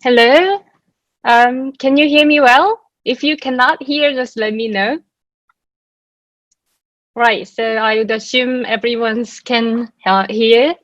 Hello. Can you hear me well? If you cannot hear, just let me know. Right. So I would assume everyone's can hear.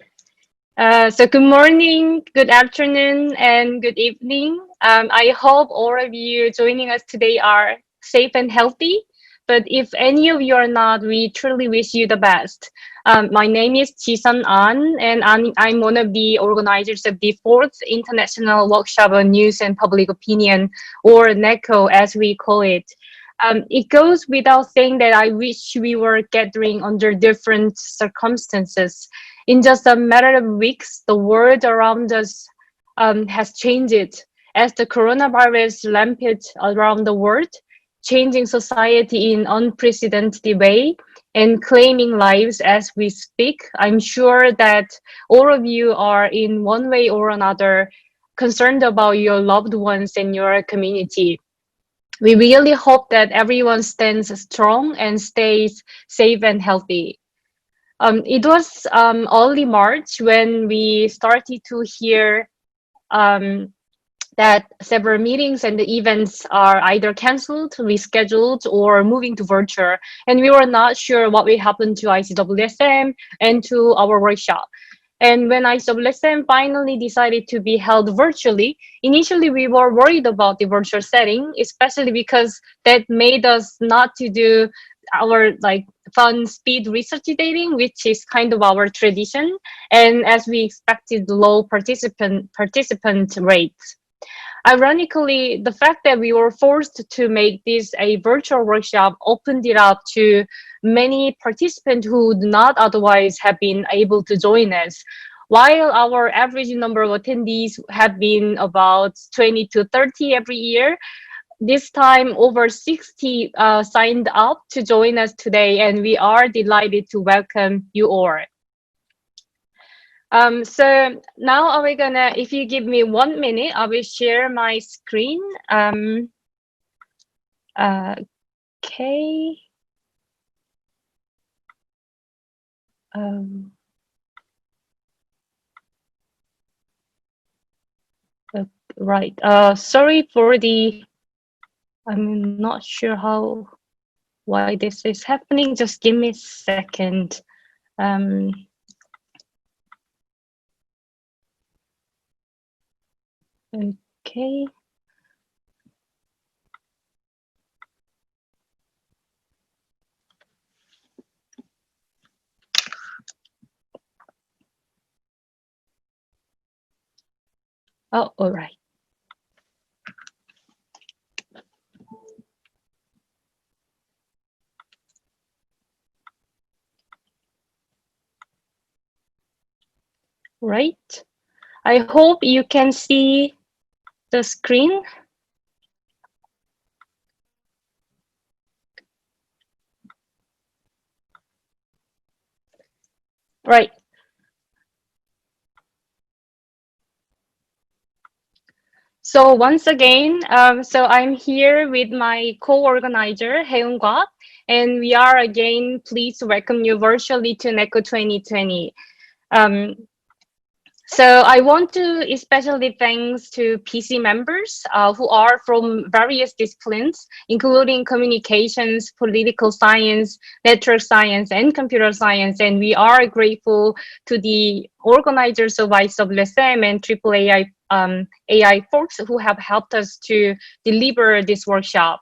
So good morning, good afternoon, and good evening. I hope all of you joining us today are safe and healthy. But if any of you are not, we truly wish you the best. My name is Jisun An, and I'm one of the organizers of the fourth International Workshop on News and Public Opinion, or NECO as we call it. It goes without saying that I wish we were gathering under different circumstances. In just a matter of weeks, the world around us has changed as the coronavirus rampant around the world, changing society in unprecedented way and claiming lives as we speak. I'm sure that all of you are in one way or another concerned about your loved ones and your community. We really hope that everyone stands strong and stays safe and healthy. It was early March when we started to hear um, that several meetings and the events are either canceled, rescheduled, or moving to virtual. And we were not sure what will happen to ICWSM and to our workshop. And when ICWSM finally decided to be held virtually, initially we were worried about the virtual setting, especially because that made us not to do our fun speed research dating, which is kind of our tradition, and as we expected low participant rates. Ironically, the fact that we were forced to make this a virtual workshop opened it up to many participants who would not otherwise have been able to join us. While our average number of attendees have been about 20 to 30 every year, this time over 60 signed up to join us today, and we are delighted to welcome you all. So now are we gonna, if you give me 1 minute, I will share my screen. Okay. Right. Sorry for the, I'm not sure why this is happening. Just give me a second. Okay. Oh, all right. Right. I hope you can see the screen. Right. So once again, so I'm here with my co-organizer, Haeun-Kwak, and we are again pleased to welcome you virtually to NECO 2020. Um, So I want to especially thanks to PC members who are from various disciplines, including communications, political science, network science, and computer science. And we are grateful to the organizers of ISWSM and AAA AI folks who have helped us to deliver this workshop.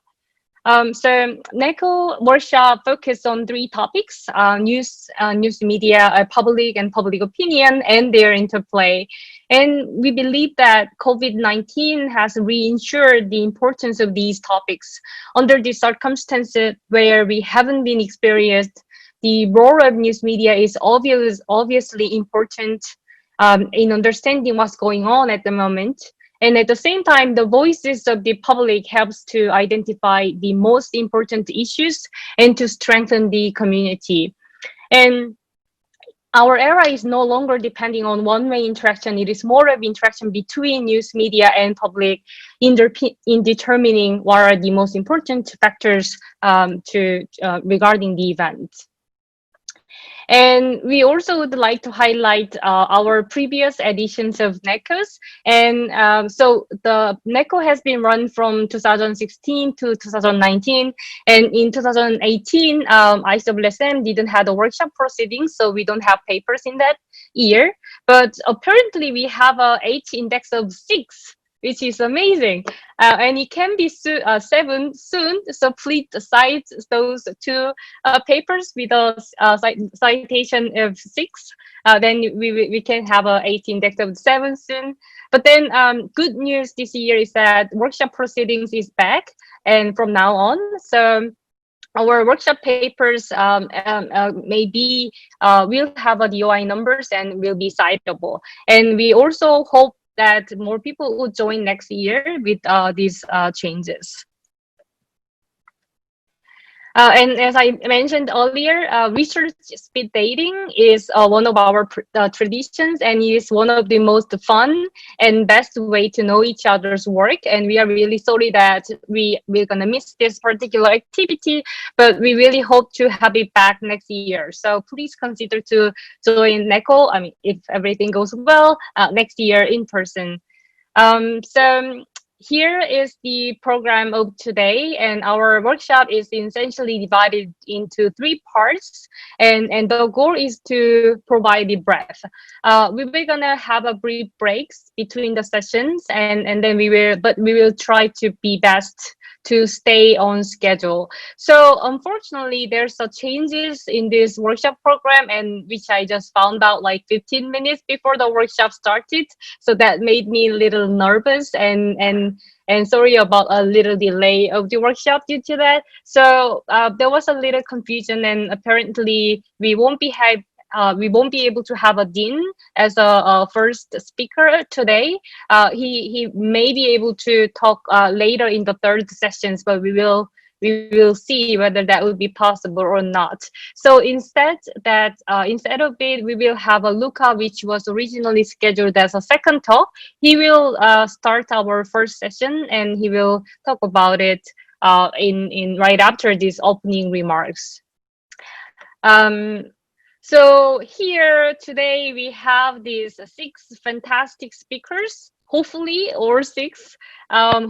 So NECO workshop focused on three topics: news media, public and public opinion, and their interplay. And we believe that COVID-19 has reinsured the importance of these topics. Under the circumstances where we haven't been experienced, the role of news media is obviously important in understanding what's going on at the moment. And at the same time, the voices of the public helps to identify the most important issues and to strengthen the community. And our era is no longer depending on one-way interaction. It is more of interaction between news media and public in determining what are the most important factors regarding the event. And we also would like to highlight our previous editions of NECOs. And so the NECO has been run from 2016 to 2019. And in 2018, ISWSM didn't have the workshop proceedings, so we don't have papers in that year. But apparently we have a H index of 6, which is amazing. And it can be 7 soon. So please cite those two papers with a citation of 6. Then we can have a H index of 7 soon. But then good news this year is that workshop proceedings is back and from now on. So our workshop papers maybe will have a DOI numbers and will be citable. And we also hope that more people will join next year with these changes. And as I mentioned earlier, research speed dating is one of our traditions, and is one of the most fun and best way to know each other's work. And we are really sorry that we're gonna miss this particular activity, but we really hope to have it back next year. So please consider to join NECO. I mean, if everything goes well, next year in person. So here is the program of today, and our workshop is essentially divided into 3 parts, and the goal is to provide the breadth. We're gonna have a brief breaks between the sessions, and then we will try to be best to stay on schedule. So unfortunately, there's a changes in this workshop program, and which I just found out like 15 minutes before the workshop started. So that made me a little nervous, and sorry about a little delay of the workshop due to that. So there was a little confusion, and apparently we won't be able to have a dean as a first speaker today. He may be able to talk later in the third sessions, but we will see whether that would be possible or not. So instead of it, we will have a Luca, which was originally scheduled as a second talk. He will start our first session, and he will talk about it in right after these opening remarks. Um, so here today we have these 6 fantastic speakers, hopefully, or 6,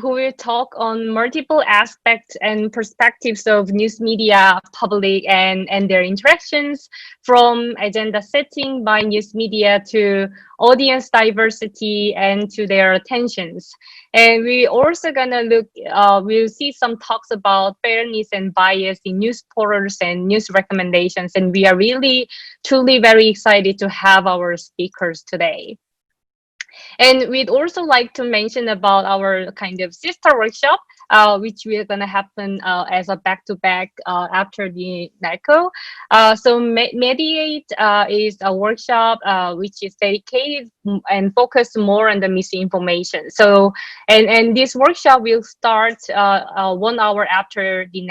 who will talk on multiple aspects and perspectives of news media, public, and their interactions, from agenda setting by news media to audience diversity and to their attentions. And we also gonna we'll see some talks about fairness and bias in news portals and news recommendations. And we are really, truly very excited to have our speakers today. And we'd also like to mention about our kind of sister workshop, which will gonna happen as a back-to-back after the NECO. So Mediate is a workshop which is dedicated and focused more on the misinformation. So, and this workshop will start 1 hour after the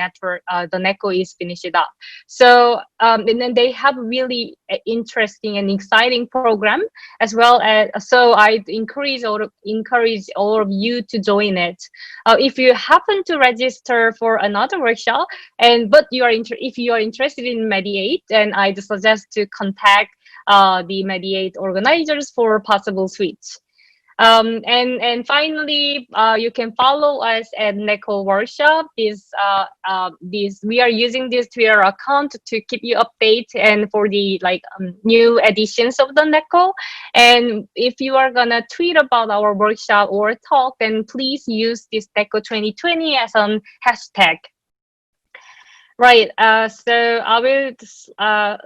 NECO is finished up. So, and then they have really interesting and exciting program as well. So I encourage all of you to join it. If you happen to register for another workshop, but if you are interested in Mediate, then I'd suggest to contact the Mediate organizers for possible switch. And finally, you can follow us at NECO Workshop. We are using this Twitter account to keep you updated and for the new editions of the NECO. And if you are gonna tweet about our workshop or talk, then please use this NECO2020 as a hashtag. Right, so I will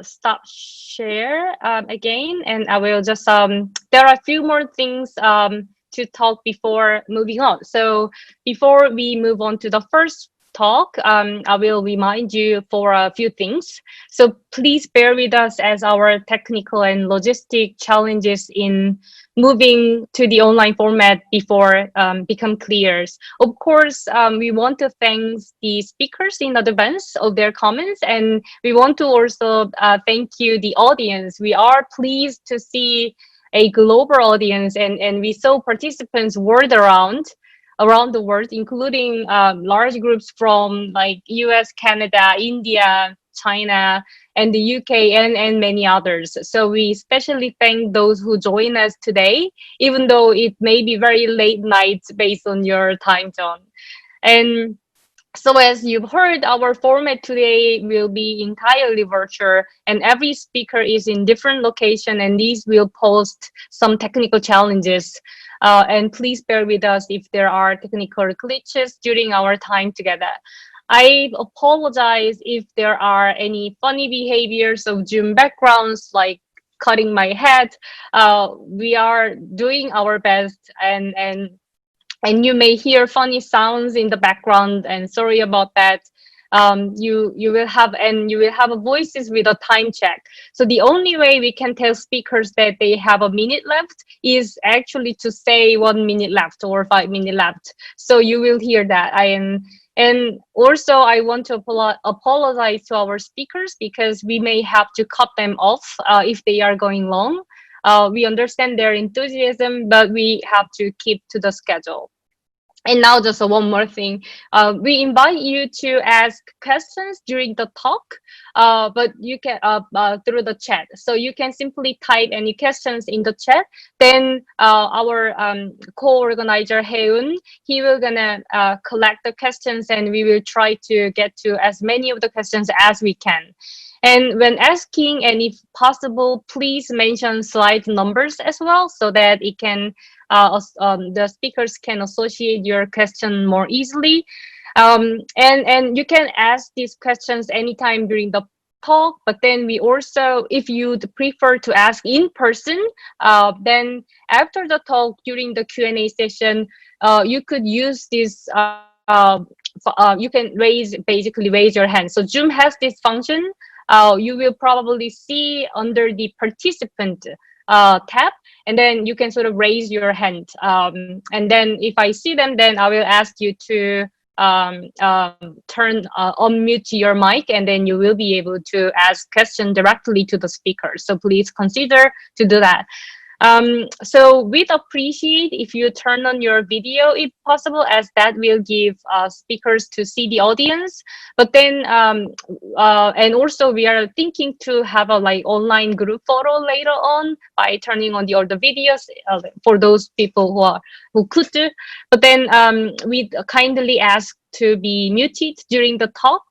stop share again, and I will just, there are a few more things to talk before moving on. So before we move on to the first talk, I will remind you for a few things. So please bear with us as our technical and logistic challenges in moving to the online format before become clear. Of course, we want to thank the speakers in advance of their comments, and we want to also thank you, the audience. We are pleased to see a global audience, and we saw participants around the world, including large groups from like US, Canada, India, China, and the UK, and many others. So we especially thank those who join us today, even though it may be very late night based on your time zone. And so as you've heard, our format today will be entirely virtual, and every speaker is in different location, and these will pose some technical challenges. And please bear with us if there are technical glitches during our time together. I apologize if there are any funny behaviors of Zoom backgrounds, like cutting my head. We are doing our best, and you may hear funny sounds in the background, and sorry about that. You will have a voices with a time check. So the only way we can tell speakers that they have a minute left is actually to say 1 minute left or 5 minutes left. So you will hear that. And also I want to apologize to our speakers, because we may have to cut them off if they are going long. We understand their enthusiasm, but we have to keep to the schedule. And now just one more thing. We invite you to ask questions during the talk, but you can through the chat. So you can simply type any questions in the chat. Then our co-organizer Heun, he will gonna collect the questions, and we will try to get to as many of the questions as we can. And when asking, and if possible, please mention slide numbers as well, so that it can the speakers can associate your question more easily. And you can ask these questions anytime during the talk, but then we also, if you'd prefer to ask in person, then after the talk during the Q&A session, you could use this you can basically raise your hand. So Zoom has this function. You will probably see under the participant tab, and then you can sort of raise your hand. And then if I see them, then I will ask you to unmute your mic, and then you will be able to ask question directly to the speaker. So please consider to do that. So we'd appreciate if you turn on your video if possible, as that will give speakers to see the audience. But then, and also we are thinking to have a like online group photo later on by turning on all the videos for those people who could do. But then we'd kindly ask to be muted during the talk,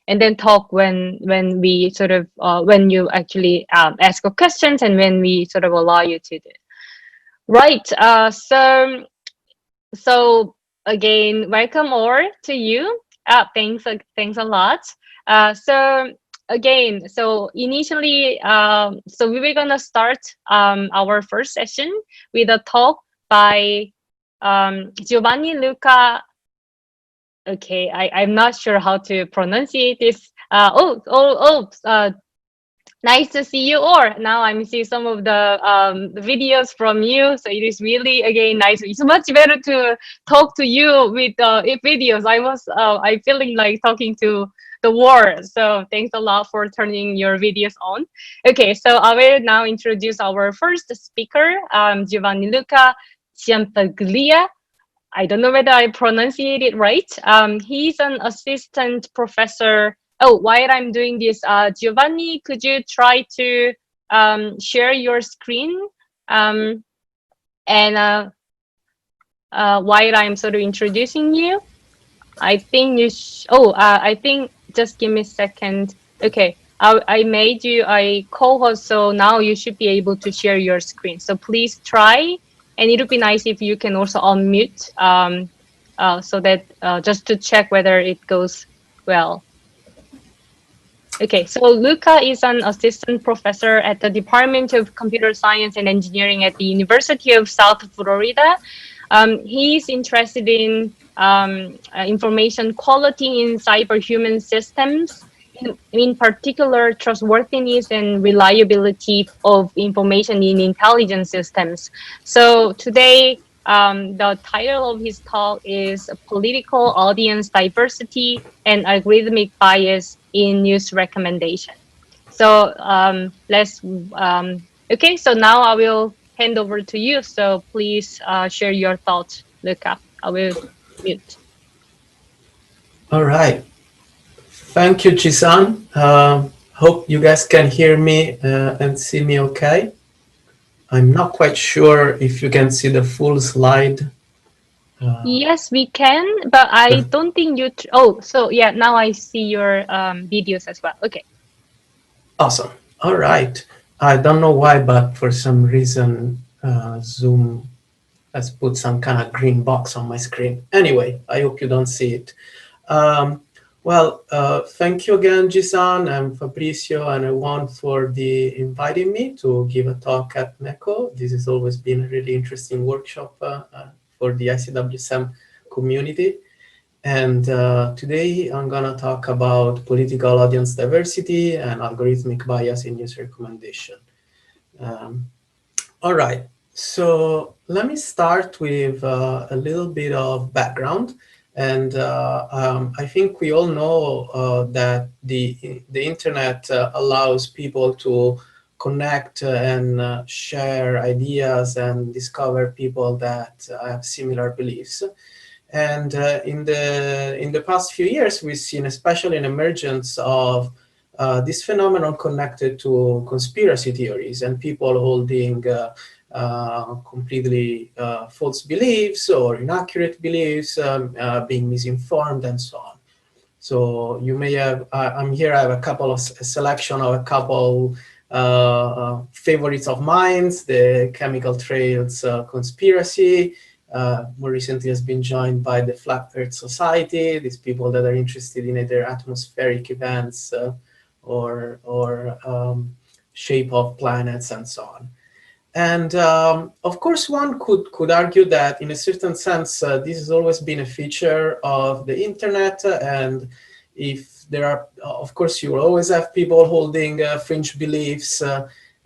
and then talk when we sort of when you actually ask questions, and when we sort of allow you to do. Right. So again, welcome all to you. Thanks a lot. So again, so initially, so we were gonna start our first session with a talk by Giovanni Luca. Okay, I'm not sure how to pronunciate this. Nice to see you all. Now I'm seeing some of the videos from you. So it is really, again, nice. It's much better to talk to you with videos. I feeling like talking to the world. So thanks a lot for turning your videos on. Okay, so I will now introduce our first speaker, Giovanni Luca Ciampaglia. I don't know whether I pronunciate it right. He's an assistant professor. Oh, while I'm doing this, Giovanni, could you try to share your screen? And while I'm sort of introducing you, I think you. I think just give me a second. Okay, I made you a co-host, so now you should be able to share your screen. So please try. And it would be nice if you can also unmute, so that just to check whether it goes well. Okay, so Luca is an assistant professor at the Department of Computer Science and Engineering at the University of South Florida. He's interested in information quality in cyberhuman systems, in particular trustworthiness and reliability of information in intelligence systems. So today, the title of his talk is Political Audience Diversity and Algorithmic Bias in News Recommendation. So okay, so now I will hand over to you. So please share your thoughts, Luca. I will mute. All right. Thank you, Chisan. Hope you guys can hear me and see me okay. I'm not quite sure if you can see the full slide. Uh, Yes, we can, but I don't think you. Oh, so yeah, now I see your videos as well. Okay. awesome. All right. I don't know why, but for some reason, Zoom has put some kind of green box on my screen. Anyway, I hope you don't see it. Um, thank you again, Jisan and Fabrizio and Juan for the inviting me to give a talk at NECO. This has always been a really interesting workshop for the ICWSM community. And today I'm gonna talk about political audience diversity and algorithmic bias in news recommendation. Um, all right, so let me start with a little bit of background. And I think we all know that the internet allows people to connect and share ideas and discover people that have similar beliefs. And in the past few years, we've seen especially an emergence of this phenomenon connected to conspiracy theories and people holding completely false beliefs or inaccurate beliefs, being misinformed, and so on. So you may have, I'm here, I have a couple of a selection of a couple favorites of mine, the chemical trails conspiracy. More recently has been joined by the Flat Earth Society, these people that are interested in either atmospheric events or shape of planets and so on. And of course, one could argue that in a certain sense, this has always been a feature of the internet. And if there are, of course, you will always have people holding fringe beliefs.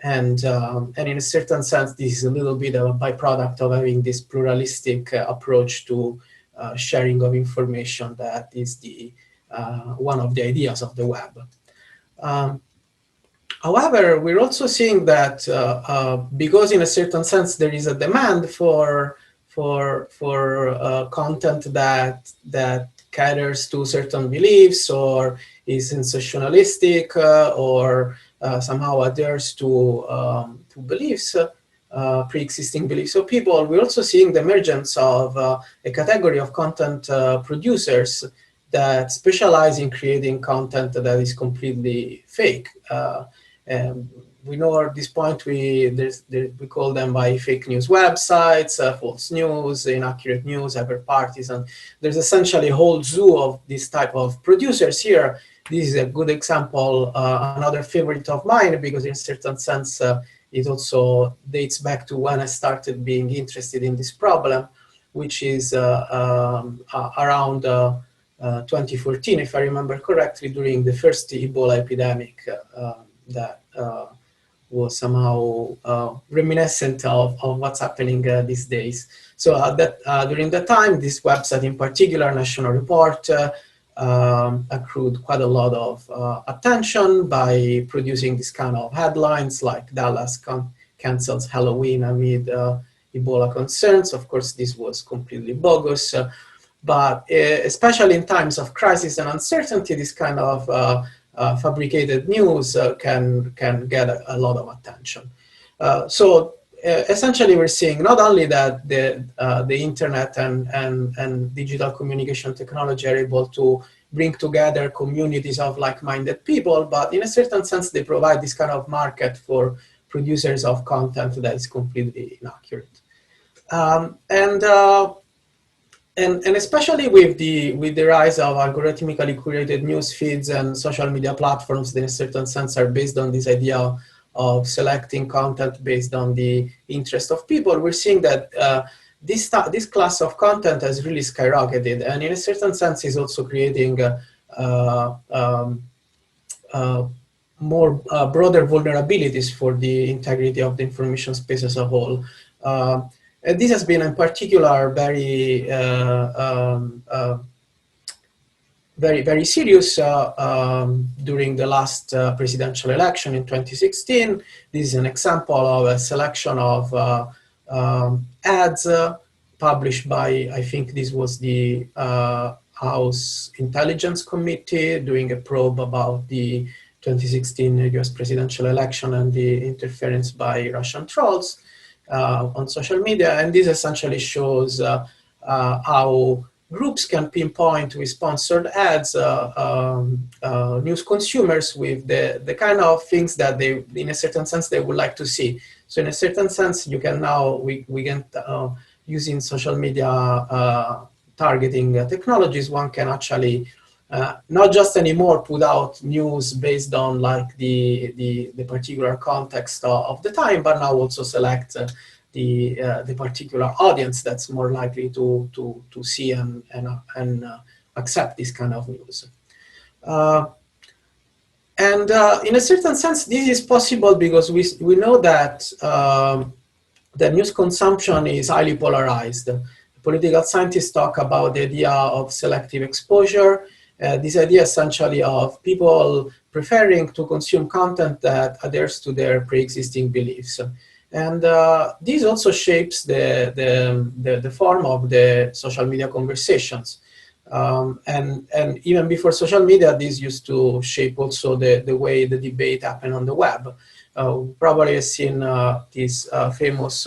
And in a certain sense, this is a little bit of a byproduct of having this pluralistic approach to sharing of information that is the one of the ideas of the web. Um, However, we're also seeing that because, in a certain sense, there is a demand for content that caters to certain beliefs or is sensationalistic or somehow adheres to beliefs, pre-existing beliefs of people. We're also seeing the emergence of a category of content producers that specialize in creating content that is completely fake. We know at this point we call them by fake news websites, false news, inaccurate news, hyper parties, and there's essentially a whole zoo of this type of producers here. This is a good example, another favorite of mine, because in a certain sense it also dates back to when I started being interested in this problem, which is around 2014, if I remember correctly, during the first Ebola epidemic that was somehow reminiscent of what's happening these days. So during that time, this website in particular, National Report, accrued quite a lot of attention by producing this kind of headlines like Dallas cancels Halloween amid Ebola concerns. Of course, this was completely bogus. But especially in times of crisis and uncertainty, this kind of fabricated news can get a lot of attention. So essentially, we're seeing not only that the internet and digital communication technology are able to bring together communities of like-minded people, but in a certain sense, they provide this kind of market for producers of content that is completely inaccurate. Um, and uh, and especially with the rise of algorithmically curated news feeds and social media platforms that in a certain sense are based on this idea of selecting content based on the interest of people, we're seeing that this class of content has really skyrocketed, and in a certain sense is also creating uh, um, uh, more broader vulnerabilities for the integrity of the information space as a whole. And this has been in particular very serious during the last presidential election in 2016. This is an example of a selection of ads published by, I think this was the House Intelligence Committee doing a probe about the 2016 US presidential election and the interference by Russian trolls on social media. And this essentially shows how groups can pinpoint with sponsored ads news consumers with the kind of things that they, in a certain sense, they would like to see. So in a certain sense, you can now, we can, using social media targeting technologies, one can actually not just anymore put out news based on like the particular context of the time, but now also select the particular audience that's more likely to see and accept this kind of news. And in a certain sense, this is possible because we know that the news consumption is highly polarized. Political scientists talk about the idea of selective exposure, this idea essentially of people preferring to consume content that adheres to their pre-existing beliefs. And this also shapes the form of the social media conversations. And even before social media, this used to shape also the way the debate happened on the web. Probably have seen this famous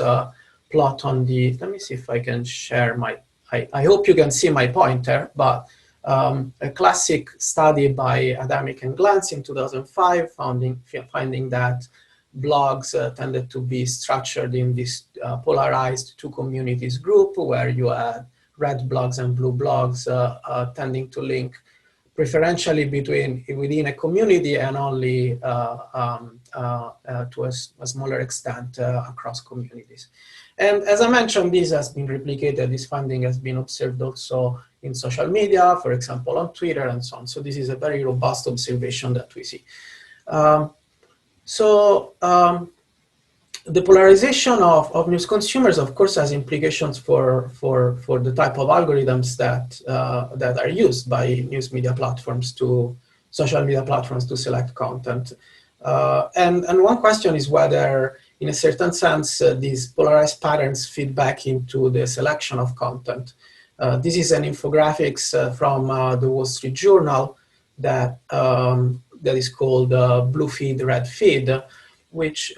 plot on the, let me see if I can share my, I hope you can see my pointer, but a classic study by Adamic and Glantz in 2005 finding that blogs tended to be structured in this polarized two communities group where you had red blogs and blue blogs tending to link preferentially within a community and only to a smaller extent across communities. And as I mentioned, this has been replicated, this finding has been observed also in social media, for example, on Twitter and so on. So this is a very robust observation that we see. The polarization of news consumers, of course, has implications for the type of algorithms that are used by news media platforms to social media platforms to select content. And one question is whether, in a certain sense, these polarized patterns feed back into the selection of content. This is an infographics from the Wall Street Journal that is called Blue Feed, Red Feed, which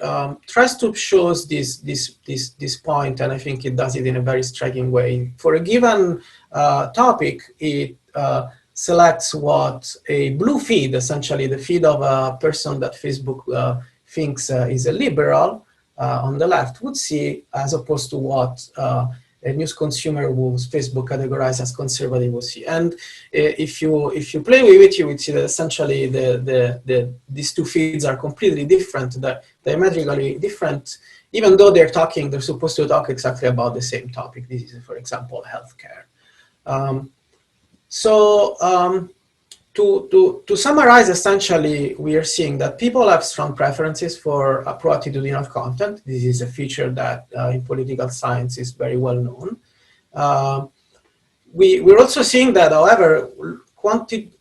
tries to show this point, and I think it does it in a very striking way. For a given topic, it selects what a blue feed, essentially the feed of a person that Facebook thinks is a liberal on the left would see, as opposed to what a news consumer whose Facebook categorized as conservative will see. And if you play with it, you would see that essentially these two feeds are completely different, diametrically different, even though they're supposed to talk exactly about the same topic. This is, for example, healthcare. To summarize, essentially, we are seeing that people have strong preferences for pro-attitudinal content. This is a feature that in political science is very well known. We're also seeing that, however,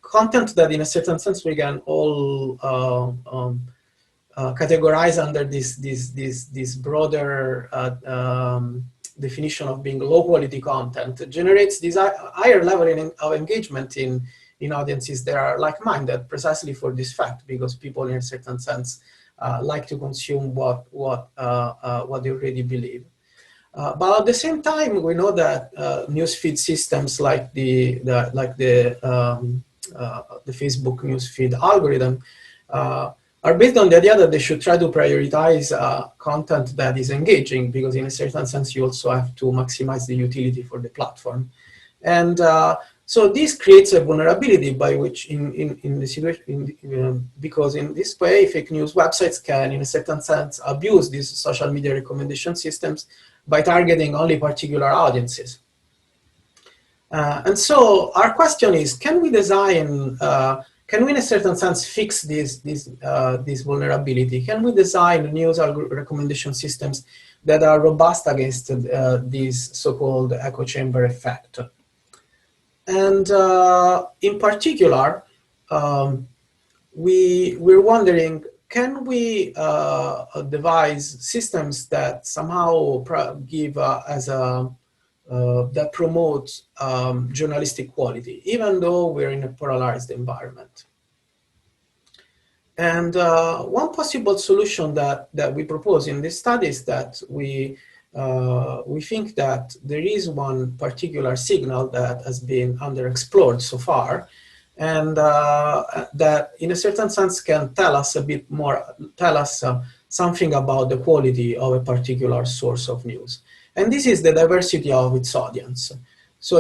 content that in a certain sense we can all categorize under this broader definition of being low quality content generates this higher level of engagement in audiences that are like-minded, precisely for this fact, because people in a certain sense like to consume what they already believe. But at the same time, we know that newsfeed systems like the Facebook newsfeed algorithm are based on the idea that they should try to prioritize content that is engaging, because in a certain sense, you also have to maximize the utility for the platform. And so this creates a vulnerability by which in the situation, because in this way, fake news websites can, in a certain sense, abuse these social media recommendation systems by targeting only particular audiences. And so our question is, can we design, can we in a certain sense fix this vulnerability? Can we design news recommendation systems that are robust against this so-called echo chamber effect? And in particular, we're wondering, can we devise systems that somehow give as a that promote journalistic quality, even though we're in a polarized environment. And one possible solution that we propose in this study is that we think that there is one particular signal that has been underexplored so far, and that in a certain sense can tell us a bit more, tell us something about the quality of a particular source of news. And this is the diversity of its audience. So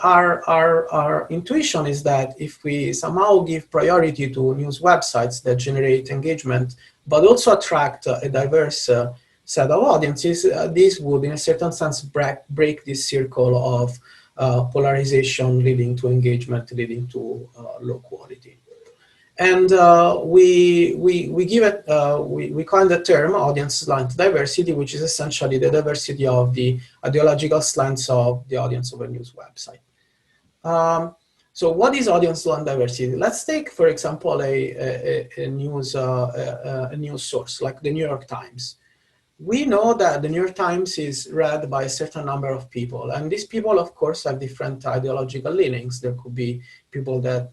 our intuition is that if we somehow give priority to news websites that generate engagement, but also attract a diverse set of audiences, this would in a certain sense break this circle of polarization leading to engagement, leading to low quality. And we give it, we coin the term audience slant diversity, which is essentially the diversity of the ideological slants of the audience of a news website. So what is audience slant diversity? Let's take, for example, a news source like the New York Times. We know that the New York Times is read by a certain number of people, and these people, of course, have different ideological leanings. There could be people that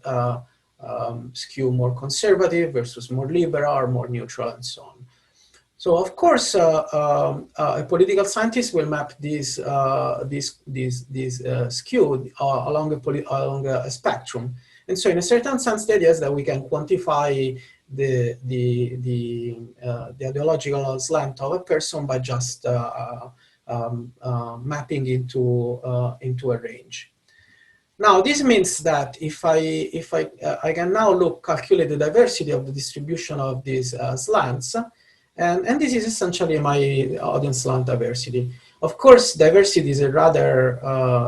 skew more conservative versus more liberal or more neutral and so on. So of course, a political scientist will map these skew along a spectrum. And so in a certain sense, the idea is that we can quantify the ideological slant of a person by just mapping into a range. Now, this means that if I can now calculate the diversity of the distribution of these slants, and this is essentially my audience slant diversity. Of course, diversity is a rather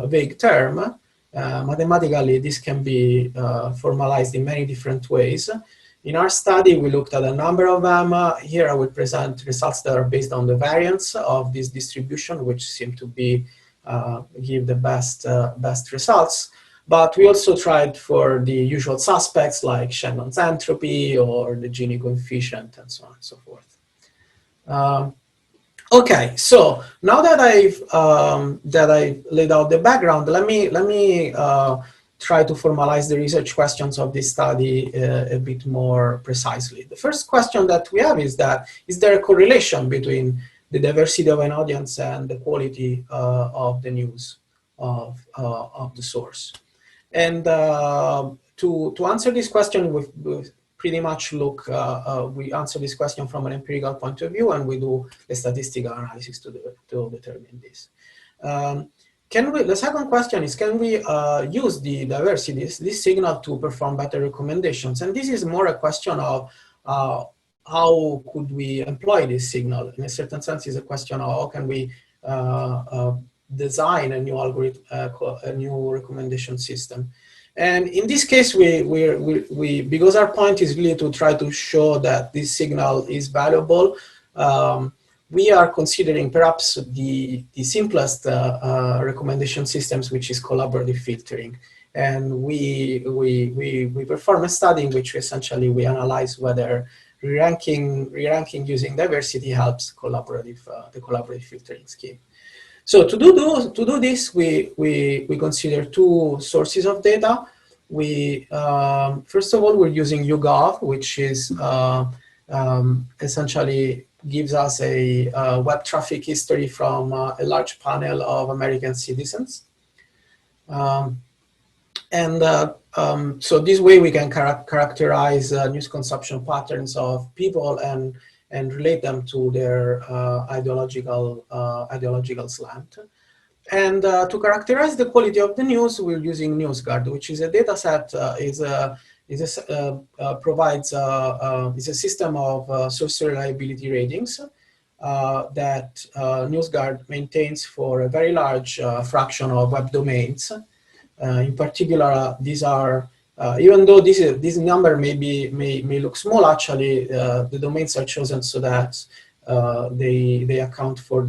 vague term. Mathematically, this can be formalized in many different ways. In our study, we looked at a number of them. Here I will present results that are based on the variance of this distribution, which seem to be give the best results. But we also tried for the usual suspects like Shannon's entropy or the Gini coefficient and so on and so forth. Okay, so now that I've laid out the background, let me try to formalize the research questions of this study a bit more precisely. The first question that we have is that, is there a correlation between the diversity of an audience and the quality of the news of the source? And to answer this question, we've pretty much we answer this question from an empirical point of view, and we do a statistical analysis to determine this. The second question is, can we use the diversity, this signal, to perform better recommendations? And this is more a question of how could we employ this signal. In a certain sense, is a question of how can we design a new algorithm, a new recommendation system. And in this case, because our point is really to try to show that this signal is valuable, we are considering perhaps the simplest recommendation systems, which is collaborative filtering. And we perform a study in which essentially we analyze whether re-ranking using diversity helps the collaborative filtering scheme. So to do this, we consider two sources of data. First of all, we're using YouGov, which is essentially gives us a web traffic history from a large panel of American citizens. So this way we can characterize news consumption patterns of people and relate them to their ideological slant. And to characterize the quality of the news, we're using NewsGuard, which is a data set, is a system of source reliability ratings that NewsGuard maintains for a very large fraction of web domains. In particular, these are even though this number may look small, actually, the domains are chosen so that they account for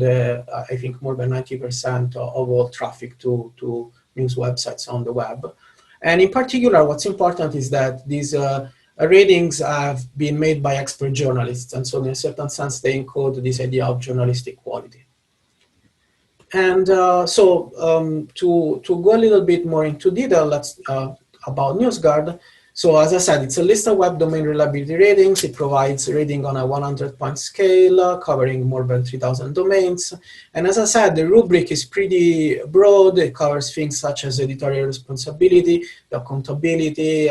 I think more than 90% of all traffic to news websites on the web. And in particular, what's important is that these ratings have been made by expert journalists, and so in a certain sense they encode this idea of journalistic quality. And to go a little bit more into detail, let's about NewsGuard. So as I said, it's a list of web domain reliability ratings. It provides rating on a 100-point scale, covering more than 3,000 domains. And as I said, the rubric is pretty broad. It covers things such as editorial responsibility, the accountability,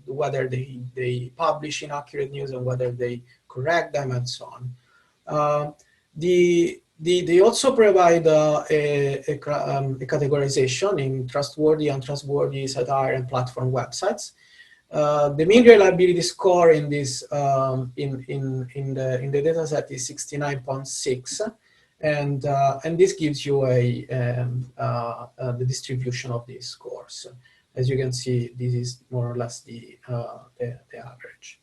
whether they publish inaccurate news and whether they correct them, and so on. They also provide a categorization in trustworthy, untrustworthy, satire, and platform websites. The mean reliability score in this in the data set is 69.6, and this gives you the distribution of these scores. As you can see, this is more or less the average.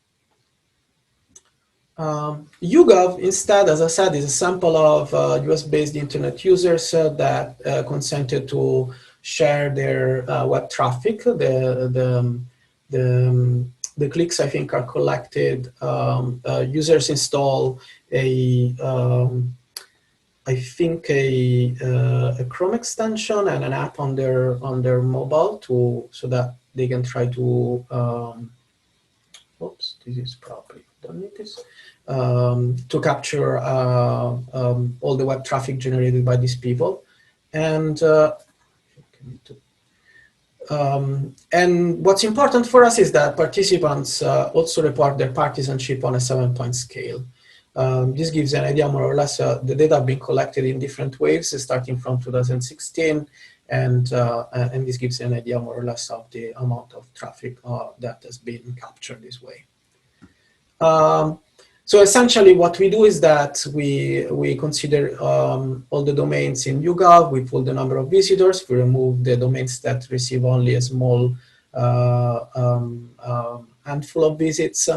YouGov, instead, as I said, is a sample of US-based internet users that consented to share their web traffic. The clicks, I think, are collected. Users install I think a Chrome extension and an app on their mobile so that they can try to. Oops, this is probably don't need this. To capture all the web traffic generated by these people, and what's important for us is that participants also report their partisanship on a 7-point scale. This gives an idea, more or less, the data have been collected in different waves, starting from 2016, and this gives an idea, more or less, of the amount of traffic that has been captured this way. So essentially, what we do is that we consider all the domains in YouGov. We pull the number of visitors. We remove the domains that receive only a small handful of visits,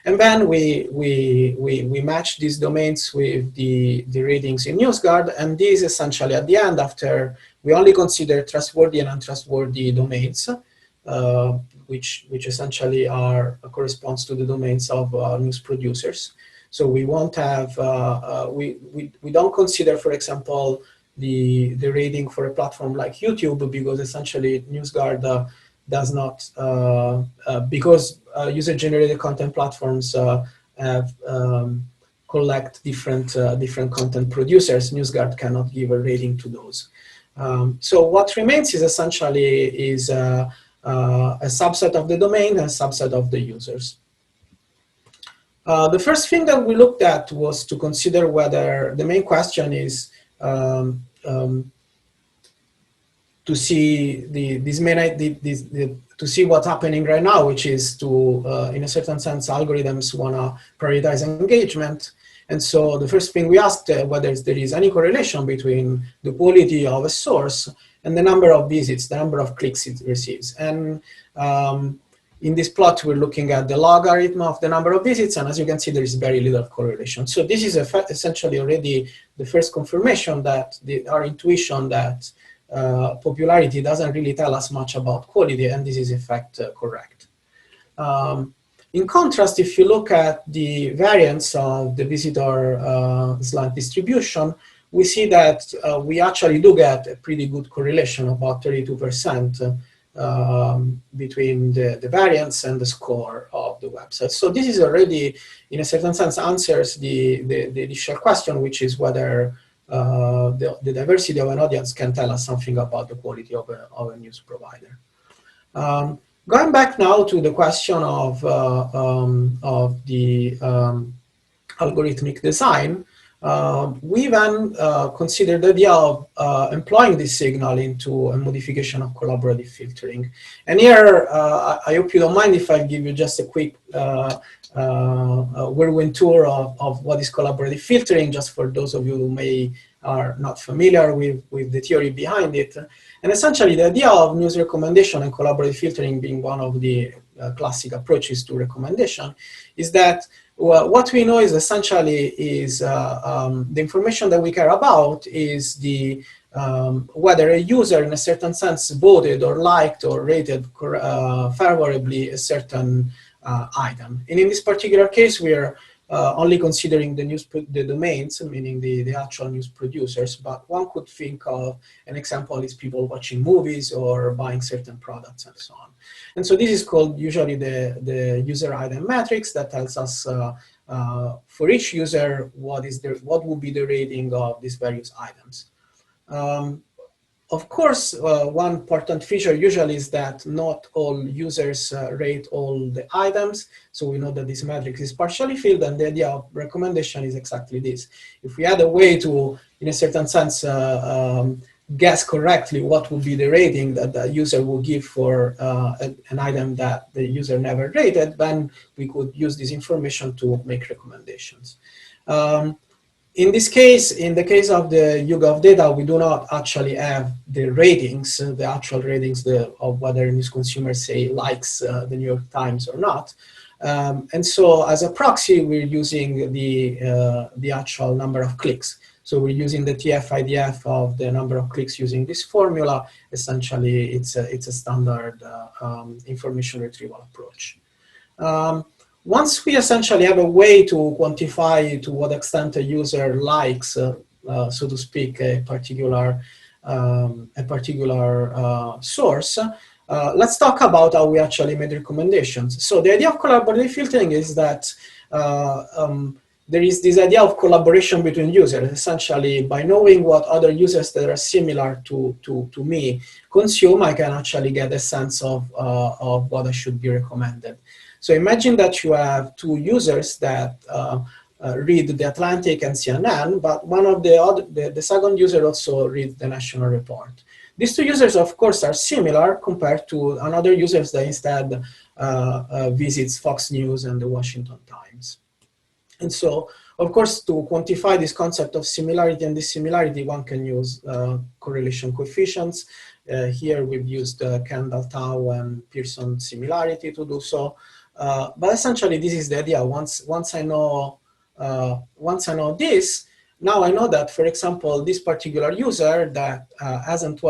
and then we match these domains with the ratings in NewsGuard. And this essentially, at the end, after we only consider trustworthy and untrustworthy domains, which essentially corresponds to the domains of news producers. So we won't have we don't consider, for example, the rating for a platform like YouTube, because essentially NewsGuard does not because user-generated content platforms have collect different content producers. NewsGuard cannot give a rating to those. So what remains is essentially a subset of the domain and a subset of the users. The first thing that we looked at was to consider whether the main question is to see to see what's happening right now, which is to, in a certain sense, algorithms want to prioritize engagement. And so the first thing we asked whether there is any correlation between the quality of a source and the number of visits, the number of clicks it receives. And in this plot, we're looking at the logarithm of the number of visits, and as you can see, there is very little correlation. So this is essentially already the first confirmation that our intuition that popularity doesn't really tell us much about quality, and this is in fact correct. In contrast, if you look at the variance of the visitor slant distribution, we see that we actually do get a pretty good correlation, about 32%, between the variance and the score of the website. So this is already, in a certain sense, answers the initial question, which is whether the diversity of an audience can tell us something about the quality of a news provider. Going back now to the question of the algorithmic design, we then considered the idea of employing this signal into a modification of collaborative filtering. And here, I hope you don't mind if I give you just a quick whirlwind tour of what is collaborative filtering, just for those of you who are not familiar with the theory behind it. And essentially, the idea of news recommendation and collaborative filtering being one of the classic approaches to recommendation is that what we know is essentially is the information that we care about is the whether a user in a certain sense voted or liked or rated favorably a certain item. And in this particular case, we're only considering the domains, meaning the actual news producers, but one could think of an example is people watching movies or buying certain products and so on. And so this is called usually the user item matrix that tells us for each user what would be the rating of these various items. Of course, one important feature usually is that not all users rate all the items. So we know that this matrix is partially filled, and the idea of recommendation is exactly this. If we had a way to, in a certain sense, guess correctly what would be the rating that the user will give for an item that the user never rated, then we could use this information to make recommendations. In this case, in the case of the YouGov data, we do not actually have the ratings, the actual ratings of whether news consumers say likes the New York Times or not. And so as a proxy, we're using the actual number of clicks. So we're using the TF-IDF of the number of clicks using this formula. Essentially, it's a standard information retrieval approach. Once we essentially have a way to quantify to what extent a user likes, so to speak, a particular source, let's talk about how we actually made recommendations. So the idea of collaborative filtering is that there is this idea of collaboration between users. Essentially, by knowing what other users that are similar to me consume, I can actually get a sense of what I should be recommended. So imagine that you have two users that read The Atlantic and CNN, but one of the second user also reads the National Report. These two users, of course, are similar compared to another users that instead visits Fox News and the Washington Times. And so, of course, to quantify this concept of similarity and dissimilarity, one can use correlation coefficients. Here we've used Kendall-Tau and Pearson similarity to do so. But essentially, this is the idea. Once I know this, now I know that, for example, this particular user that hasn't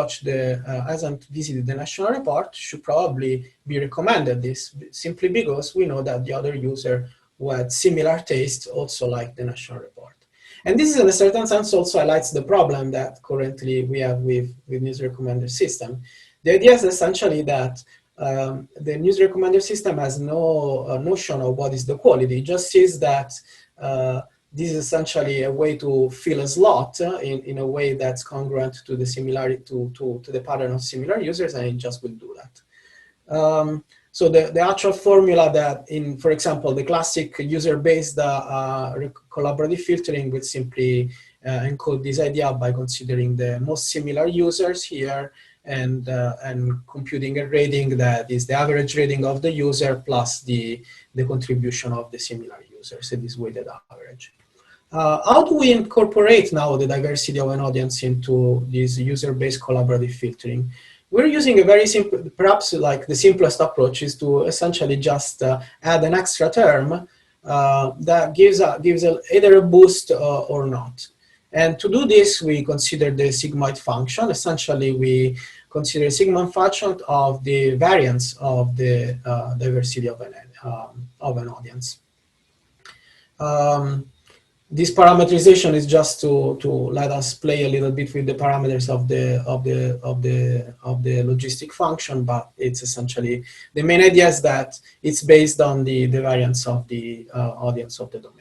visited the National Report should probably be recommended this, simply because we know that the other user who had similar tastes also liked the National Report. And this is, in a certain sense, also highlights the problem that currently we have with news recommender system. The idea is essentially that the news recommender system has no notion of what is the quality. It just says that this is essentially a way to fill a slot in a way that's congruent to the similarity to the pattern of similar users, and it just will do that. So the actual formula that for example, the classic user-based collaborative filtering will simply encode this idea by considering the most similar users here and computing a rating that is the average rating of the user plus the contribution of the similar users, this weighted average. How do we incorporate now the diversity of an audience into this user-based collaborative filtering? We're using a very simple, perhaps like the simplest approach is to essentially just add an extra term that gives either a boost or not. And to do this, we consider the sigmoid function. Essentially, we consider a sigmoid function of the variance of the diversity of an audience. This parameterization is just to let us play a little bit with the parameters of the logistic function, but it's essentially the main idea is that it's based on the variance of the audience of the domain.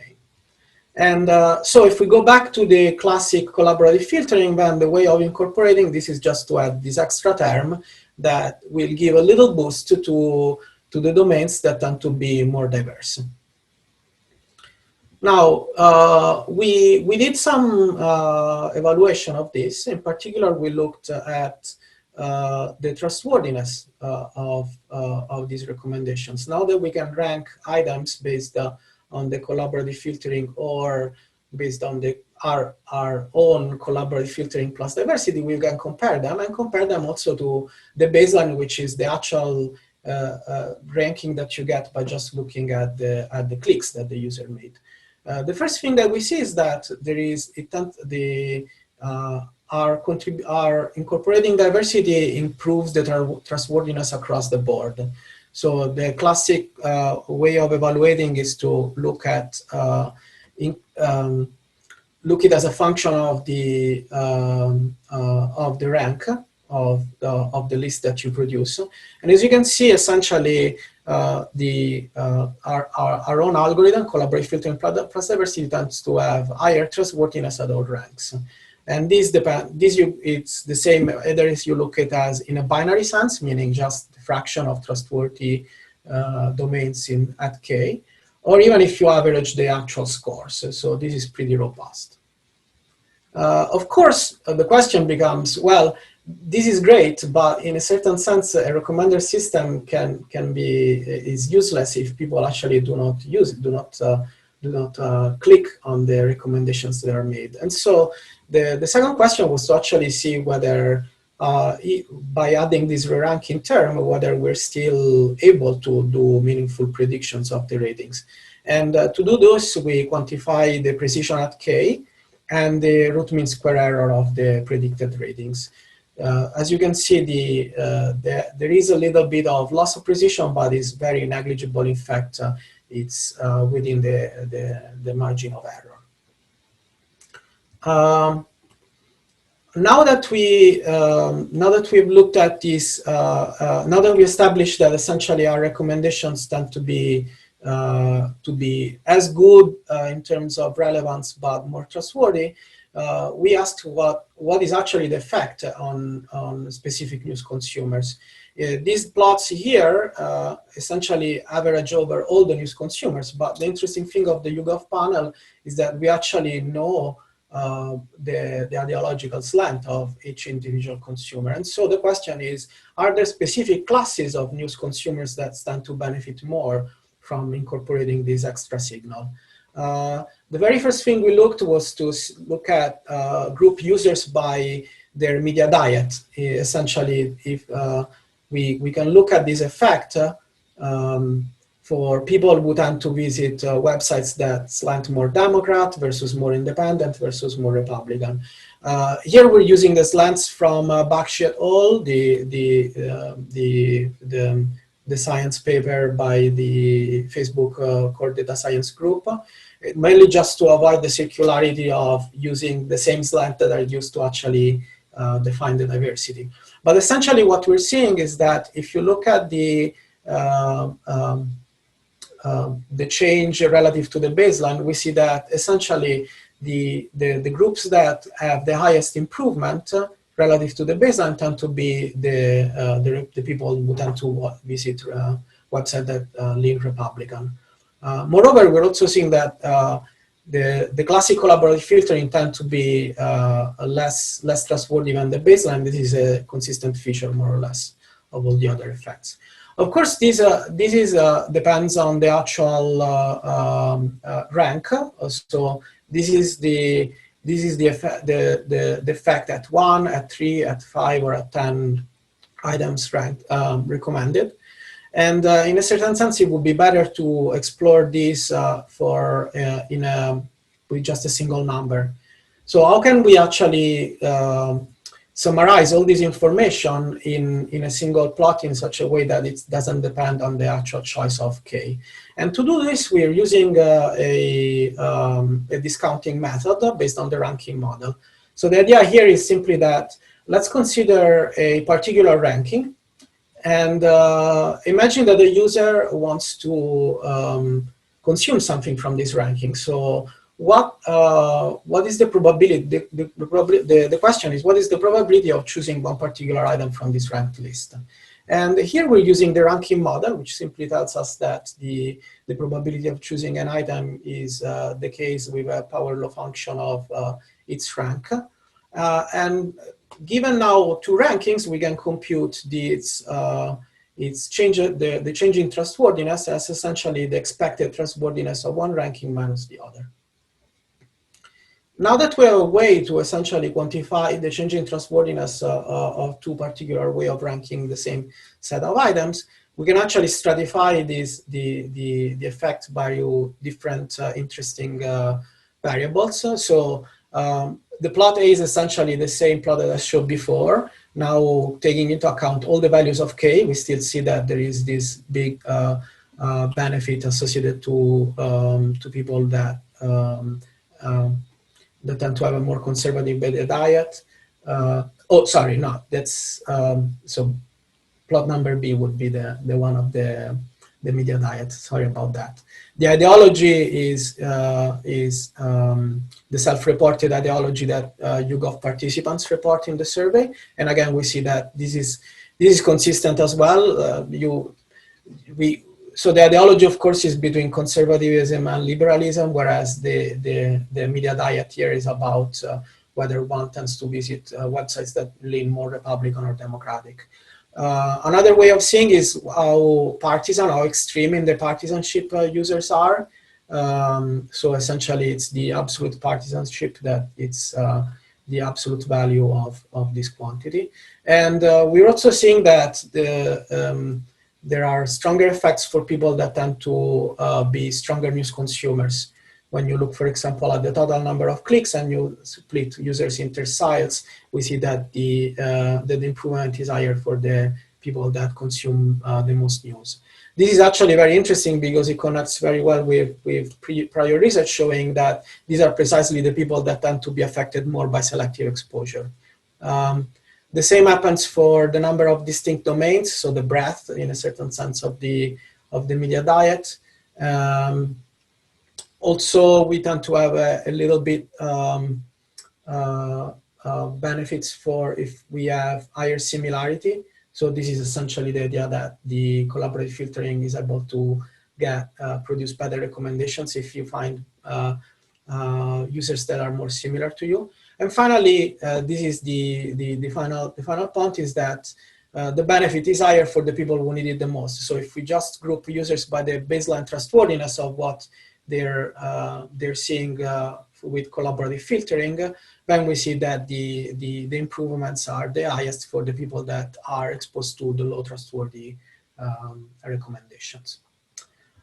And so if we go back to the classic collaborative filtering, then the way of incorporating this is just to add this extra term that will give a little boost to the domains that tend to be more diverse. Now, we did some evaluation of this. In particular, we looked at the trustworthiness of these recommendations. Now that we can rank items based on the collaborative filtering or based on our own collaborative filtering plus diversity, we can compare them and compare them also to the baseline, which is the actual ranking that you get by just looking at the clicks that the user made. The first thing that we see is that our incorporating diversity improves the trustworthiness across the board. So the classic way of evaluating is to look at look it as a function of the rank of the list that you produce. And as you can see, essentially, our own algorithm, collaborative filtering plus diversity, tends to have higher trustworthiness at all ranks. And it's the same either if you look at it as in a binary sense, meaning just the fraction of trustworthy domains at K, or even if you average the actual scores. So this is pretty robust. Of course, the question becomes, well, this is great, but in a certain sense, a recommender system is useless if people actually do not use it, do not click on the recommendations that are made. And so the second question was to actually see whether by adding this re-ranking term, whether we're still able to do meaningful predictions of the ratings. And to do this, we quantify the precision at K and the root mean square error of the predicted ratings. As you can see, there is a little bit of loss of precision, but it's very negligible. In fact, it's within the margin of error. Now that we've looked at this, now that we established that essentially our recommendations tend to be as good in terms of relevance but more trustworthy, we asked what is actually the effect on specific news consumers. These plots here essentially average over all the news consumers, but the interesting thing of the YouGov panel is that we actually know the ideological slant of each individual consumer. And so the question is, are there specific classes of news consumers that stand to benefit more from incorporating this extra signal? The very first thing we looked was to look at group users by their media diet. Essentially, if we can look at this effect for people who tend to visit websites that slant more Democrat versus more independent versus more Republican. Here we're using the slants from Bakshi et al., the science paper by the Facebook Core Data Science Group, mainly just to avoid the circularity of using the same slant that are used to actually define the diversity. But essentially what we're seeing is that if you look at the change relative to the baseline, we see that essentially the groups that have the highest improvement relative to the baseline tend to be the people who tend to visit websites that lean Republican. Moreover, we're also seeing that the classic collaborative filtering tend to be less trustworthy than the baseline. This is a consistent feature, more or less, of all the other effects. Of course, this depends on the actual rank. So this is the effect at 1, at 3, at 5, or at 10 items ranked recommended. And in a certain sense, it would be better to explore this with just a single number. So how can we actually summarize all this information in a single plot in such a way that it doesn't depend on the actual choice of K? And to do this, we're using a discounting method based on the ranking model. So the idea here is simply that let's consider a particular ranking. And imagine that the user wants to consume something from this ranking. So what is the probability? The question is, what is the probability of choosing one particular item from this ranked list? And here we're using the ranking model, which simply tells us that the probability of choosing an item is the case with a power law function of its rank. And given now two rankings, we can compute the change in trustworthiness as essentially the expected trustworthiness of one ranking minus the other. Now that we have a way to essentially quantify the change in trustworthiness of two particular way of ranking the same set of items, we can actually stratify the effect by different interesting variables. So the plot A is essentially the same plot that I showed before. Now, taking into account all the values of K, we still see that there is this big benefit associated to people that that tend to have a more conservative beta diet. Oh, sorry, no, that's so plot number B would be the one of the media diet. Sorry about that. The ideology is the self-reported ideology that YouGov participants report in the survey. And again, we see that this is consistent as well. So the ideology, of course, is between conservatism and liberalism, whereas the media diet here is about whether one tends to visit websites that lean more Republican or Democratic. Another way of seeing is how partisan, how extreme in the partisanship users are. So essentially, it's the absolute partisanship that it's the absolute value of this quantity. And we're also seeing that there are stronger effects for people that tend to be stronger news consumers. When you look, for example, at the total number of clicks and you split users into sites, we see that the improvement is higher for the people that consume the most news. This is actually very interesting because it connects very well with prior research showing that these are precisely the people that tend to be affected more by selective exposure. The same happens for the number of distinct domains, so the breadth, in a certain sense, of the media diet. Also, we tend to have a little bit benefits for if we have higher similarity. So this is essentially the idea that the collaborative filtering is able to produce better recommendations if you find users that are more similar to you. And finally, this is the final point is that the benefit is higher for the people who need it the most. So if we just group users by the baseline trustworthiness of what they're seeing with collaborative filtering, then we see that the improvements are the highest for the people that are exposed to the low trustworthy recommendations.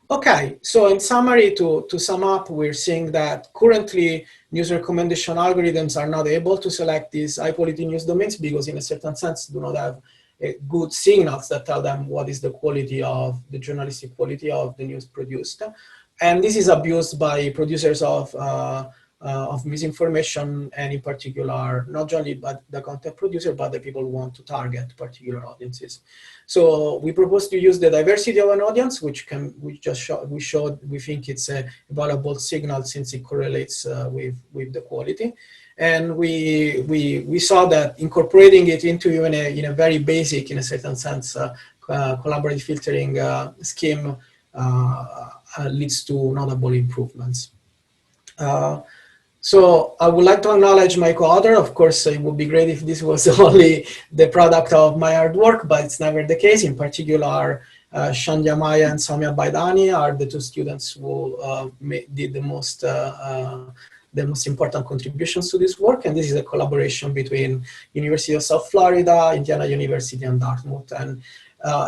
Okay, so in summary, to sum up, we're seeing that currently news recommendation algorithms are not able to select these high quality news domains because in a certain sense do not have good signals that tell them what is the quality of the journalistic quality of the news produced. And this is abused by producers of misinformation, and in particular, not only by the content producer, but the people who want to target particular audiences. So we propose to use the diversity of an audience, we think it's a valuable signal since it correlates with the quality. And we saw that incorporating it into even in a very basic, in a certain sense, collaborative filtering scheme leads to notable improvements. So I would like to acknowledge my co-author. Of course, it would be great if this was only the product of my hard work, but it's never the case. In particular, Shandhya Maya and Soumya Baidani are the two students who did the most important contributions to this work. And this is a collaboration between University of South Florida, Indiana University, and Dartmouth. And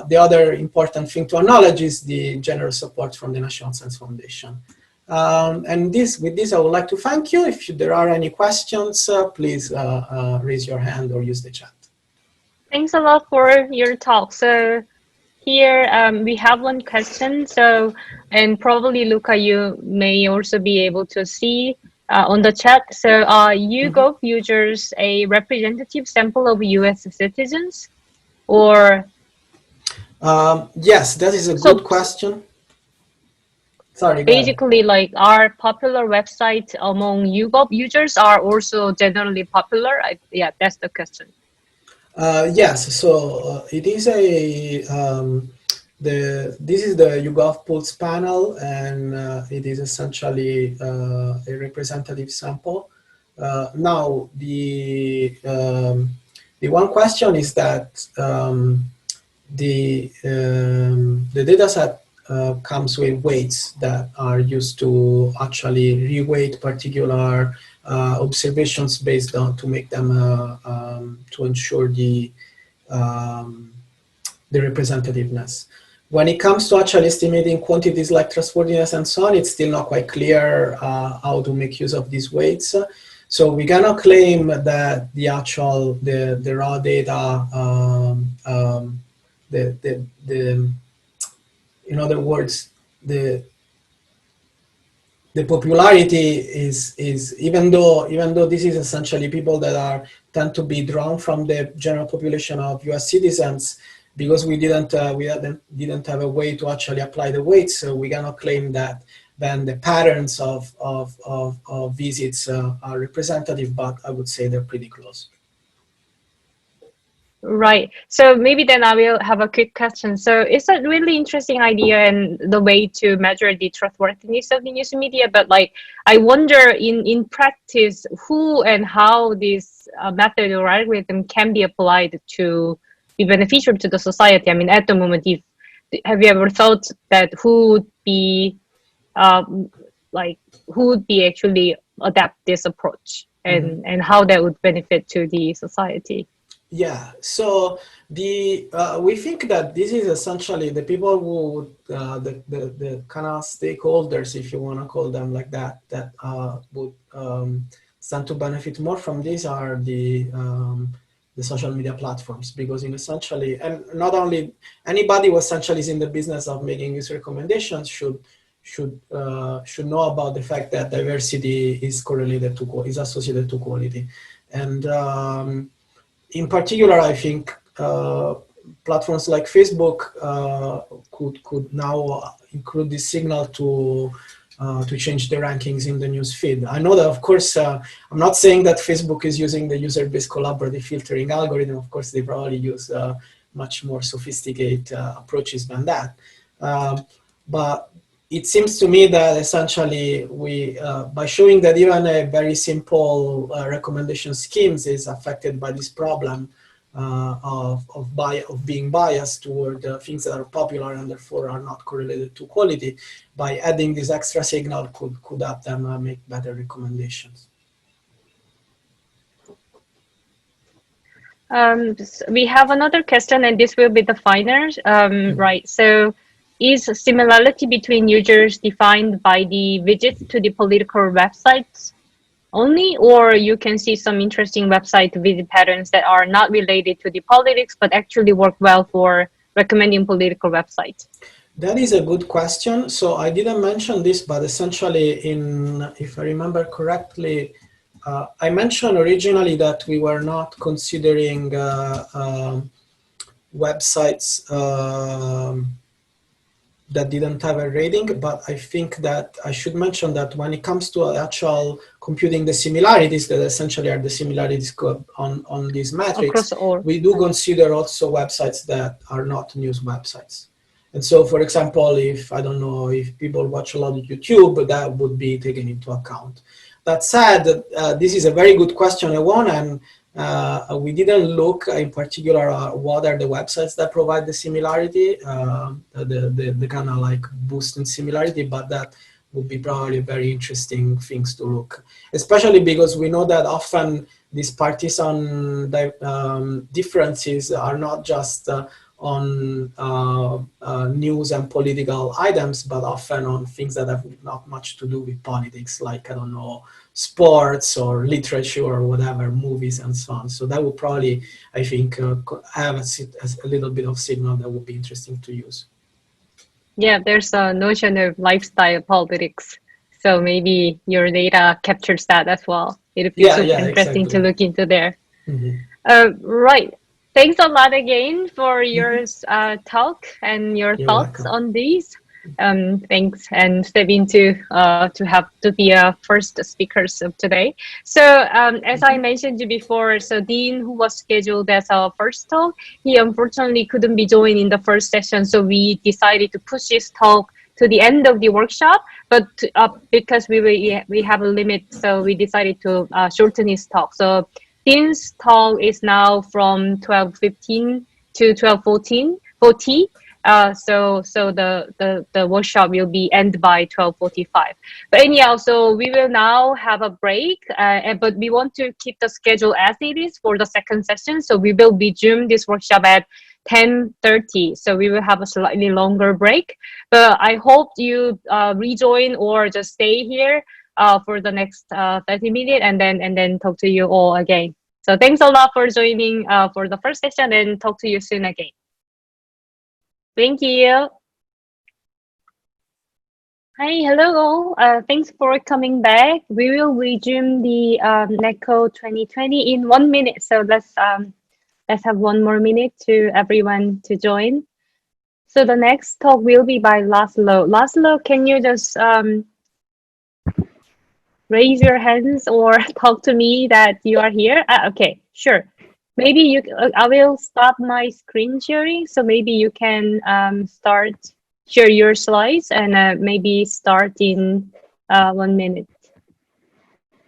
the other important thing to acknowledge is the generous support from the National Science Foundation. And with this, I would like to thank you. If there are any questions, please raise your hand or use the chat. Thanks a lot for your talk. So here we have one question. So, and probably Luca, you may also be able to see on the chat. So are YouGov users a representative sample of US citizens or? Yes, that is a good question. Sorry, basically, like, are popular websites among YouGov users are also generally popular? Yeah, that's the question. Yes, so it is this is the YouGov Pulse panel, and it is essentially a representative sample. Now, the one question is that the data set comes with weights that are used to actually reweight particular observations based on to make them to ensure the representativeness. When it comes to actually estimating quantities like trustworthiness and so on, it's still not quite clear how to make use of these weights. So we cannot claim that the raw data, the in other words, the popularity is even though this is essentially people that are tend to be drawn from the general population of U.S. citizens, because we didn't have a way to actually apply the weights, so we cannot claim that then the patterns of visits are representative, but I would say they're pretty close. Right. So maybe then I will have a quick question. So it's a really interesting idea and the way to measure the trustworthiness of the news media. But like, I wonder in practice, who and how this method or algorithm can be applied to be beneficial to the society. I mean, at the moment, if have you ever thought that who would be like who would be actually adapt this approach and how that would benefit to the society? Yeah, so we think that this is essentially the people who would, the kind of stakeholders, if you want to call them like that, that would stand to benefit more from this are the social media platforms, because in essentially, and not only anybody who essentially is in the business of making these recommendations should know about the fact that diversity is correlated to is associated to quality, and in particular, I think platforms like Facebook could now include this signal to change the rankings in the news feed. I know that, of course, I'm not saying that Facebook is using the user-based collaborative filtering algorithm. Of course, they probably use much more sophisticated approaches than that. But it seems to me that essentially by showing that even a very simple recommendation schemes is affected by this problem of being biased toward things that are popular and therefore are not correlated to quality, by adding this extra signal could help them make better recommendations. We have another question, and this will be the final. Right. So, is similarity between users defined by the visits to the political websites only, or you can see some interesting website visit patterns that are not related to the politics, but actually work well for recommending political websites? That is a good question. So I didn't mention this, but essentially, if I remember correctly, I mentioned originally that we were not considering websites that didn't have a rating, but I think that I should mention that when it comes to actual computing the similarities that essentially are the similarities on these metrics, we do consider also websites that are not news websites. And so, for example, if, I don't know, if people watch a lot of YouTube, that would be taken into account. That said, this is a very good question, Ewan, and we didn't look in particular what are the websites that provide the similarity, the kind of like boost in similarity, but that would be probably very interesting things to look, especially because we know that often these partisan differences are not just on news and political items, but often on things that have not much to do with politics, like, I don't know, sports or literature or whatever, movies and so on. So that would probably, I think, have a little bit of signal that would be interesting to use. Yeah, there's a notion of lifestyle politics. So maybe your data captures that as well. It'd be super interesting to look into there. Right. Thanks a lot again for your talk and your thoughts on these. Thanks, and Stevin to be first speakers of today. So as I mentioned before, so Dean, who was scheduled as our first talk, he unfortunately couldn't be joining the first session, so we decided to push his talk to the end of the workshop. But because we have a limit, so we decided to shorten his talk. So Dean's talk is now from 12:15 to 12:40. So the workshop will be end by 12:45. But anyhow, so we will now have a break, but we want to keep the schedule as it is for the second session. So we will resume this workshop at 10:30. So we will have a slightly longer break. But I hope you rejoin or just stay here for the next 30 minutes and then talk to you all again. So thanks a lot for joining for the first session, and talk to you soon again. Thank you. Hi, hello all. Thanks for coming back. We will resume the NECO 2020 in 1 minute. So let's have 1 more minute to everyone to join. So the next talk will be by Laszlo. Laszlo, can you just raise your hands or talk to me that you are here? Okay, sure. Maybe you. I will stop my screen sharing, so maybe you can start share your slides and maybe start in 1 minute.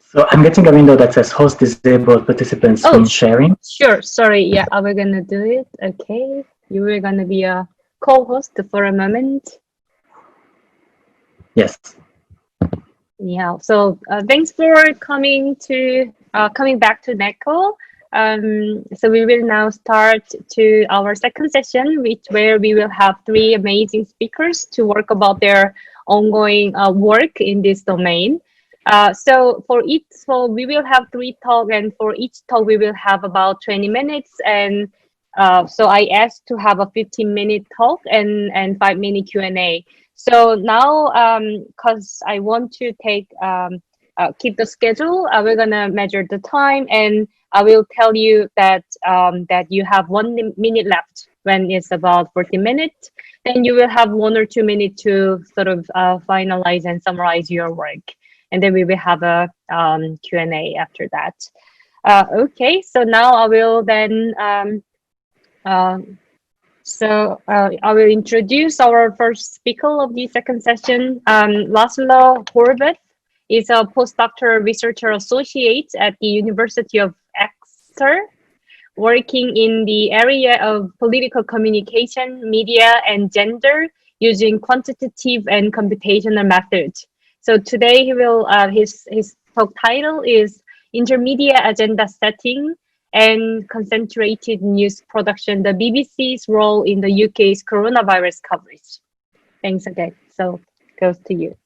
So I'm getting a window that says host disabled participants screen sharing. Sure. Sorry. Yeah, I was gonna do it. Okay, you were gonna be a co-host for a moment. Yes. Yeah. So thanks for coming back to NECO. So we will now start to our second session, where we will have 3 amazing speakers to work about their ongoing work in this domain. So we will have 3 talks, and for each talk we will have about 20 minutes. And so I asked to have a 15-minute talk and 5-minute Q&A. So now, because I want to keep the schedule, we're gonna measure the time, and I will tell you that that you have 1 minute left when it's about 40 minutes. Then you will have 1 or 2 minutes to sort of finalize and summarize your work, and then we will have a Q&A after that. Okay, so now I will then. I will introduce our first speaker of the second session. Laszlo Horvath is a postdoctoral researcher associate at the University of Exeter, working in the area of political communication, media, and gender using quantitative and computational methods. So today he will his talk title is Intermedia Agenda Setting and Concentrated News Production, the BBC's role in the UK's coronavirus coverage. Thanks again. So goes to you.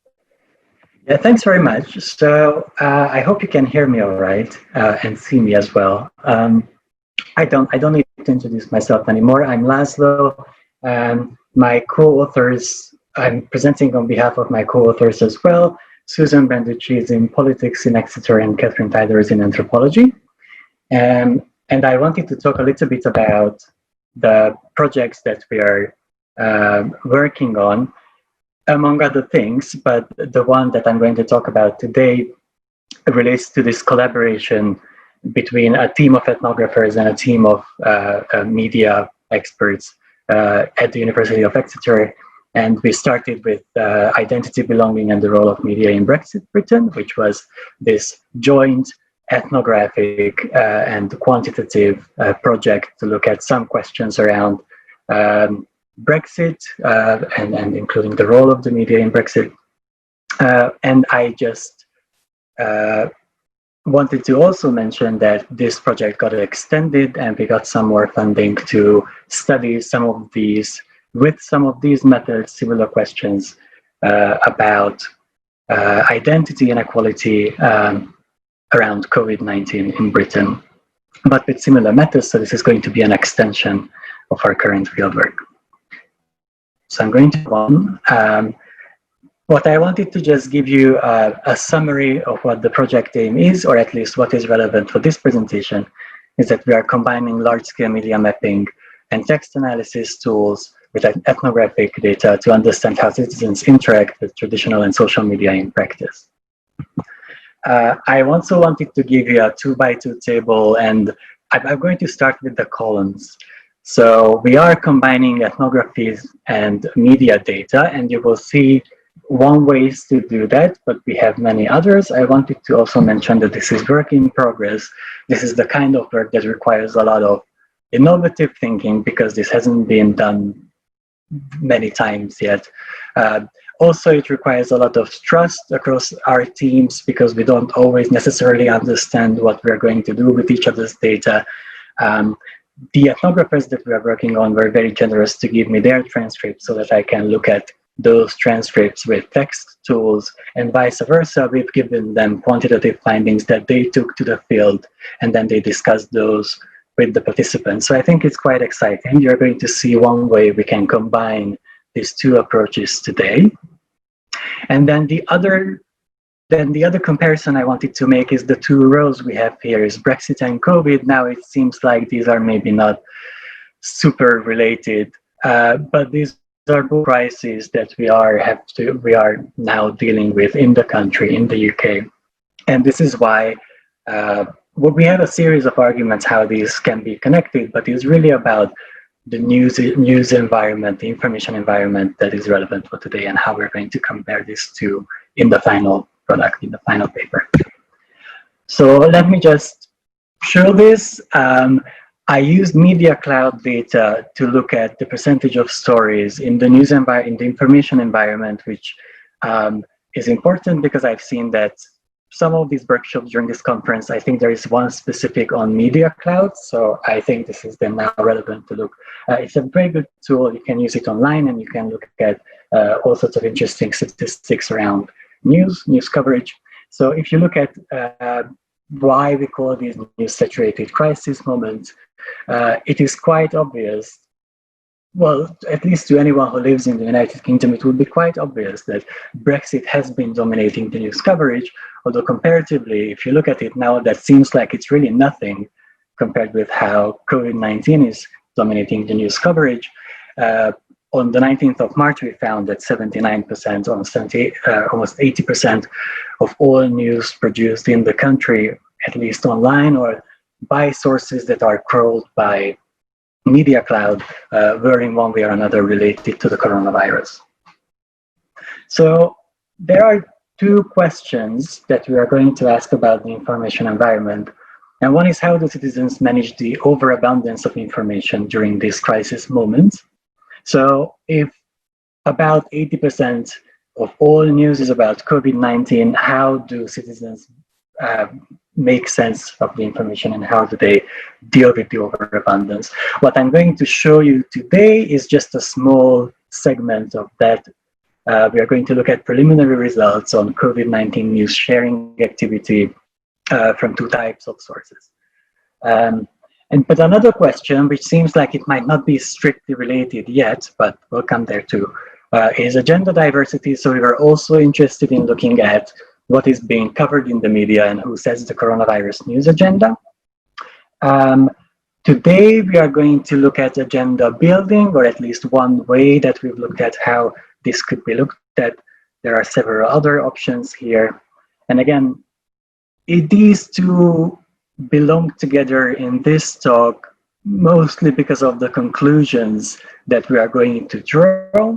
Yeah, thanks very much. So I hope you can hear me all right and see me as well. I don't need to introduce myself anymore. I'm Laszlo. My co-authors, I'm presenting on behalf of my co-authors as well. Susan Branducci is in politics in Exeter and Catherine Tyler is in anthropology. And I wanted to talk a little bit about the projects that we are working on, among other things, but the one that I'm going to talk about today relates to this collaboration between a team of ethnographers and a team of media experts at the University of Exeter. And we started with identity, belonging, and the role of media in Brexit Britain, which was this joint ethnographic and quantitative project to look at some questions around Brexit and including the role of the media in Brexit. And I just wanted to also mention that this project got extended and we got some more funding to study some of these methods, similar questions about identity and equality around COVID-19 in Britain, but with similar methods. So this is going to be an extension of our current fieldwork. So I'm going to go on. What I wanted to just give you a summary of what the project aim is, or at least what is relevant for this presentation, is that we are combining large-scale media mapping and text analysis tools with ethnographic data to understand how citizens interact with traditional and social media in practice. I also wanted to give you a 2x2 table, and I'm going to start with the columns. So we are combining ethnographies and media data, and you will see one ways to do that, but we have many others. I wanted to also mention that this is work in progress. This is the kind of work that requires a lot of innovative thinking because this hasn't been done many times yet. Also, it requires a lot of trust across our teams because we don't always necessarily understand what we're going to do with each other's data. The ethnographers that we are working on were very generous to give me their transcripts so that I can look at those transcripts with text tools, and vice versa. We've given them quantitative findings that they took to the field, and then they discussed those with the participants. So I think it's quite exciting. You're going to see one way we can combine these two approaches today. And then the other comparison I wanted to make is the two rows we have here is Brexit and COVID. Now it seems like these are maybe not super related, but these are both crises that we are now dealing with in the country, in the UK. And this is why we have a series of arguments how these can be connected, but it's really about the news environment, the information environment that is relevant for today, and how we're going to compare these two in the final product, in the final paper. So let me just show this. I used Media Cloud data to look at the percentage of stories in the news in the information environment, which is important because I've seen that some of these workshops during this conference, I think there is one specific on Media Cloud. So I think this is then now relevant to look. It's a very good tool. You can use it online and you can look at all sorts of interesting statistics around news coverage. So if you look at why we call these news saturated crisis moments, it is quite obvious. Well, at least to anyone who lives in the United Kingdom, it would be quite obvious that Brexit has been dominating the news coverage, although comparatively, if you look at it now, that seems like it's really nothing compared with how COVID-19 is dominating the news coverage. On the 19th of March, we found that 79%, almost 80% of all news produced in the country, at least online or by sources that are crawled by Media Cloud, were in one way or another related to the coronavirus. So there are two questions that we are going to ask about the information environment. And one is, how do citizens manage the overabundance of information during this crisis moment? So if about 80% of all news is about COVID-19, how do citizens make sense of the information and how do they deal with the overabundance? What I'm going to show you today is just a small segment of that. We are going to look at preliminary results on COVID-19 news sharing activity from two types of sources. But another question, which seems like it might not be strictly related yet, but we'll come there too, is agenda diversity. So we were also interested in looking at what is being covered in the media and who sets the coronavirus news agenda. Today, we are going to look at agenda building, or at least one way that we've looked at how this could be looked at. There are several other options here. And again, these two belong together in this talk, mostly because of the conclusions that we are going to draw.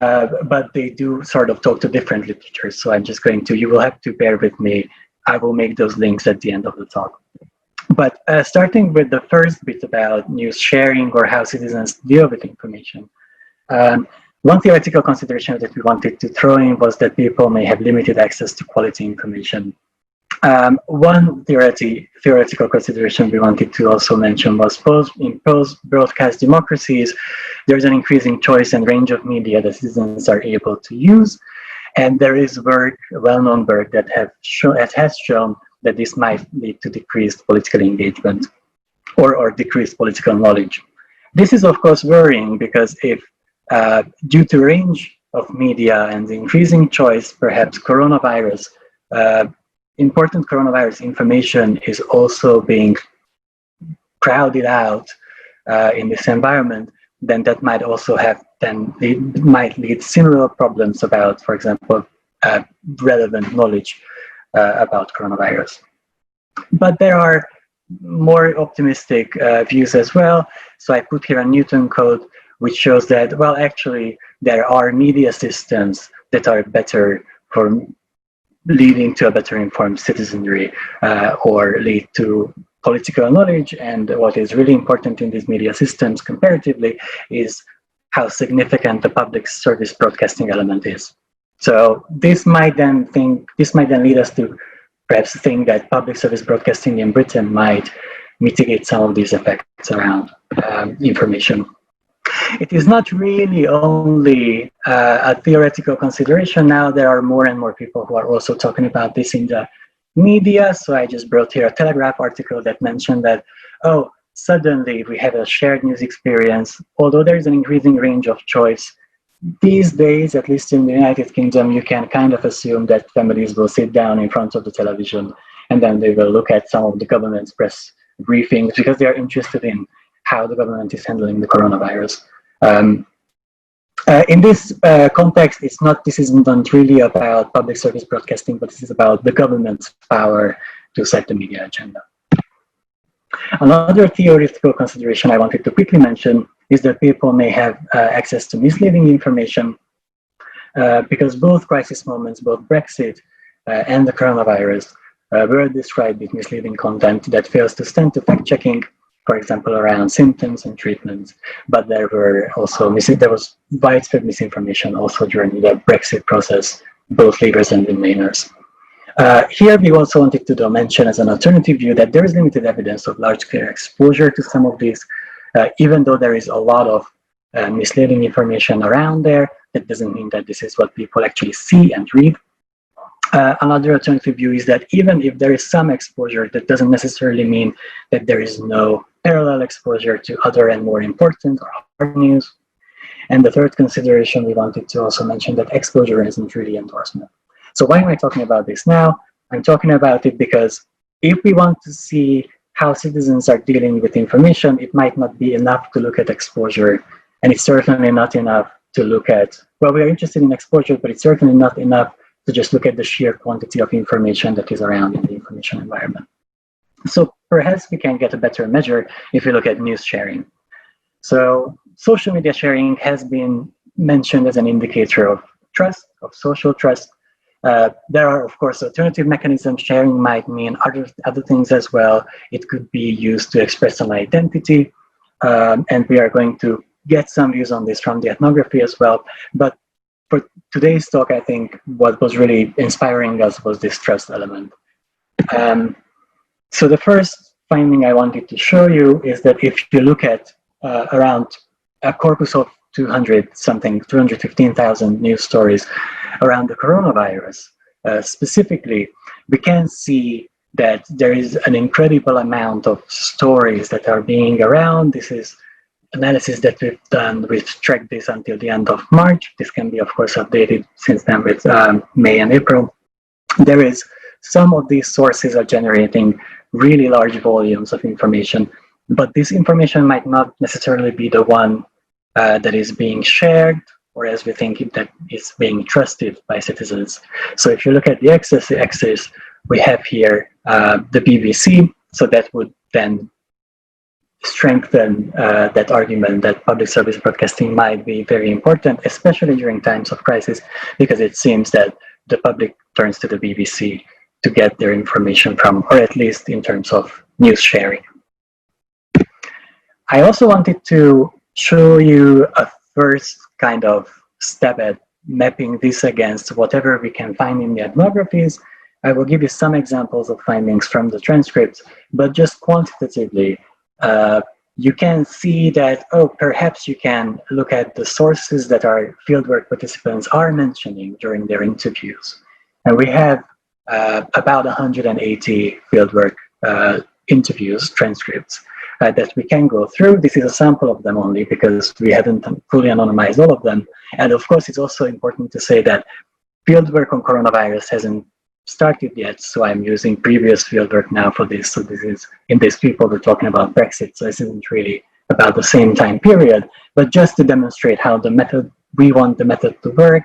But they do sort of talk to different literatures. So I'm just going to, you will have to bear with me. I will make those links at the end of the talk. But starting with the first bit about news sharing or how citizens deal with information. One theoretical consideration that we wanted to throw in was that people may have limited access to quality information. One theoretical consideration we wanted to also mention was in post-broadcast democracies, there's an increasing choice and range of media that citizens are able to use. And there is work, well-known work, that has shown that this might lead to decreased political engagement or decreased political knowledge. This is, of course, worrying because if, due to range of media and the increasing choice, perhaps important coronavirus information is also being crowded out in this environment, then that might also might lead similar problems about, for example, relevant knowledge about coronavirus. But there are more optimistic views as well. So I put here a Newton code, which shows that, well, actually, there are media systems that are better for leading to a better informed citizenry or lead to political knowledge. And what is really important in these media systems comparatively is how significant the public service broadcasting element is. So this might then lead us to perhaps think that public service broadcasting in Britain might mitigate some of these effects around information. It is not really only a theoretical consideration now. There are more and more people who are also talking about this in the media. So I just brought here a Telegraph article that mentioned that, oh, suddenly we have a shared news experience. Although there is an increasing range of choice, these days, at least in the United Kingdom, you can kind of assume that families will sit down in front of the television and then they will look at some of the government's press briefings because they are interested in how the government is handling the coronavirus. In this context, this isn't really about public service broadcasting, but this is about the government's power to set the media agenda. Another theoretical consideration I wanted to quickly mention is that people may have access to misleading information because both crisis moments, both Brexit and the coronavirus, were described with misleading content that fails to stand to fact-checking, for example, around symptoms and treatments. But there was widespread misinformation also during the Brexit process, both leavers and remainers. Here we also wanted to mention as an alternative view that there is limited evidence of large-scale exposure to some of these, even though there is a lot of misleading information around there. That doesn't mean that this is what people actually see and read. Another alternative view is that even if there is some exposure, that doesn't necessarily mean that there is no parallel exposure to other and more important or hard news. And the third consideration we wanted to also mention that exposure isn't really endorsement. So why am I talking about this now? I'm talking about it because if we want to see how citizens are dealing with information, it might not be enough to look at exposure. And it's certainly not enough to look at, well, we are interested in exposure, but it's certainly not enough to just look at the sheer quantity of information that is around in the information environment. So perhaps we can get a better measure if we look at news sharing. So social media sharing has been mentioned as an indicator of trust, of social trust. There are, of course, alternative mechanisms. Sharing might mean other things as well. It could be used to express an identity. And we are going to get some views on this from the ethnography as well. But for today's talk, I think what was really inspiring us was this trust element. So the first finding I wanted to show you is that if you look at around a corpus of 215,000 news stories around the coronavirus, specifically, we can see that there is an incredible amount of stories that are being around. This is analysis that we've done. We've tracked this until the end of March. This can be, of course, updated since then with May and April. There is some of these sources are generating really large volumes of information, but this information might not necessarily be the one that is being shared, or as we think that is being trusted by citizens. So if you look at the x-axis, we have here the BBC. So that would then strengthen that argument that public service broadcasting might be very important, especially during times of crisis, because it seems that the public turns to the BBC to get their information from, or at least in terms of news sharing. I also wanted to show you a first kind of step at mapping this against whatever we can find in the ethnographies. I will give you some examples of findings from the transcripts, but just quantitatively, you can see that, oh, perhaps you can look at the sources that our fieldwork participants are mentioning during their interviews. And we have about 180 fieldwork interviews, transcripts, that we can go through. This is a sample of them only because we haven't fully anonymized all of them. And of course, it's also important to say that fieldwork on coronavirus hasn't started yet. So I'm using previous fieldwork now for this. So this is, in this people, we're talking about Brexit. So this isn't really about the same time period, but just to demonstrate how the method, we want the method to work.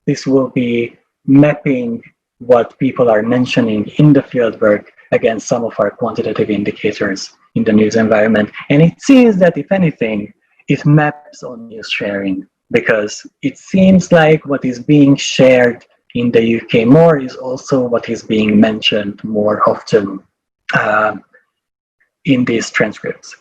This will be mapping what people are mentioning in the fieldwork against some of our quantitative indicators in the news environment. And it seems that, if anything, it maps on news sharing, because it seems like what is being shared in the UK more is also what is being mentioned more often in these transcripts.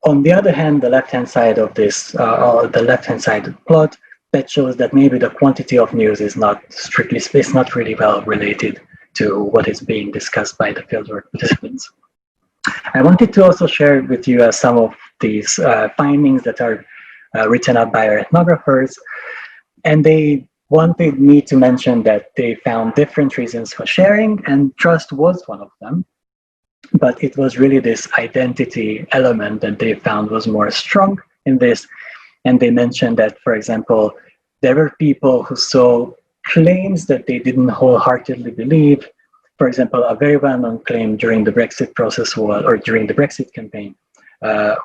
On the other hand, the left-hand side of this, the left-hand side plot, that shows that maybe the quantity of news is not strictly, it's not really well related to what is being discussed by the fieldwork participants. I wanted to also share with you some of these findings that are written up by our ethnographers. And they wanted me to mention that they found different reasons for sharing, and trust was one of them. But it was really this identity element that they found was more strong in this. And they mentioned that, for example, there were people who saw claims that they didn't wholeheartedly believe. For example, a very well-known claim during the Brexit process was, or during the Brexit campaign,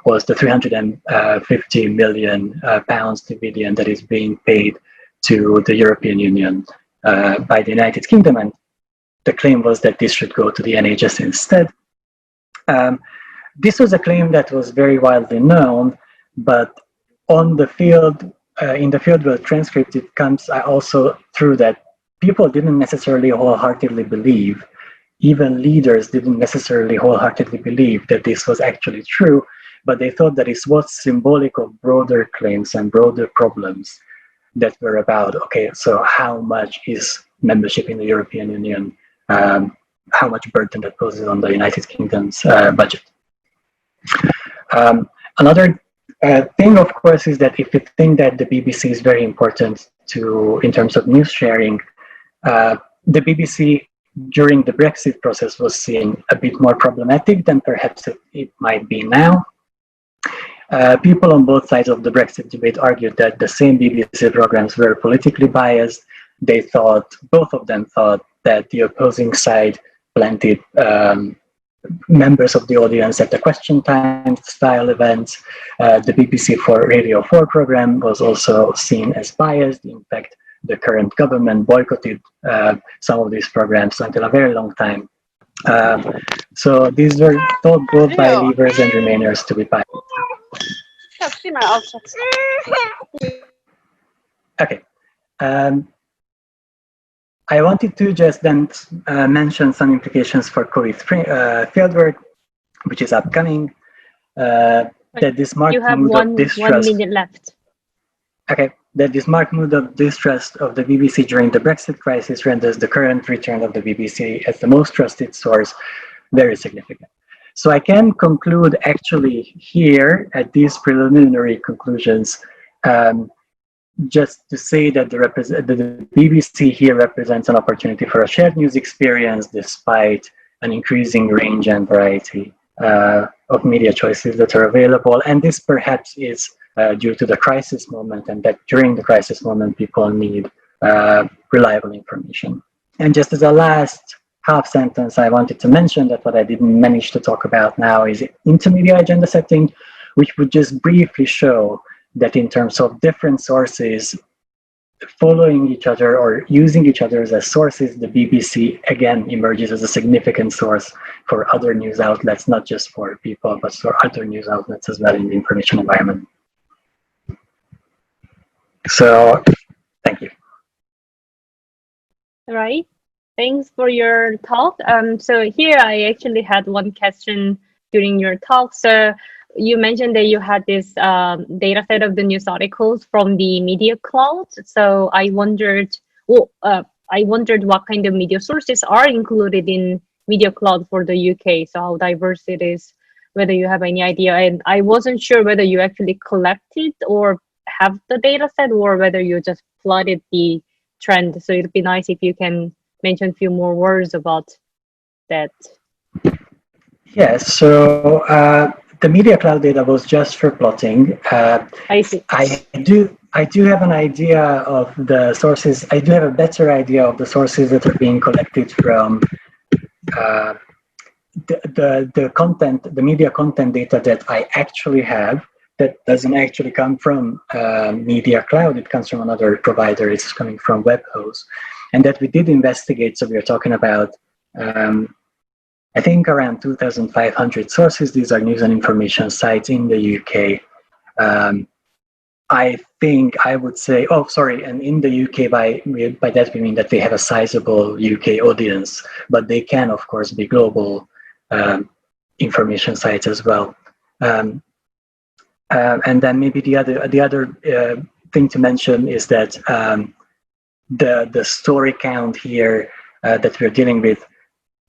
was the 350 million pounds dividend that is being paid to the European Union by the United Kingdom. And the claim was that this should go to the NHS instead. This was a claim that was very widely known, but on the field, in the fieldwork transcript, it comes also through that people didn't necessarily wholeheartedly believe, even leaders didn't necessarily wholeheartedly believe that this was actually true, but they thought that it was symbolic of broader claims and broader problems that were about, okay, so how much is membership in the European Union, how much burden that poses on the United Kingdom's budget. Another thing, of course, is that if you think that the BBC is very important in terms of news sharing, the BBC during the Brexit process was seen a bit more problematic than perhaps it might be now. People on both sides of the Brexit debate argued that the same BBC programs were politically biased. Both of them thought that the opposing side planted members of the audience at the question time style events. The BBC Radio 4 program was also seen as biased. In fact, the current government boycotted some of these programs until a very long time. So these were thought both by Leavers and Remainers to be biased. Okay. I wanted to just then mention some implications for COVID fieldwork, which is upcoming. That this marked mood of distrust. 1 minute left. Okay, that this marked mood of distrust of the BBC during the Brexit crisis renders the current return of the BBC as the most trusted source very significant. So I can conclude actually here at these preliminary conclusions, just to say that the BBC here represents an opportunity for a shared news experience despite an increasing range and variety of media choices that are available. And this perhaps is due to the crisis moment, and that during the crisis moment, people need reliable information. And just as a last half sentence, I wanted to mention that what I didn't manage to talk about now is intermedia agenda setting, which would just briefly show that in terms of different sources following each other or using each other as sources, the BBC again emerges as a significant source for other news outlets, not just for people, but for other news outlets as well in the information environment. So, thank you. All right. Thanks for your talk. So here I actually had one question during your talk. So you mentioned that you had this data set of the news articles from the media cloud. So I wondered what kind of media sources are included in media cloud for the UK. So how diverse it is, whether you have any idea. And I wasn't sure whether you actually collected or have the data set or whether you just plotted the trend. So it'd be nice if you can mention a few more words about that. Yes, so the media cloud data was just for plotting. I see. I do have an idea of the sources. I do have a better idea of the sources that are being collected from the content, the media content data that I actually have. That doesn't actually come from Media Cloud. It comes from another provider. It's coming from WebHose, and that we did investigate. So we are talking about, I think, around 2,500 sources. These are news and information sites in the UK. I think I would say, and in the UK, by that we mean that they have a sizable UK audience, but they can, of course, be global information sites as well. And then maybe the other thing to mention is that the story count here that we're dealing with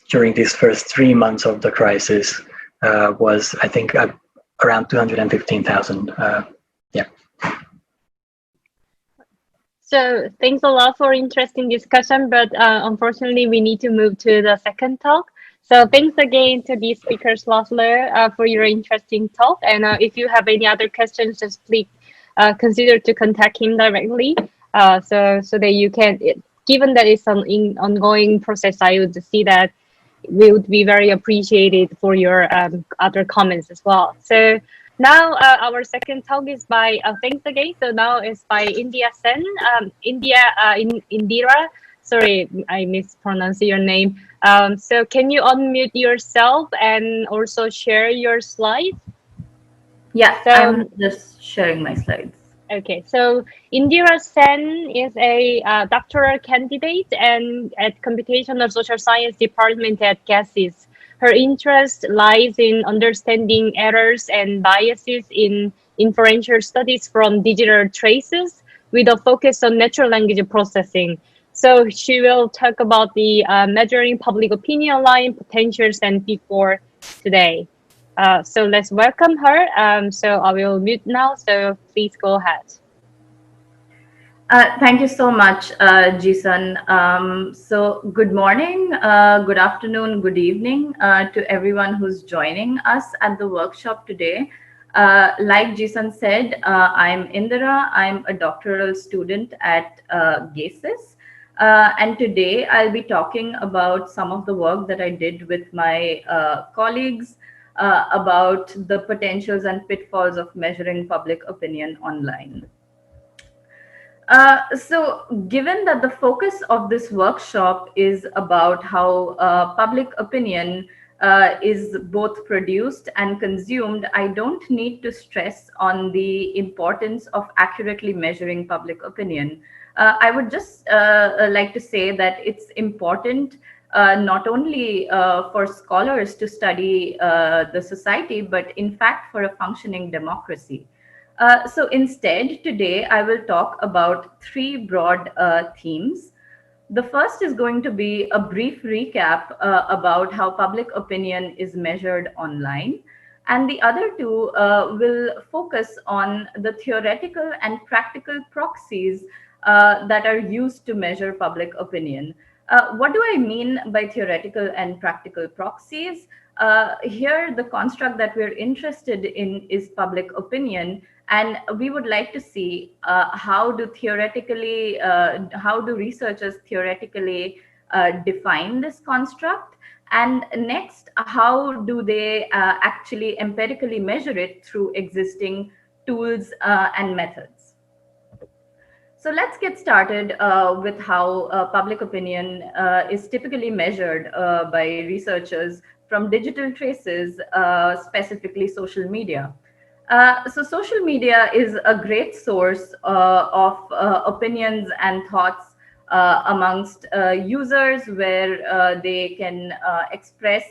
during these first 3 months of the crisis was, I think, around 215,000. Yeah. So thanks a lot for interesting discussion, but unfortunately we need to move to the second talk. So thanks again to the speakers, Loeffler, for your interesting talk. And if you have any other questions, just please consider to contact him directly. So that you can, given that it's an ongoing process, I would see that we would be very appreciated for your other comments as well. So now our second talk is by thanks again. So now it's by India Sen, Indira. Sorry, I mispronounced your name. So can you unmute yourself and also share your slides? Yeah, So I'm just sharing my slides. okay, so Indira Sen is a doctoral candidate and at Computational Social Science Department at GASIS. Her interest lies in understanding errors and biases in inferential studies from digital traces with a focus on natural language processing. So she will talk about the measuring public opinion line potentials and before today. So let's welcome her. So I will mute now. So please go ahead. Thank you so much, Jason. So good morning, good afternoon, good evening to everyone who's joining us at the workshop today. Like Jason said, I'm Indira. I'm a doctoral student at GASIS. And today I'll be talking about some of the work that I did with my colleagues about the potentials and pitfalls of measuring public opinion online. So, given that the focus of this workshop is about how public opinion is both produced and consumed, I don't need to stress on the importance of accurately measuring public opinion. I would just like to say that it's important not only for scholars to study the society, but in fact for a functioning democracy. So instead, today I will talk about three broad themes. The first is going to be a brief recap about how public opinion is measured online. And the other two will focus on the theoretical and practical proxies that are used to measure public opinion. What do I mean by theoretical and practical proxies? Here, the construct that we're interested in is public opinion, and we would like to see how do researchers theoretically define this construct, and next, how do they actually empirically measure it through existing tools and methods. So let's get started with how public opinion is typically measured by researchers from digital traces, specifically social media. So social media is a great source of opinions and thoughts amongst users, where they can express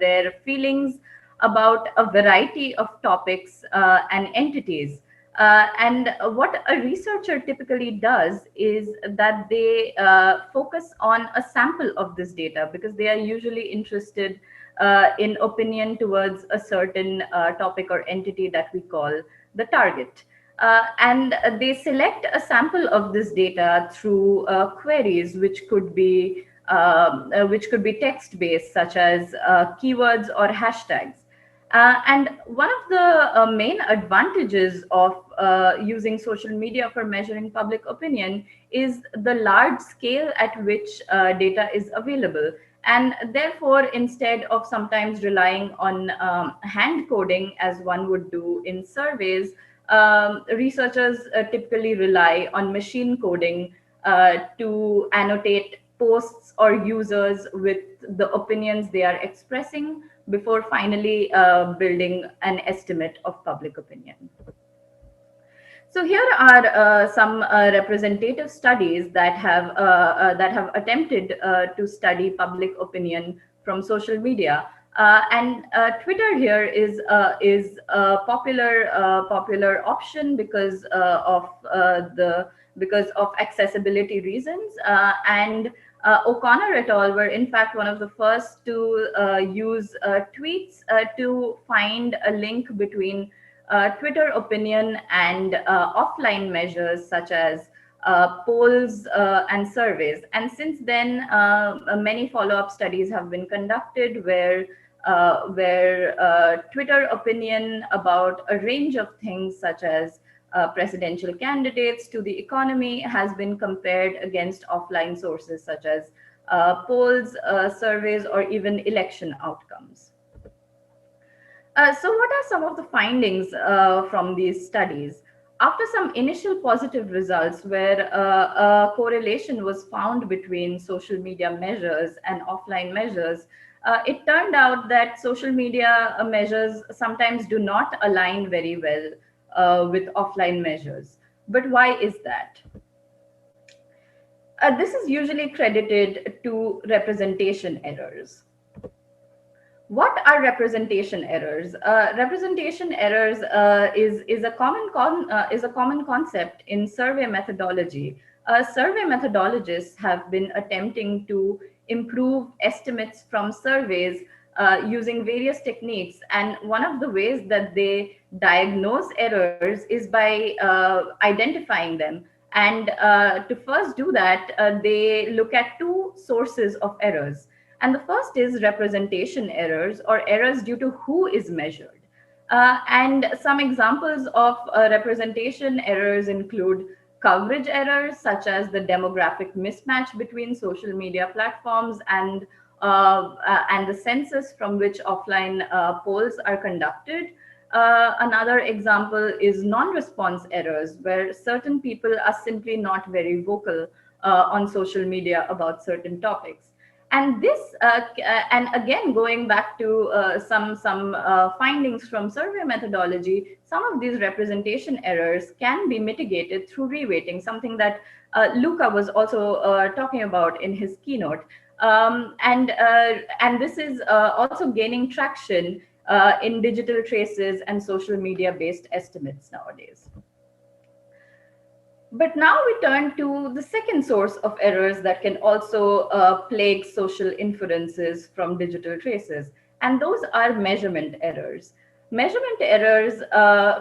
their feelings about a variety of topics and entities. And what a researcher typically does is that they focus on a sample of this data, because they are usually interested in opinion towards a certain topic or entity that we call the target. And they select a sample of this data through queries, which could be text based, such as keywords or hashtags. And one of the main advantages of using social media for measuring public opinion is the large scale at which data is available. And therefore, instead of sometimes relying on hand coding as one would do in surveys, researchers typically rely on machine coding to annotate posts or users with the opinions they are expressing before finally building an estimate of public opinion. So here are some representative studies that have attempted to study public opinion from social media. And Twitter here is a popular option because of accessibility reasons. And O'Connor et al. Were in fact one of the first to use tweets to find a link between Twitter opinion and offline measures such as polls and surveys. And since then, many follow-up studies have been conducted where Twitter opinion about a range of things such as presidential candidates to the economy has been compared against offline sources such as polls, surveys, or even election outcomes. So what are some of the findings from these studies? After some initial positive results where a correlation was found between social media measures and offline measures, it turned out that social media measures sometimes do not align very well with offline measures. But why is that? This is usually credited to representation errors. What are representation errors? Representation errors is a common concept in survey methodology. Survey methodologists have been attempting to improve estimates from surveys using various techniques, and one of the ways that they diagnose errors is by identifying them. And to first do that, they look at two sources of errors. And the first is representation errors, or errors due to who is measured. And some examples of representation errors include coverage errors, such as the demographic mismatch between social media platforms and the census from which offline polls are conducted. Another example is non-response errors, where certain people are simply not very vocal on social media about certain topics. And this, and again, going back to some findings from survey methodology, some of these representation errors can be mitigated through reweighting, something that Luca was also talking about in his keynote. And this is also gaining traction in digital traces and social media-based estimates nowadays. But now we turn to the second source of errors that can also plague social inferences from digital traces, and those are measurement errors. Measurement errors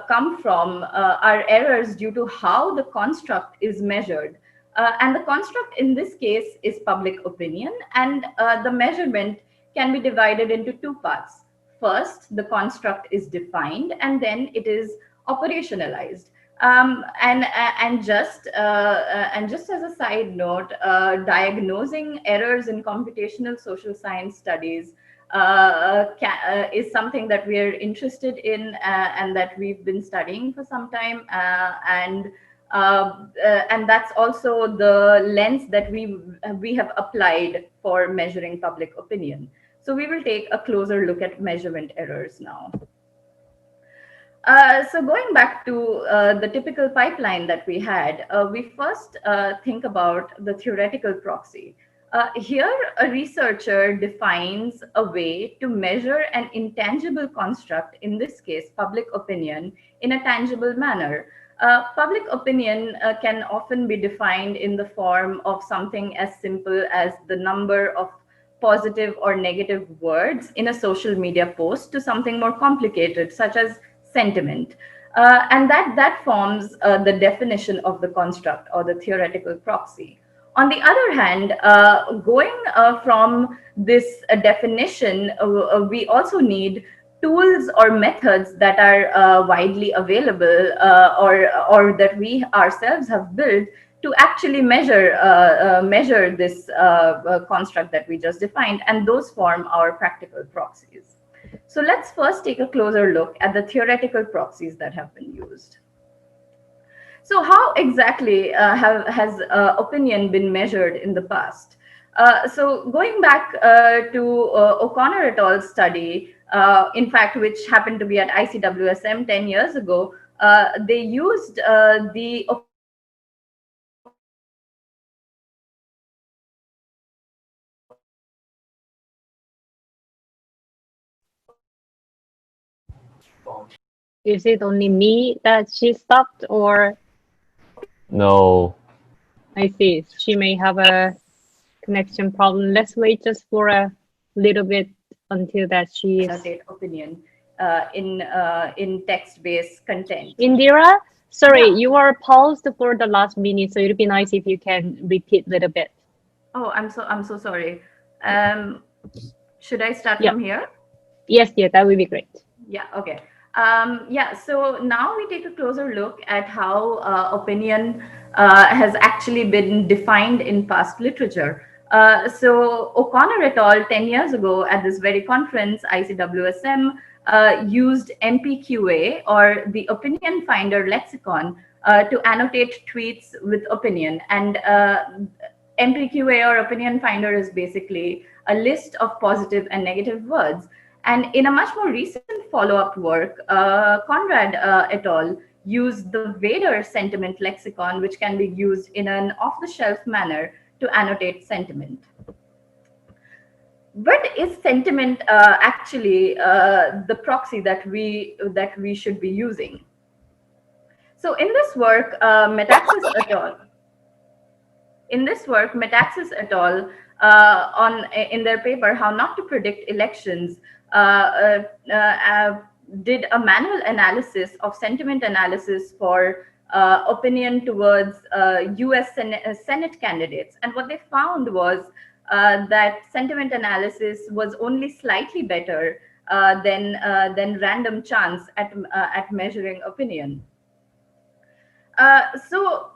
come from are errors due to how the construct is measured. And the construct in this case is public opinion, and the measurement can be divided into two parts. First, the construct is defined, and then it is operationalized. And just as a side note, diagnosing errors in computational social science studies is something that we are interested in and that we've been studying for some time, and that's also the lens that we have applied for measuring public opinion. So we will take a closer look at measurement errors now. So going back to the typical pipeline that we had, we first think about the theoretical proxy. Here, a researcher defines a way to measure an intangible construct, in this case, public opinion, in a tangible manner. Public opinion can often be defined in the form of something as simple as the number of positive or negative words in a social media post to something more complicated, such as sentiment. And that forms the definition of the construct or the theoretical proxy. On the other hand, going from this definition, we also need tools or methods that are widely available or that we ourselves have built to actually measure this construct that we just defined, and those form our practical proxies. So let's first take a closer look at the theoretical proxies that have been used. So how exactly has opinion been measured in the past? So going back to O'Connor et al.'s study, in fact, which happened to be at ICWSM 10 years ago, they used the Is it only me that she stopped, or? No. I see. She may have a connection problem. Let's wait just for a little bit until that she is. Opinion in text-based content. Indira, Sorry, Yeah. you are paused for the last minute, so it'd be nice if you can repeat a little bit. Oh, I'm so sorry. Um, should I start Yeah. from here? Yes, yes, that would be great. Yeah, okay. Yeah, so now we take a closer look at how opinion has actually been defined in past literature. So O'Connor et al. 10 years ago at this very conference, ICWSM, used MPQA, or the Opinion Finder Lexicon, to annotate tweets with opinion. And MPQA, or Opinion Finder, is basically a list of positive and negative words. And in a much more recent follow-up work, Conrad et al. Used the Vader sentiment lexicon, which can be used in an off-the-shelf manner to annotate sentiment. But is sentiment actually the proxy that we should be using? So in this work, Metaxas et al. In their paper "How Not to Predict Elections," uh, uh, did a manual analysis of sentiment analysis for opinion towards U.S. Senate candidates, and what they found was that sentiment analysis was only slightly better than random chance at measuring opinion. So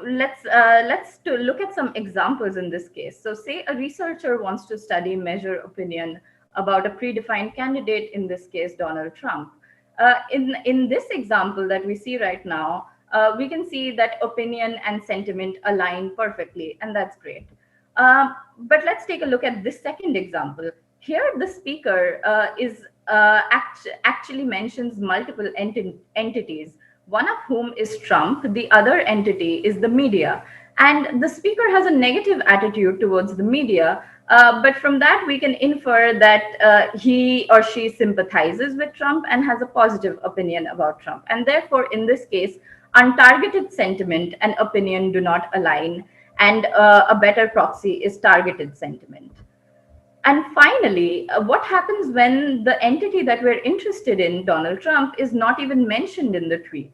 let's to look at some examples in this case. So say a researcher wants to study measure opinion about a predefined candidate, in this case Donald Trump. In this example that we see right now, we can see that opinion and sentiment align perfectly, and that's great. But let's take a look at this second example. Here, the speaker actually mentions multiple entities, one of whom is Trump, the other entity is the media. And the speaker has a negative attitude towards the media, but from that we can infer that he or she sympathizes with Trump and has a positive opinion about Trump. And therefore, in this case, untargeted sentiment and opinion do not align, and a better proxy is targeted sentiment. And finally, what happens when the entity that we're interested in, Donald Trump, is not even mentioned in the tweet?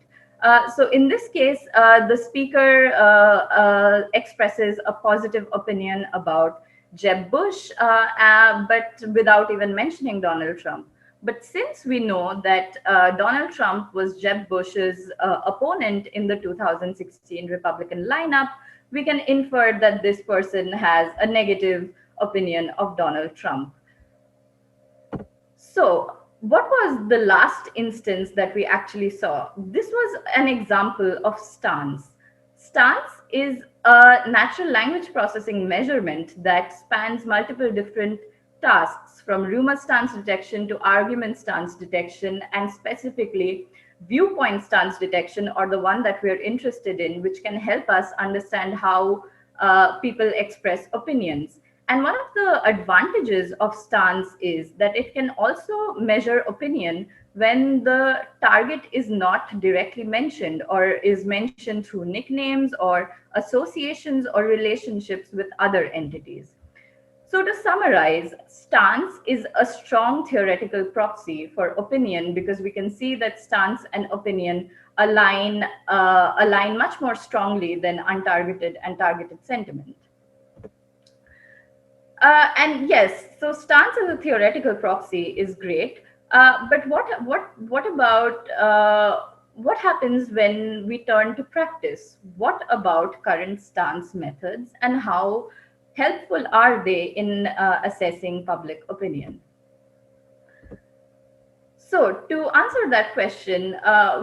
So in this case, the speaker expresses a positive opinion about Jeb Bush, but without even mentioning Donald Trump. But since we know that Donald Trump was Jeb Bush's opponent in the 2016 Republican lineup, we can infer that this person has a negative opinion of Donald Trump. So, what was the last instance that we actually saw? This was an example of stance. Stance is a natural language processing measurement that spans multiple different tasks, from rumor stance detection to argument stance detection, and specifically viewpoint stance detection, or the one that we're interested in, which can help us understand how people express opinions. And one of the advantages of stance is that it can also measure opinion when the target is not directly mentioned, or is mentioned through nicknames or associations or relationships with other entities. So to summarize, stance is a strong theoretical proxy for opinion, because we can see that stance and opinion align much more strongly than untargeted and targeted sentiment. And yes, so stance as a theoretical proxy is great, but what about what happens when we turn to practice? What about current stance methods, and how helpful are they in assessing public opinion? So to answer that question,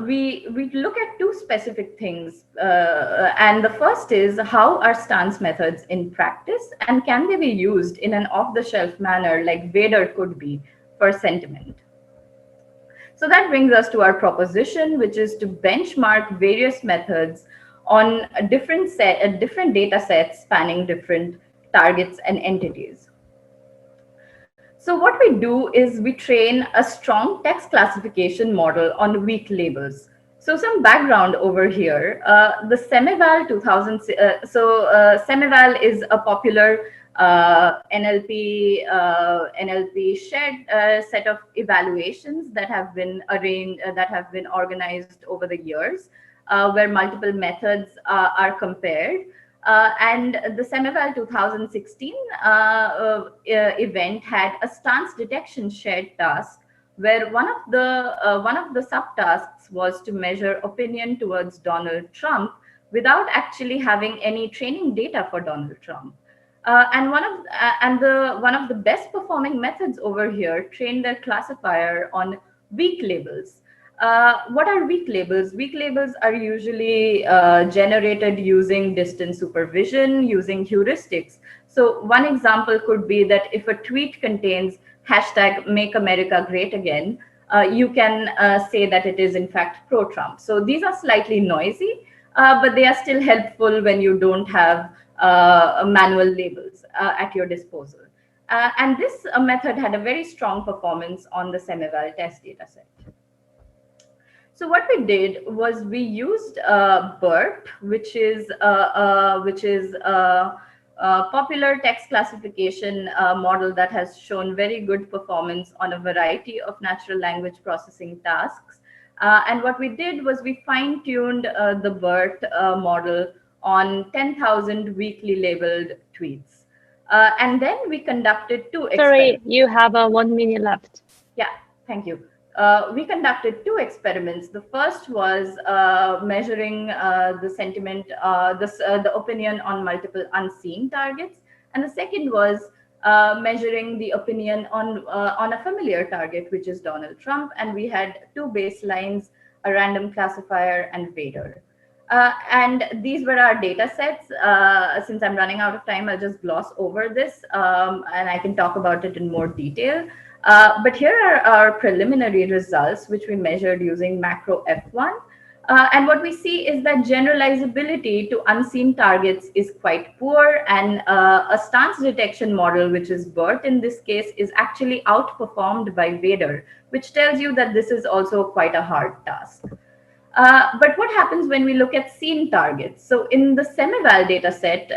we look at two specific things, and the first is, how are stance methods in practice, and can they be used in an off-the-shelf manner like Vader could be for sentiment? So that brings us to our proposition, which is to benchmark various methods on a different data sets spanning different targets and entities. So what we do is we train a strong text classification model on weak labels. So some background over here. The Semival 2000. Semival is a popular NLP shared set of evaluations that have been organized over the years, where multiple methods are compared. And the Semeval 2016 event had a stance detection shared task, where one of the subtasks was to measure opinion towards Donald Trump without actually having any training data for Donald Trump. And one of the best performing methods over here trained their classifier on weak labels. What are weak labels? Weak labels are usually generated using distance supervision, using heuristics. So one example could be that if a tweet contains hashtag Make America Great Again, you can say that it is in fact pro-Trump. So these are slightly noisy, but they are still helpful when you don't have manual labels at your disposal. And this method had a very strong performance on the Semeval test dataset. So what we did was we used BERT, which is a popular text classification model that has shown very good performance on a variety of natural language processing tasks. And what we did was we fine-tuned the BERT model on 10,000 weakly labeled tweets. And then we conducted two experiments. Sorry, you have 1 minute left. Yeah, thank you. We conducted two experiments. The first was measuring the sentiment, the opinion on multiple unseen targets, and the second was measuring the opinion on a familiar target, which is Donald Trump. And we had two baselines, a random classifier and Vader. And these were our data sets. Since I'm running out of time, I'll just gloss over this and I can talk about it in more detail. But here are our preliminary results, which we measured using macro F1. And what we see is that generalizability to unseen targets is quite poor, and a stance detection model, which is BERT in this case, is actually outperformed by Vader, which tells you that this is also quite a hard task. But what happens when we look at seen targets? So in the Semeval dataset,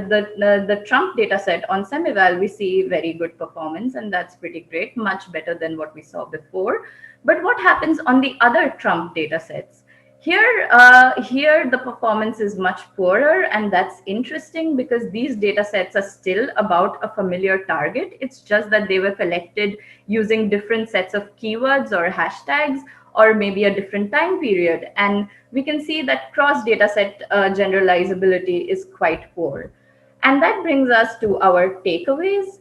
the Trump dataset on Semeval, we see very good performance, and that's pretty great, much better than what we saw before. But what happens on the other Trump datasets? Here the performance is much poorer, and that's interesting because these datasets are still about a familiar target. It's just that they were collected using different sets of keywords or hashtags, or maybe a different time period. And we can see that cross dataset generalizability is quite poor. And that brings us to our takeaways.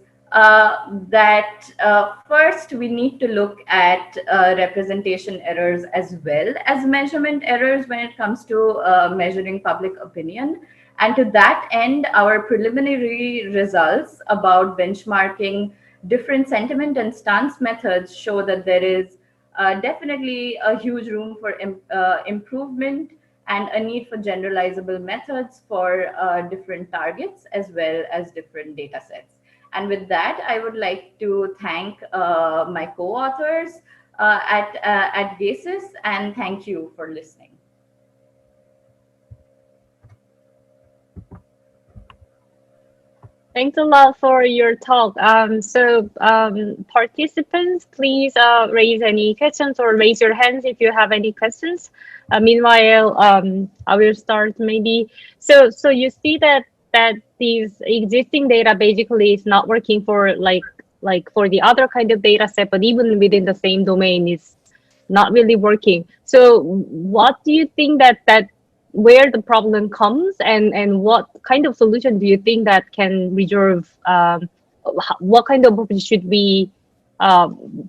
First, we need to look at representation errors as well as measurement errors when it comes to measuring public opinion. And to that end, our preliminary results about benchmarking different sentiment and stance methods show that there is definitely a huge room for improvement and a need for generalizable methods for different targets as well as different data sets. And with that, I would like to thank my co-authors at GASIS, and thank you for listening. Thanks a lot for your talk. Participants, please raise any questions or raise your hands if you have any questions. Meanwhile, I will start maybe. So you see that these existing data basically is not working for like for the other kind of data set, but even within the same domain is not really working. So what do you think that where the problem comes, and what kind of solution do you think that can resolve? What kind of approach should we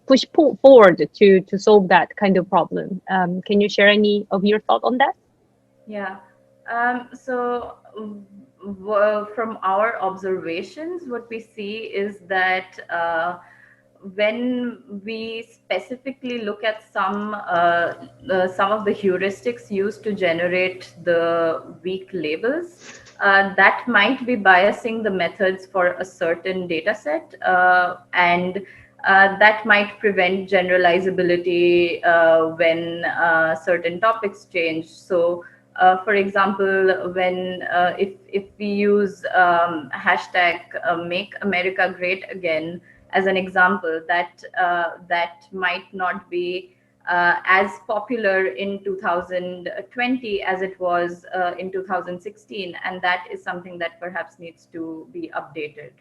push forward to solve that kind of problem? Can you share any of your thought on that? Yeah. From our observations, what we see is that when we specifically look at some of the heuristics used to generate the weak labels, that might be biasing the methods for a certain data set, and that might prevent generalizability when certain topics change. So For example, when if we use hashtag Make America Great Again as an example, that might not be as popular in 2020 as it was in 2016, and that is something that perhaps needs to be updated.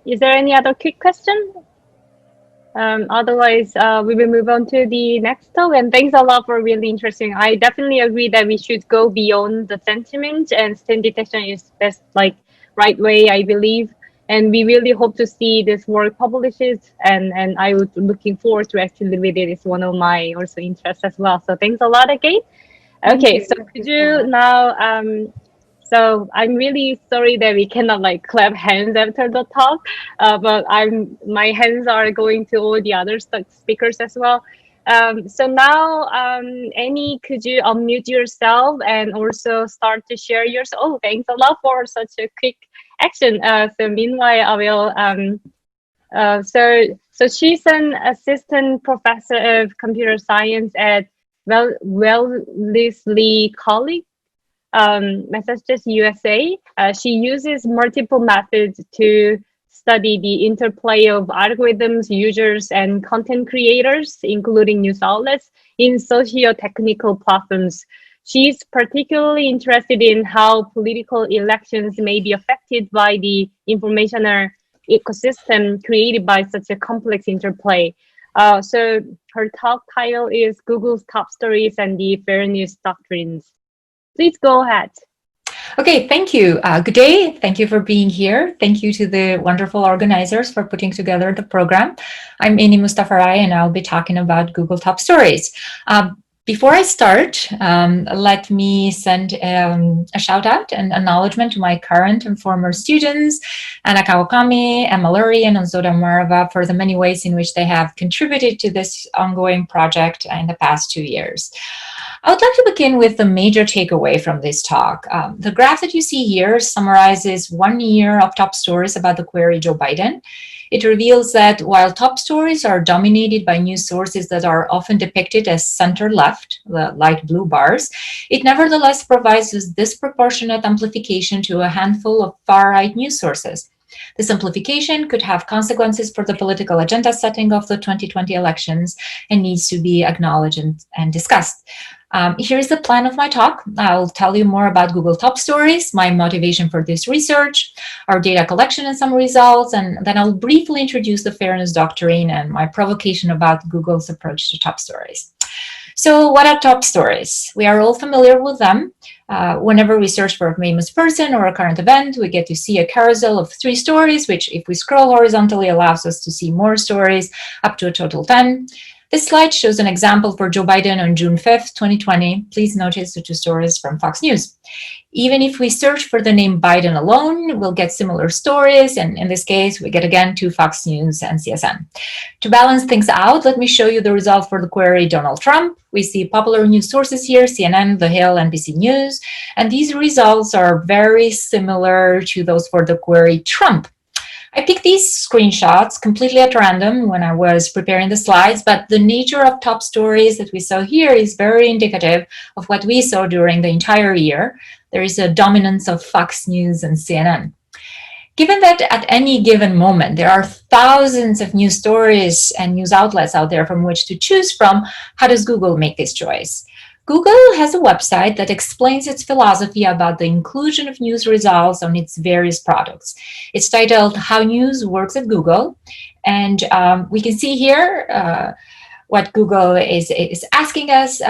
Is there any other quick question? Otherwise, we will move on to the next talk. And thanks a lot for really interesting. I definitely agree that we should go beyond the sentiment, and stain detection is best right way, I believe. And we really hope to see this work published. And I would looking forward to actually read it. It's one of my also interests as well. So thanks a lot again. Okay, so could you now so I'm really sorry that we cannot clap hands after the talk, but my hands are going to all the other speakers as well. So now, Annie, could you unmute yourself and also start to share yours? Oh, thanks a lot for such a quick action. So meanwhile, I will. So she's an assistant professor of computer science at Wellesley College, Massachusetts, USA. She uses multiple methods to study the interplay of algorithms, users, and content creators, including news outlets, in socio-technical platforms. She's particularly interested in how political elections may be affected by the informational ecosystem created by such a complex interplay. So her talk title is Google's Top Stories and the Fairness Doctrines. Please go ahead. Okay, thank you. Good day. Thank you for being here. Thank you to the wonderful organizers for putting together the program. I'm Annie Mustafarai, and I'll be talking about Google Top Stories. Before I start, let me send a shout out and acknowledgement to my current and former students, Anna Kawakami, Emma Lurie, and Onzoda Marava, for the many ways in which they have contributed to this ongoing project in the past 2 years. I would like to begin with the major takeaway from this talk. The graph that you see here summarizes 1 year of top stories about the query Joe Biden. It reveals that while top stories are dominated by news sources that are often depicted as center-left, the light blue bars, it nevertheless provides this disproportionate amplification to a handful of far-right news sources. This amplification could have consequences for the political agenda setting of the 2020 elections and needs to be acknowledged and discussed. Here's the plan of my talk. I'll tell you more about Google Top Stories, my motivation for this research, our data collection and some results, and then I'll briefly introduce the fairness doctrine and my provocation about Google's approach to top stories. So what are top stories? We are all familiar with them. Whenever we search for a famous person or a current event, we get to see a carousel of 3 stories, which if we scroll horizontally allows us to see more stories, up to a total 10. This slide shows an example for Joe Biden on June 5th, 2020. Please notice the 2 stories from Fox News. Even if we search for the name Biden alone, we'll get similar stories. And in this case, we get again 2 Fox News and CSN. To balance things out, let me show you the result for the query Donald Trump. We see popular news sources here, CNN, The Hill, NBC News. And these results are very similar to those for the query Trump. I picked these screenshots completely at random when I was preparing the slides, but the nature of top stories that we saw here is very indicative of what we saw during the entire year. There is a dominance of Fox News and CNN. Given that at any given moment, there are thousands of news stories and news outlets out there from which to choose from, how does Google make this choice? Google has a website that explains its philosophy about the inclusion of news results on its various products. It's titled How News Works at Google. And we can see here what Google is asking us.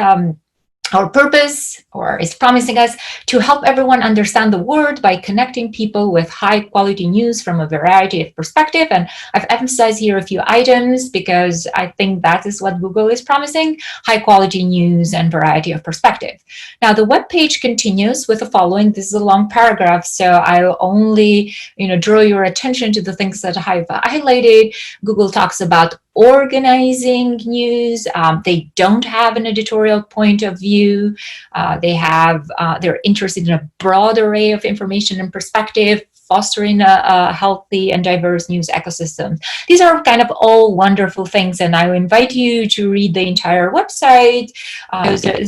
Our purpose, or is promising us, to help everyone understand the world by connecting people with high quality news from a variety of perspectives. And I've emphasized here a few items because I think that is what Google is promising: high quality news and variety of perspective. Now the web page continues with the following. This is a long paragraph, so I'll only draw your attention to the things that I've highlighted. Google talks about organizing news. They don't have an editorial point of view. They're interested in a broad array of information and perspective, fostering a healthy and diverse news ecosystem. These are kind of all wonderful things, and I invite you to read the entire website.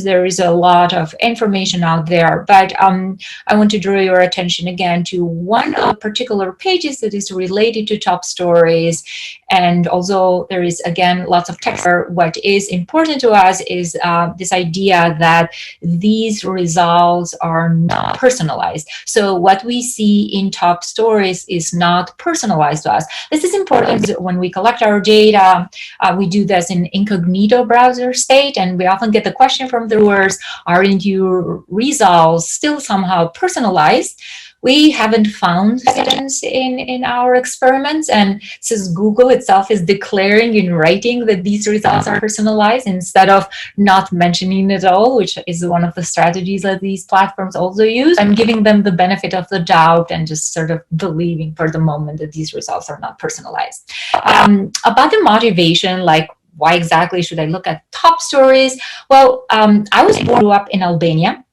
There is a lot of information out there, but I want to draw your attention again to one of particular pages that is related to top stories. And although there is, again, lots of text, what is important to us is this idea that these results are not personalized. So what we see in top stories is not personalized to us. This is important when we collect our data. We do this in incognito browser state, and we often get the question from the viewers, aren't your results still somehow personalized? We haven't found evidence in our experiments, and since Google itself is declaring in writing that these results are personalized instead of not mentioning it at all, which is one of the strategies that these platforms also use, I'm giving them the benefit of the doubt and just sort of believing for the moment that these results are not personalized. About the motivation, like why exactly should I look at top stories? Well, I grew up in Albania.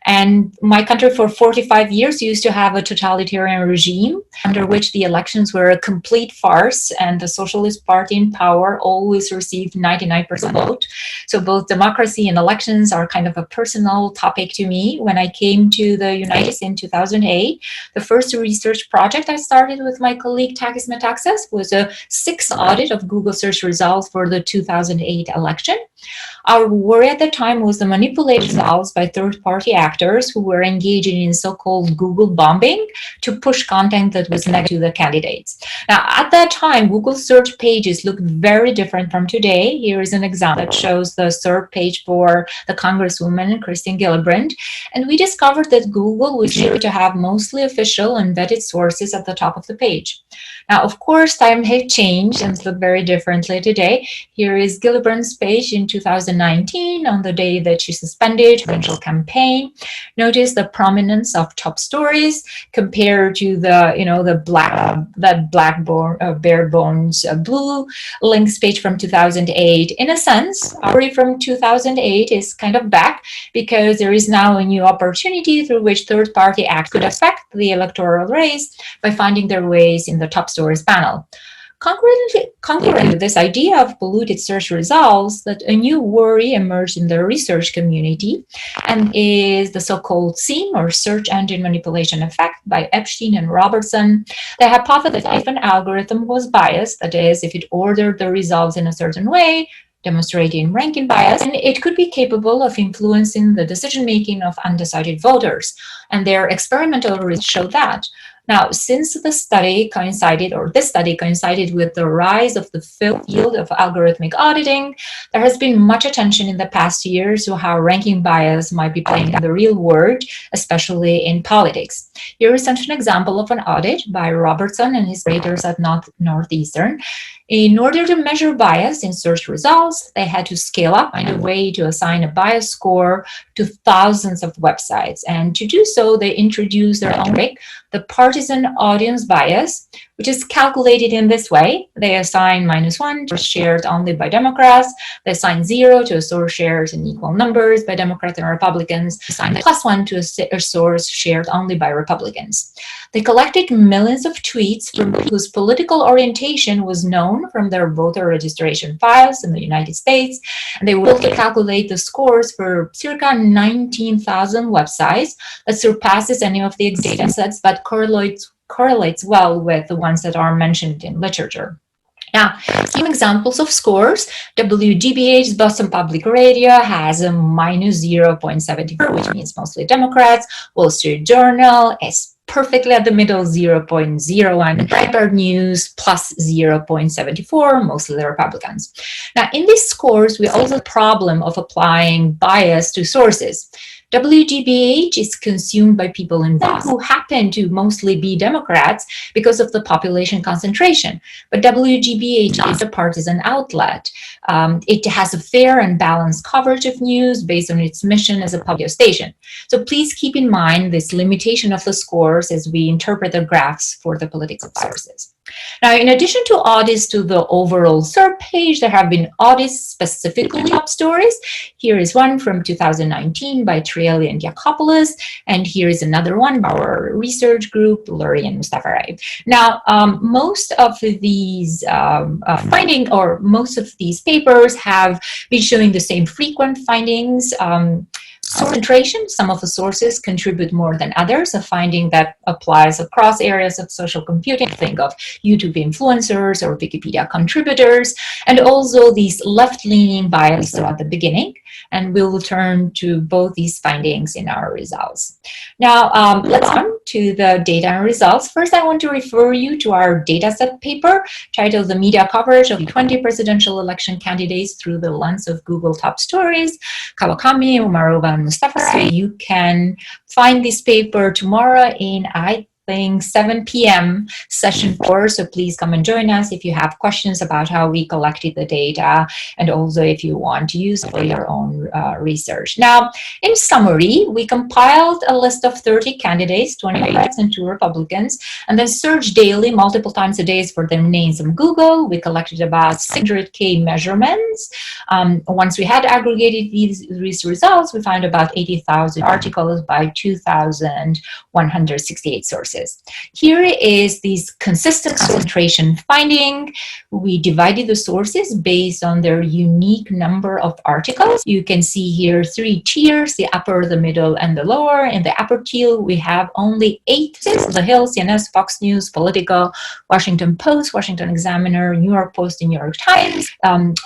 And my country for 45 years used to have a totalitarian regime under which the elections were a complete farce, and the Socialist Party in power always received 99% vote. So both democracy and elections are kind of a personal topic to me. When I came to the United States in 2008, the first research project I started with my colleague Takis Metaxas was a 6th audit of Google search results for the 2008 election. Our worry at the time was the manipulated results by third-party actors who were engaging in so-called Google bombing to push content that was negative to the candidates. Now, at that time, Google search pages looked very different from today. Here is an example that shows the search page for the Congresswoman Christine Gillibrand. And we discovered that Google was sure to have mostly official and vetted sources at the top of the page. Now, of course, time has changed and look very differently today. Here is Gillibrand's page in 2019 on the day that she suspended her presidential campaign. Notice the prominence of top stories compared to the bare bones blue links page from 2008. In a sense, our story from 2008 is kind of back because there is now a new opportunity through which third-party actors could affect the electoral race by finding their ways in the top stories panel. Concurrently with this idea of polluted search results, that a new worry emerged in the research community, and is the so-called SEAM, or search engine manipulation effect, by Epstein and Robertson. They hypothesized that if an algorithm was biased, that is, if it ordered the results in a certain way, demonstrating ranking bias, and it could be capable of influencing the decision-making of undecided voters. And their experimental results showed that. Now, since this study coincided with the rise of the field of algorithmic auditing, there has been much attention in the past years to how ranking bias might be playing in the real world, especially in politics. Here is an example of an audit by Robertson and his collaborators at Northeastern. In order to measure bias in search results, they had to scale up, find a way to assign a bias score to thousands of websites. And to do so, they introduced their own trick, the partisan audience bias, which is calculated in this way. They assign -1 to shared only by Democrats. They assign 0 to a source shared in equal numbers by Democrats and Republicans. They assign +1 to a source shared only by Republicans. They collected millions of tweets from whose political orientation was known from their voter registration files in the United States. And they will calculate the scores for circa 19,000 websites. That surpasses any of the data sets, but correlates well with the ones that are mentioned in literature. Now, some examples of scores. WGBH, Boston Public Radio, has a -0.74, which means mostly Democrats. Wall Street Journal is perfectly at the middle, 0.01. Breitbart News, +0.74, mostly the Republicans. Now, in these scores, we also have the problem of applying bias to sources. WGBH is consumed by people in Boston who happen to mostly be Democrats because of the population concentration. But WGBH is a partisan outlet. It has a fair and balanced coverage of news based on its mission as a public station. So please keep in mind this limitation of the scores as we interpret the graphs for the political sources. Now, in addition to audits to the overall SERP page, there have been audits specifically top stories. Here is one from 2019 by Trielli and Diakopoulos, and here is another one by our research group, Luri and Mustafa. Now, most of these most of these papers have been showing the same frequent findings. Concentration, some of the sources contribute more than others, a finding that applies across areas of social computing. Think of YouTube influencers or Wikipedia contributors, and also these left-leaning bias at the beginning. And we'll return to both these findings in our results. Now, let's on to the data and results. First, I want to refer you to our dataset paper titled The Media Coverage of 20 Presidential Election Candidates Through the Lens of Google Top Stories, Kawakami, Umarova, and Mustafa. So you can find this paper tomorrow in, I think, 7 p.m. session 4. So please come and join us if you have questions about how we collected the data, and also if you want to use it for your own research. Now, in summary, we compiled a list of 30 candidates, 20 Democrats and 2 Republicans, and then searched daily, multiple times a day for their names on Google. We collected about 600K measurements. Once we had aggregated these results, we found about 80,000 articles by 2,168 sources. Here is this consistent concentration finding. We divided the sources based on their unique number of articles. You can see here 3 tiers, the upper, the middle, and the lower. In the upper tier, we have only 8. The Hill, CNN, Fox News, Politico, Washington Post, Washington Examiner, New York Post, and New York Times.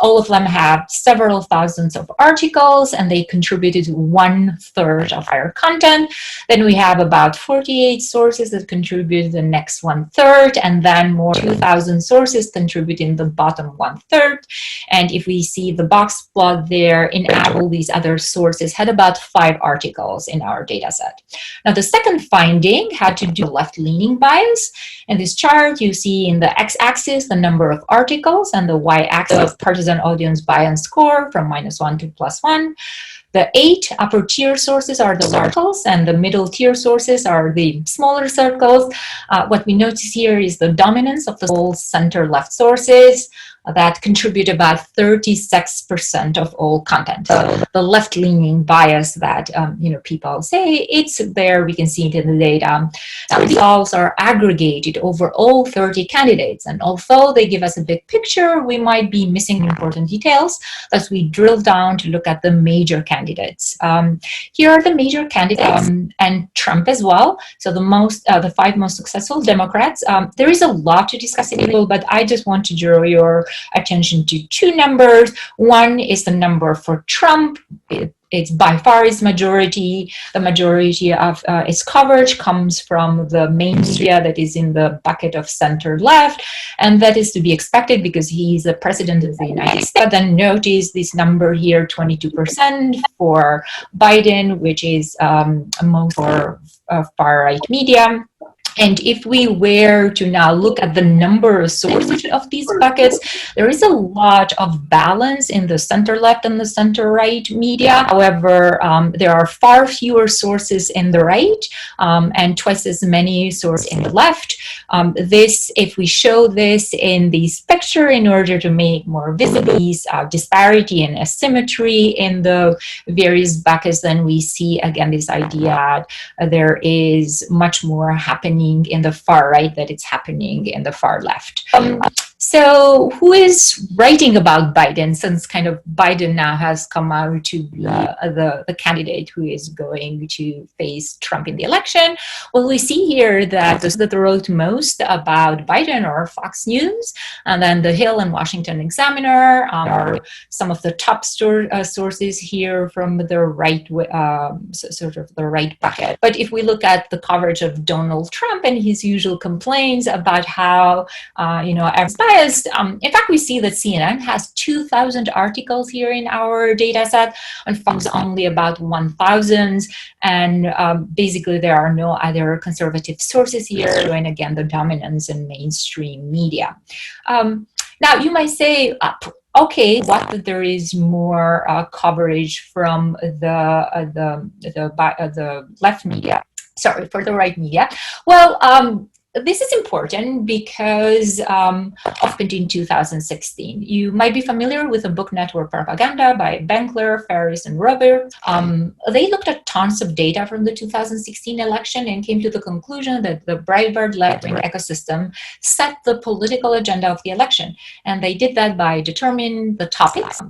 All of them have several thousands of articles, and they contributed 1/3 of our content. Then we have about 48 sources that contribute the next 1/3, and then more 2,000 sources contribute in the bottom 1/3. And if we see the box plot there, in all these other sources had about 5 articles in our data set. Now, the second finding had to do with left-leaning bias. In this chart, you see in the x-axis the number of articles, and the y-axis of partisan audience bias score from -1 to +1. The 8 upper tier sources are the circles, and the middle tier sources are the smaller circles. What we notice here is the dominance of the whole center-left sources that contribute about 36% of all content. So the left-leaning bias that people say, it's there, we can see it in the data. Now, the results are aggregated over all 30 candidates, and although they give us a big picture, we might be missing important details as we drill down to look at the major candidates. Here are the major candidates, and Trump as well. So the 5 most successful Democrats. There is a lot to discuss in it, but I just want to draw your attention to 2 numbers. One is the number for Trump. It's by far his majority. The majority of its coverage comes from the main media that is in the bucket of center left, and that is to be expected because he's the president of the United States. But then notice this number here, 22% for Biden, which is most for far-right media. And if we were to now look at the number of sources of these buckets, there is a lot of balance in the center-left and the center-right media. However, there are far fewer sources in the right and twice as many sources in the left. If we show this in this picture in order to make more visible these disparity and asymmetry in the various buckets, then we see again this idea there is much more happening in the far right that it's happening in the far left. So who is writing about Biden, since kind of Biden now has come out to be the candidate who is going to face Trump in the election? Well, we see here that those that wrote most about Biden are Fox News, and then The Hill and Washington Examiner are some of the top sources here from the right, sort of the right bucket. But if we look at the coverage of Donald Trump and his usual complaints about how, everyone's biased, in fact, we see that CNN has 2,000 articles here in our data set, and Fox only about 1,000. And basically, there are no other conservative sources here, showing again the dominance in mainstream media. Now, you might say, okay, what there is more coverage from the left media. Sorry, for the right media. Well, this is important because opened in 2016. You might be familiar with the book Network Propaganda by Benkler, Ferris, and Robert. They looked at tons of data from the 2016 election and came to the conclusion that the Breitbart-led ecosystem set the political agenda of the election. And they did that by determining the topics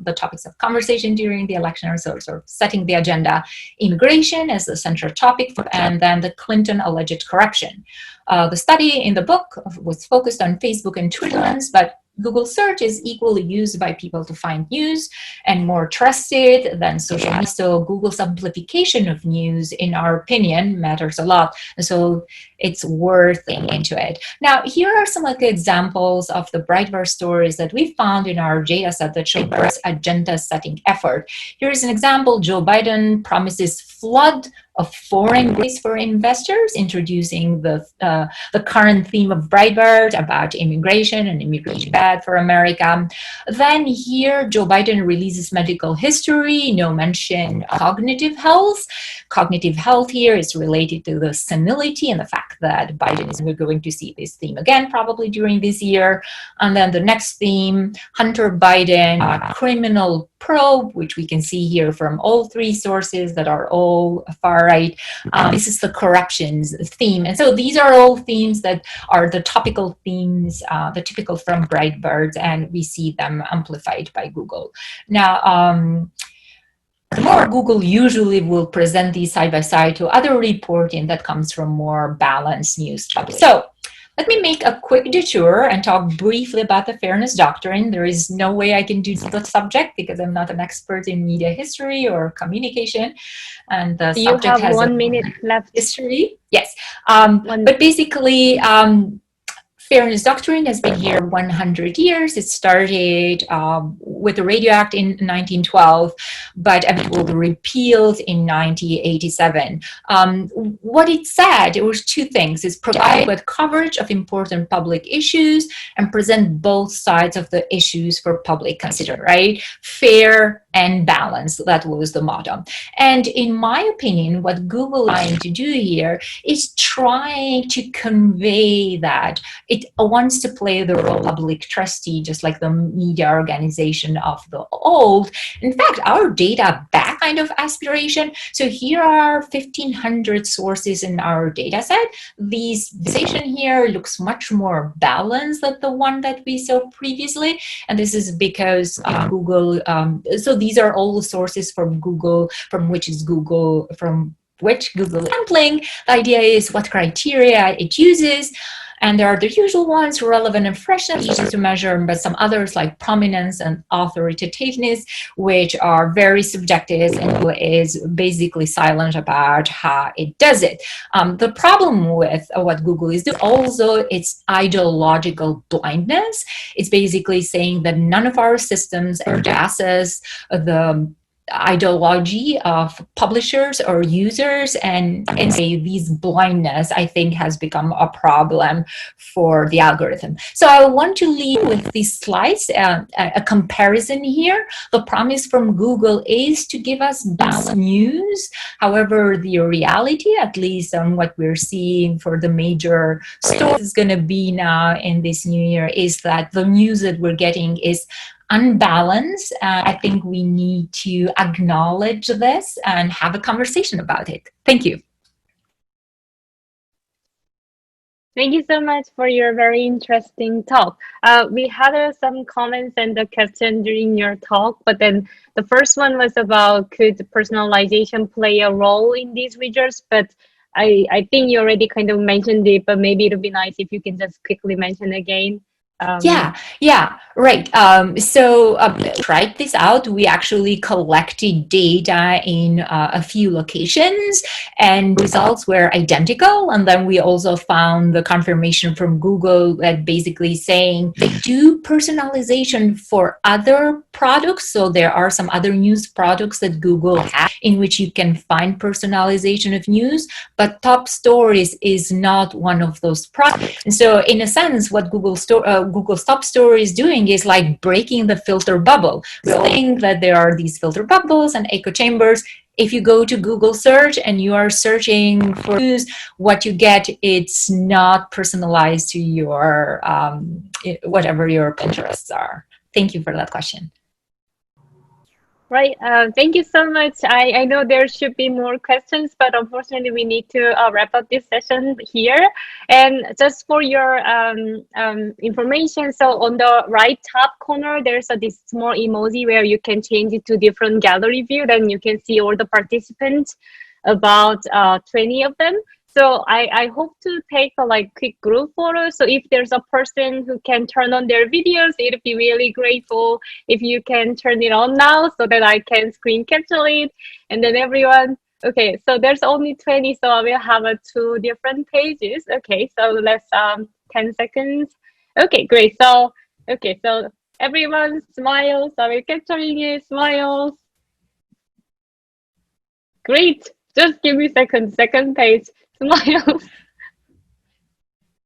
of conversation during the election, or sort of setting the agenda. Immigration as the central topic, and then the Clinton alleged corruption. The study in the book was focused on Facebook and Twitter, but Google search is equally used by people to find news and more trusted than social media. So Google's amplification of news, in our opinion, matters a lot. And so it's worth thinking into it. Now, here are some of the examples of the Breitbart stories that we found in our data set that show Breitbart's agenda setting effort. Here's an example. Joe Biden promises flood of foreign base for investors, introducing the current theme of Breitbart about immigration and immigration bad for America. Then here, Joe Biden releases medical history, no mention of cognitive health. Cognitive health here is related to the senility and the fact that Biden is going to see this theme again probably during this year. And then the next theme, Hunter Biden, criminal probe, which we can see here from all three sources that are all far right. This is the corruptions theme. And so these are all themes that are the topical themes, the typical from Breitbart, and we see them amplified by Google. Now, the more Google usually will present these side by side to other reporting that comes from more balanced news topics. So let me make a quick detour and talk briefly about the fairness doctrine. There is no way I can do the subject because I'm not an expert in media history or communication. And the subject have has 1 minute left. History. Yes. But basically, fairness doctrine has been here 100 years. It started with the Radio Act in 1912, but it was repealed in 1987. What it said, it was two things. It's provide with coverage of important public issues and present both sides of the issues for public consideration, right? Fair and balanced. That was the motto. And in my opinion, what Google is trying to do here is trying to convey that it wants to play the role of public trustee, just like the media organization of the old. In fact, our data back kind of aspiration. So here are 1,500 sources in our data set. This station here looks much more balanced than the one that we saw previously. And this is because Google, so these are all the sources from Google, from which Google sampling. The idea is what criteria it uses. And there are the usual ones, relevant and freshness, easy to measure, but some others like prominence and authoritativeness, which are very subjective and is basically silent about how it does it. The problem with what Google is doing, also its ideological blindness. It's basically saying that none of our systems addresses the ideology of publishers or users, and these blindness, I think, has become a problem for the algorithm. So I want to leave with these slides, a comparison here. The promise from Google is to give us balanced news. However, the reality, at least on what we're seeing for the major stories is going to be now in this new year, is that the news that we're getting is unbalanced. I think we need to acknowledge this and have a conversation about it. Thank you. Thank you so much for your very interesting talk. We had some comments and a question during your talk, but then the first one was about could personalization play a role in these widgets? But I think you already kind of mentioned it, but maybe it would be nice if you can just quickly mention again. Yeah, right. Tried this out. We actually collected data in a few locations and results were identical. And then we also found the confirmation from Google that basically saying they do personalization for other products. So there are some other news products that Google has in which you can find personalization of news, but top stories is not one of those products. And so in a sense, what Google's top story is doing is like breaking the filter bubble. We all think that there are these filter bubbles and echo chambers. If you go to Google search and you are searching for news, what you get, it's not personalized to your whatever your interests are. Thank you for that question. Right. Thank you so much. I know there should be more questions, but unfortunately we need to wrap up this session here. And just for your information, so on the right top corner, there's this small emoji where you can change it to different gallery view. Then you can see all the participants, about 20 of them. So I hope to take a quick group photo. So if there's a person who can turn on their videos, it'd be really grateful if you can turn it on now so that I can screen capture it. And then everyone, okay, so there's only 20, so I will have two different pages. Okay, so let's 10 seconds. Okay, great. So okay, so everyone smiles. I will capturing it, smiles. Great. Just give me a second. Second page. Smiles.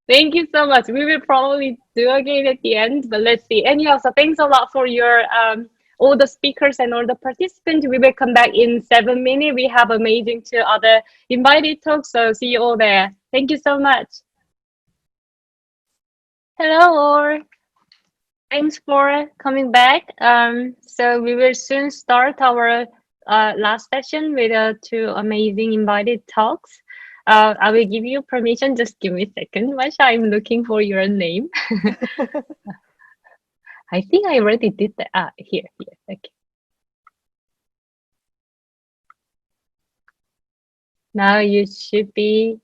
Thank you so much. We will probably do again at the end, but let's see. And yeah, so thanks a lot for your all the speakers and all the participants. We will come back in 7 minutes. We have amazing two other invited talks, so see you all there. Thank you so much. Hello all. Thanks for coming back. So we will soon start our last session with two amazing invited talks. I will give you permission. Just give me a second, Masha. I'm looking for your name. I think I already did that. Here. Okay. Now you should be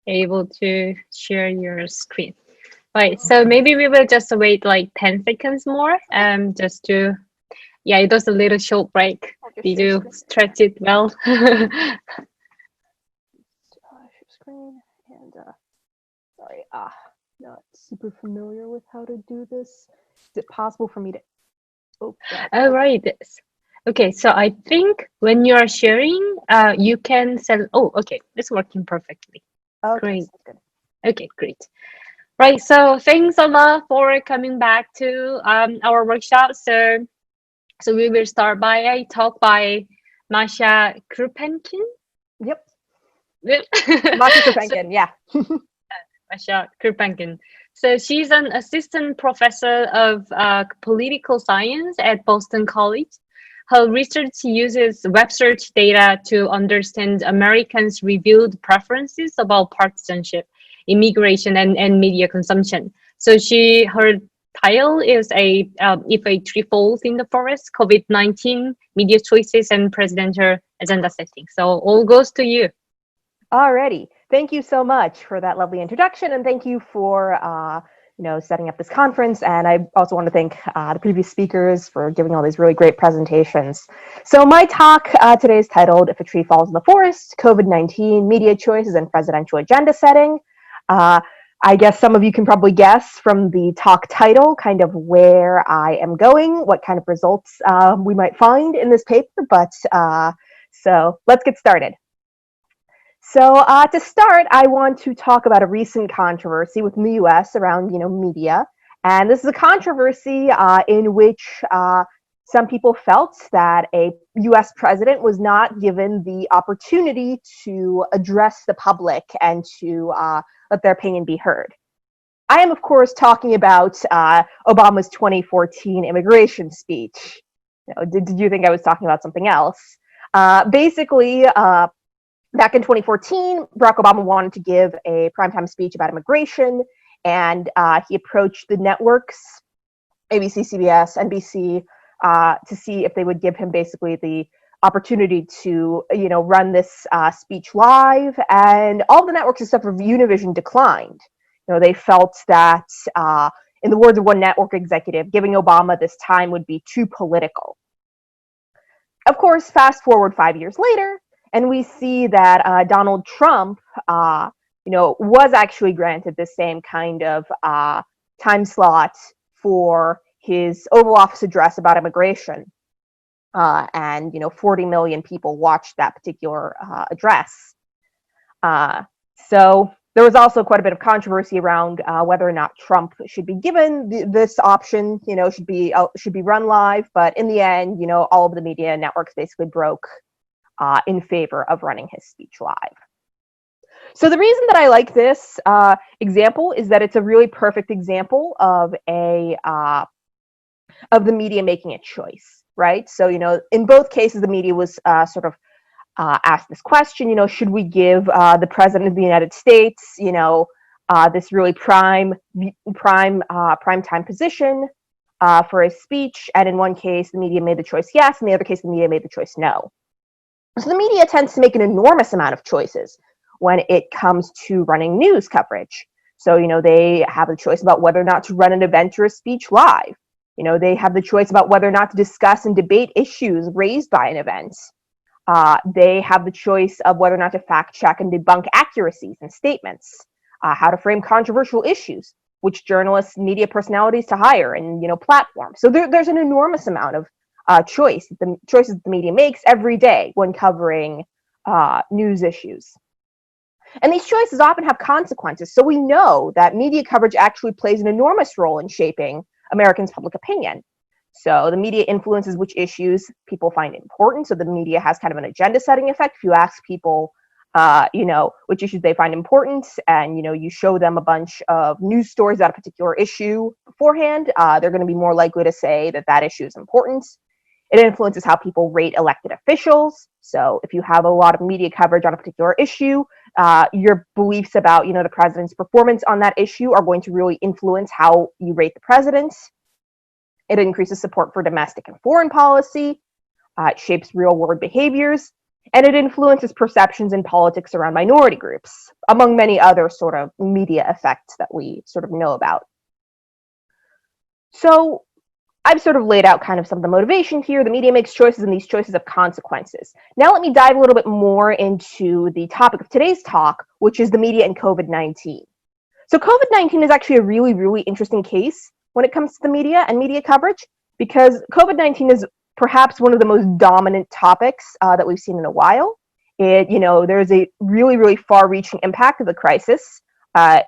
able to share your screen. Right. So maybe we will just wait like 10 seconds more. Just to, yeah, it was a little short break. Did you stretch it well? Screen and sorry, not super familiar with how to do this. Is it possible for me to open that? Oh, right. Okay, so I think when you are sharing, you can send. Oh, okay, it's working perfectly. Okay, Great. sounds good. Okay, great. Right. So thanks a lot for coming back to our workshop. So we will start by a talk by Masha Krupenkin. Yep. Masha Krupenkin, yeah. Masha Krupenkin. So she's an assistant professor of political science at Boston College. Her research uses web search data to understand Americans' revealed preferences about partisanship, immigration, and media consumption. So her title is If a Tree Falls in the Forest, COVID-19, Media Choices, and Presidential Agenda Setting. So all goes to you. Alrighty. Thank you so much for that lovely introduction, and thank you for setting up this conference. And I also want to thank the previous speakers for giving all these really great presentations. So my talk today is titled "If a Tree Falls in the Forest: COVID-19, Media Choices, and Presidential Agenda Setting." I guess some of you can probably guess from the talk title kind of where I am going, what kind of results we might find in this paper. But so let's get started. So to start, I want to talk about a recent controversy within the U.S. around, media. And this is a controversy in which some people felt that a U.S. president was not given the opportunity to address the public and to let their opinion be heard. I am, of course, talking about Obama's 2014 immigration speech. Did you think I was talking about something else? Basically, back in 2014, Barack Obama wanted to give a primetime speech about immigration, and he approached the networks, ABC, CBS, NBC, to see if they would give him basically the opportunity to, run this speech live. And all the networks except for Univision declined. They felt that, in the words of one network executive, giving Obama this time would be too political. Of course, fast forward 5 years later, and we see that Donald Trump, was actually granted the same kind of time slot for his Oval Office address about immigration. And 40 million people watched that particular address. So There was also quite a bit of controversy around whether or not Trump should be given this option, should be run live. But in the end, all of the media networks basically broke in favor of running his speech live. So the reason that I like this example is that it's a really perfect example of the media making a choice, right? So, in both cases, the media was sort of asked this question, should we give the president of the United States, this really prime time position for his speech? And in one case, the media made the choice yes, in the other case, the media made the choice no. So the media tends to make an enormous amount of choices when it comes to running news coverage. So, they have a choice about whether or not to run an event or a speech live. They have the choice about whether or not to discuss and debate issues raised by an event. They have the choice of whether or not to fact check and debunk accuracies in statements, how to frame controversial issues, which journalists, media personalities to hire, and platforms. So there's an enormous amount of choices the media makes every day when covering news issues. And these choices often have consequences. So we know that media coverage actually plays an enormous role in shaping Americans' public opinion. So the media influences which issues people find important. So the media has kind of an agenda-setting effect. If you ask people, which issues they find important, and you show them a bunch of news stories about a particular issue beforehand, they're going to be more likely to say that issue is important. It influences how people rate elected officials. So if you have a lot of media coverage on a particular issue, your beliefs about the president's performance on that issue are going to really influence how you rate the president. It increases support for domestic and foreign policy. It shapes real-world behaviors, and it influences perceptions in politics around minority groups, among many other sort of media effects that we sort of know about. So I've sort of laid out kind of some of the motivation here. The media makes choices, and these choices have consequences. Now let me dive a little bit more into the topic of today's talk, which is the media and COVID-19. So COVID-19 is actually a really, really interesting case when it comes to the media and media coverage, because COVID-19 is perhaps one of the most dominant topics that we've seen in a while. There's a really, really far-reaching impact of the crisis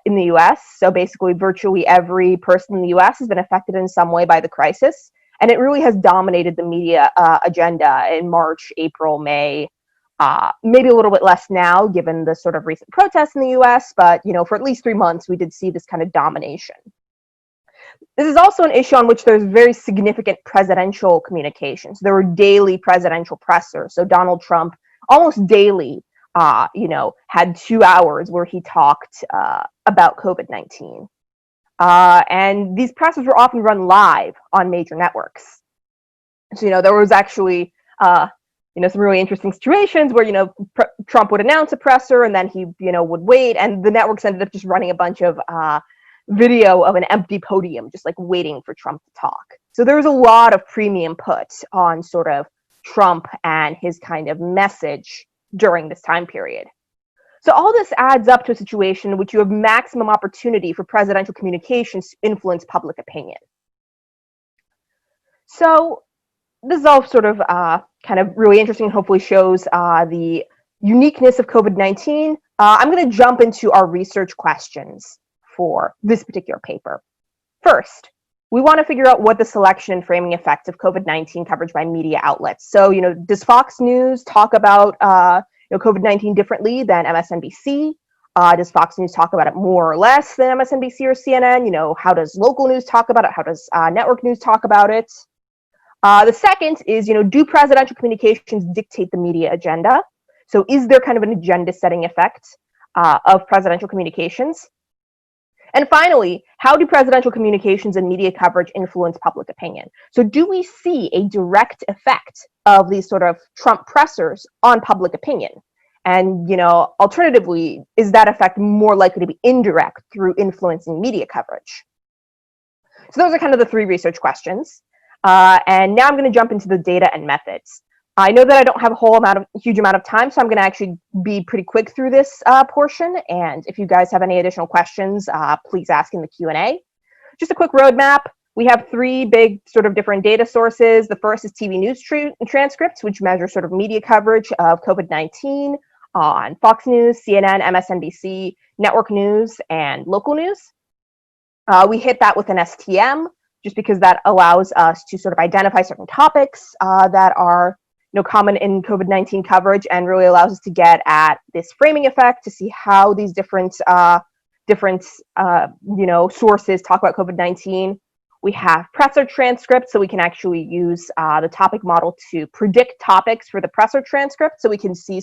in the US. So basically, virtually every person in the US has been affected in some way by the crisis. And it really has dominated the media agenda in March, April, May, maybe a little bit less now, given the sort of recent protests in the US. But, for at least 3 months, we did see this kind of domination. This is also an issue on which there's very significant presidential communications. There were daily presidential pressers. So Donald Trump almost daily had 2 hours where he talked about COVID-19. And these pressers were often run live on major networks. So, there was actually, some really interesting situations where, Trump would announce a presser and then he, would wait, and the networks ended up just running a bunch of video of an empty podium, just like waiting for Trump to talk. So there was a lot of premium put on sort of Trump and his kind of message during this time period. So all this adds up to a situation in which you have maximum opportunity for presidential communications to influence public opinion. So this is all sort of kind of really interesting and hopefully shows the uniqueness of COVID-19. I'm going to jump into our research questions for this particular paper. First, we want to figure out what the selection and framing effects of COVID-19 coverage by media outlets. So, does Fox News talk about COVID-19 differently than MSNBC? Does Fox News talk about it more or less than MSNBC or CNN? How does local news talk about it? How does network news talk about it? The second is, do presidential communications dictate the media agenda? So is there kind of an agenda-setting effect of presidential communications? And finally, how do presidential communications and media coverage influence public opinion? So do we see a direct effect of these sort of Trump pressers on public opinion? And, alternatively, is that effect more likely to be indirect through influencing media coverage? So those are kind of the 3 research questions. And now I'm going to jump into the data and methods. I know that I don't have a huge amount of time, so I'm going to actually be pretty quick through this portion. And if you guys have any additional questions, please ask in the Q&A. Just a quick roadmap. We have 3 big sort of different data sources. The first is TV news transcripts, which measure sort of media coverage of COVID-19. on Fox News, CNN, MSNBC, network news, and local news. We hit that with an STM, just because that allows us to sort of identify certain topics that are common in COVID-19 coverage, and really allows us to get at this framing effect to see how these different sources talk about COVID-19. We have presser transcripts, so we can actually use the topic model to predict topics for the presser transcript, so we can see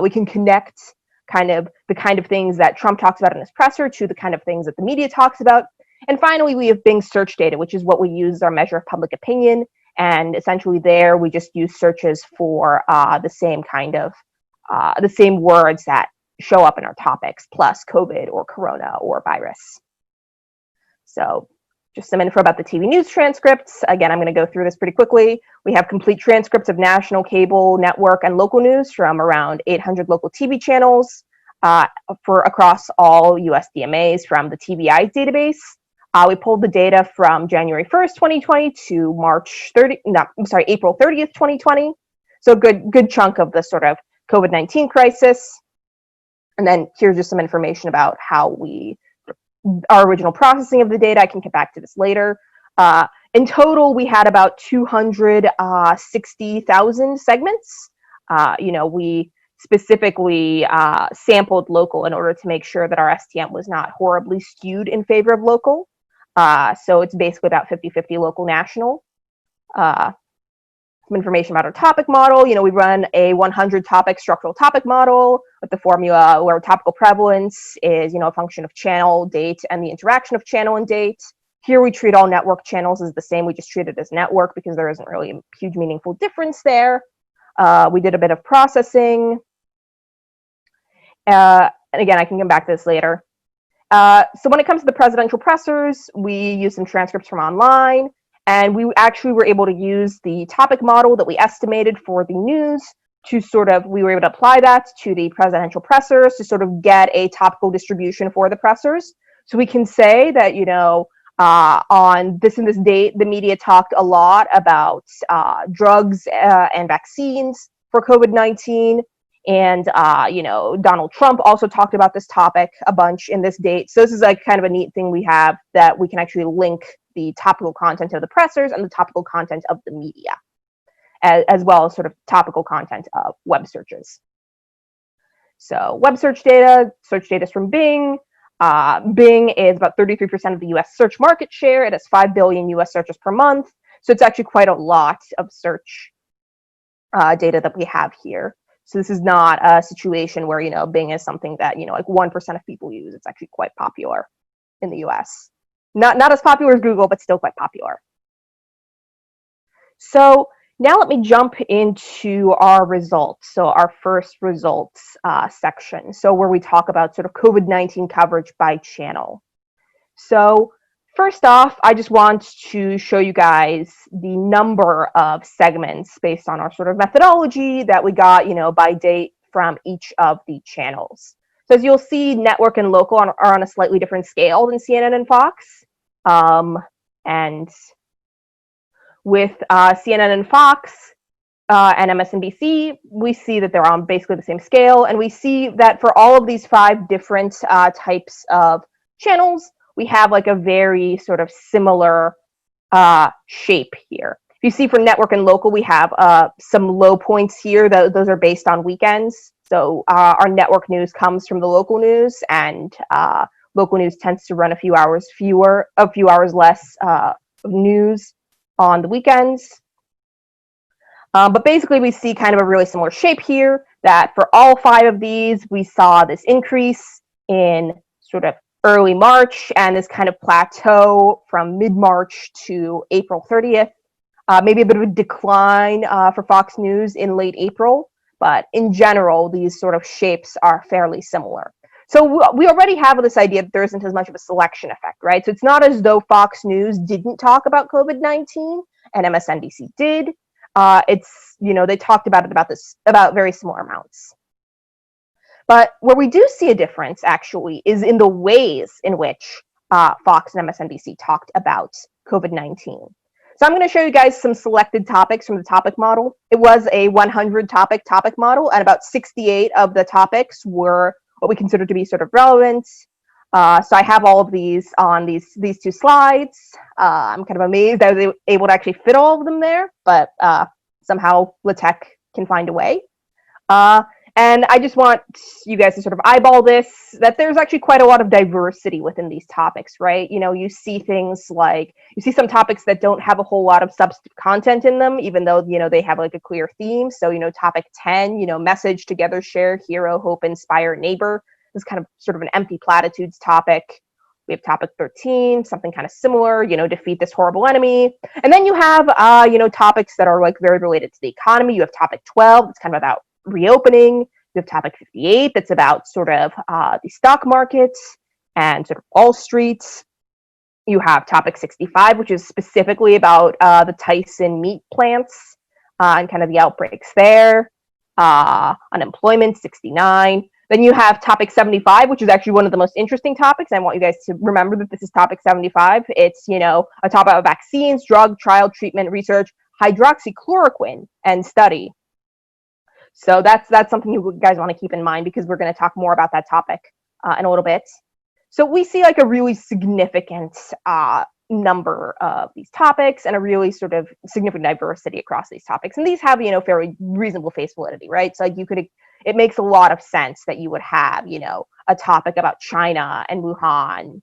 we can connect the kind of things that Trump talks about in his presser to the kind of things that the media talks about. And finally, we have Bing search data, which is what we use as our measure of public opinion. And essentially there, we just use searches for the same words that show up in our topics, plus COVID or corona or virus. So just some info about the TV news transcripts. Again, I'm going to go through this pretty quickly. We have complete transcripts of national, cable, network, and local news from around 800 local TV channels for across all US DMAs from the TVI database. We pulled the data from January 1st, 2020 to April 30th, 2020. So good chunk of the sort of COVID-19 crisis. And then here's just some information about how our original processing of the data. I can get back to this later. In total, we had about 260,000 segments. We specifically sampled local in order to make sure that our STM was not horribly skewed in favor of local. So it's basically about 50-50 local national. Some information about our topic model. We run a 100 topic structural topic model with the formula where topical prevalence is, a function of channel, date, and the interaction of channel and date. Here we treat all network channels as the same. We just treat it as network because there isn't really a huge meaningful difference there. We did a bit of processing. And again, I can come back to this later. So when it comes to the presidential pressers, we use some transcripts from online, and we actually were able to use the topic model that we estimated for the news we were able to apply that to the presidential pressers to sort of get a topical distribution for the pressers. So we can say that, on this and this date, the media talked a lot about drugs and vaccines for COVID-19. And, Donald Trump also talked about this topic a bunch in this date. So this is kind of a neat thing we have, that we can actually link the topical content of the pressers and the topical content of the media, as well as sort of topical content of web searches. So web search data is from Bing. Bing is about 33% of the US search market share. It has 5 billion US searches per month. So it's actually quite a lot of search data that we have here. So this is not a situation where, Bing is something that, 1% of people use. It's actually quite popular in the US. Not as popular as Google, but still quite popular. So now let me jump into our results. So our first results section. So where we talk about sort of COVID-19 coverage by channel. So first off, I just want to show you guys the number of segments based on our sort of methodology that we got, by date from each of the channels. So as you'll see, network and local are on a slightly different scale than CNN and Fox. And with CNN and Fox and MSNBC, we see that they're on basically the same scale. And we see that for all of these 5 different types of channels, we have a very sort of similar shape here. If you see for network and local, we have some low points here. Those are based on weekends. So our network news comes from the local news, and local news tends to run a few hours less news on the weekends. But basically, we see kind of a really similar shape here, that for all 5 of these, we saw this increase in sort of early March, and this kind of plateau from mid-March to April 30th. Maybe a bit of a decline for Fox News in late April, but in general, these sort of shapes are fairly similar. So we already have this idea that there isn't as much of a selection effect, right? So it's not as though Fox News didn't talk about COVID-19 and MSNBC did. They talked about very similar amounts. But where we do see a difference, actually, is in the ways in which Fox and MSNBC talked about COVID-19. So I'm going to show you guys some selected topics from the topic model. It was a 100 topic model, and about 68 of the topics were what we consider to be sort of relevant. So I have all of these on these two slides. I'm kind of amazed I was able to actually fit all of them there, but somehow LaTeX can find a way. And I just want you guys to sort of eyeball this, that there's actually quite a lot of diversity within these topics, right? You know, you see things like, you see some topics that don't have a whole lot of substantive content in them, even though, you know, they have like a clear theme. So, you know, topic 10, you know, message, together, share, hero, hope, inspire, neighbor. This is kind of sort of an empty platitudes topic. We have topic 13, something kind of similar, you know, defeat this horrible enemy. And then you have, you know, topics that are like very related to the economy. You have topic 12, it's kind of about reopening. You have topic 58, that's about sort of the stock market and sort of Wall Street. You have topic 65, which is specifically about the Tyson meat plants and kind of the outbreaks there. Unemployment, 69. Then you have topic 75, which is actually one of the most interesting topics. I want you guys to remember that this is topic 75. It's, you know, a topic about vaccines, drug, trial, treatment, research, hydroxychloroquine, and study. So that's something you guys want to keep in mind, because we're going to talk more about that topic in a little bit. So we see like a really significant number of these topics and a really sort of significant diversity across these topics. And these have, you know, fairly reasonable face validity, right? So like it makes a lot of sense that you would have, you know, a topic about China and Wuhan.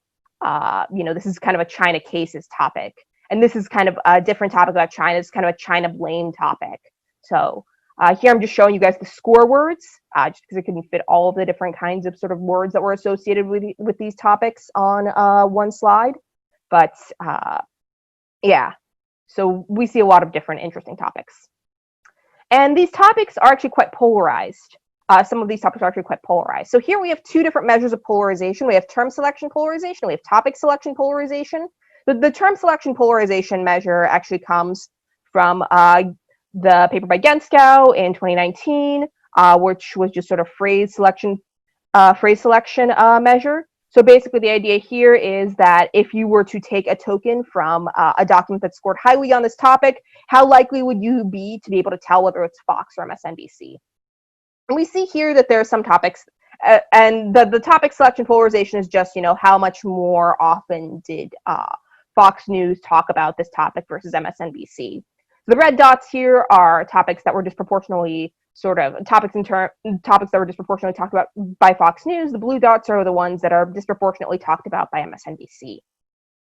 You know, this is kind of a China cases topic. And this is kind of a different topic about China. It's kind of a China blame topic. So here I'm just showing you guys the score words, just because it couldn't fit all of the different kinds of sort of words that were associated with these topics on one slide. But yeah, so we see a lot of different interesting topics. And these topics are actually quite polarized. Some of these topics are actually quite polarized. So here we have two different measures of polarization. We have term selection polarization, we have topic selection polarization. The term selection polarization measure actually comes from the paper by Genskow in 2019, which was just sort of phrase selection measure. So basically the idea here is that if you were to take a token from a document that scored highly on this topic, how likely would you be to be able to tell whether it's Fox or MSNBC? And we see here that there are some topics, and the topic selection polarization is just, you know, how much more often did Fox News talk about this topic versus MSNBC. The red dots here are topics that were disproportionately topics that were disproportionately talked about by Fox News. The blue dots are the ones that are disproportionately talked about by MSNBC.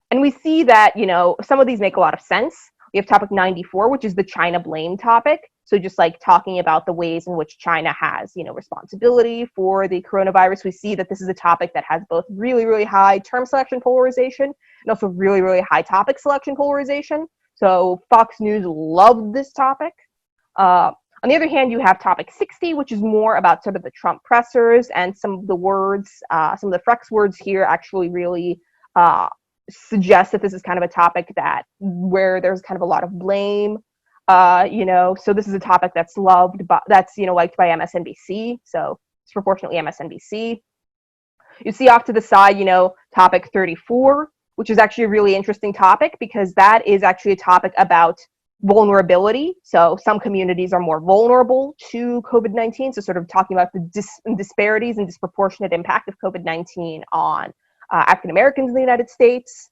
And we see that, you know, some of these make a lot of sense. We have topic 94, which is the China blame topic. So just like talking about the ways in which China has, you know, responsibility for the coronavirus. We see that this is a topic that has both really, really high term selection polarization and also really, really high topic selection polarization. So Fox News loved this topic. On the other hand, you have topic 60, which is more about sort of the Trump pressers, and some of the words, some of the Frex words here actually really suggest that this is kind of a topic where there's kind of a lot of blame. You know, so this is a topic that's loved, but that's, you know, liked by MSNBC. So it's proportionately MSNBC. You see off to the side, you know, topic 34, which is actually a really interesting topic, because that is actually a topic about vulnerability. So some communities are more vulnerable to COVID-19. So sort of talking about the disparities and disproportionate impact of COVID-19 on African Americans in the United States.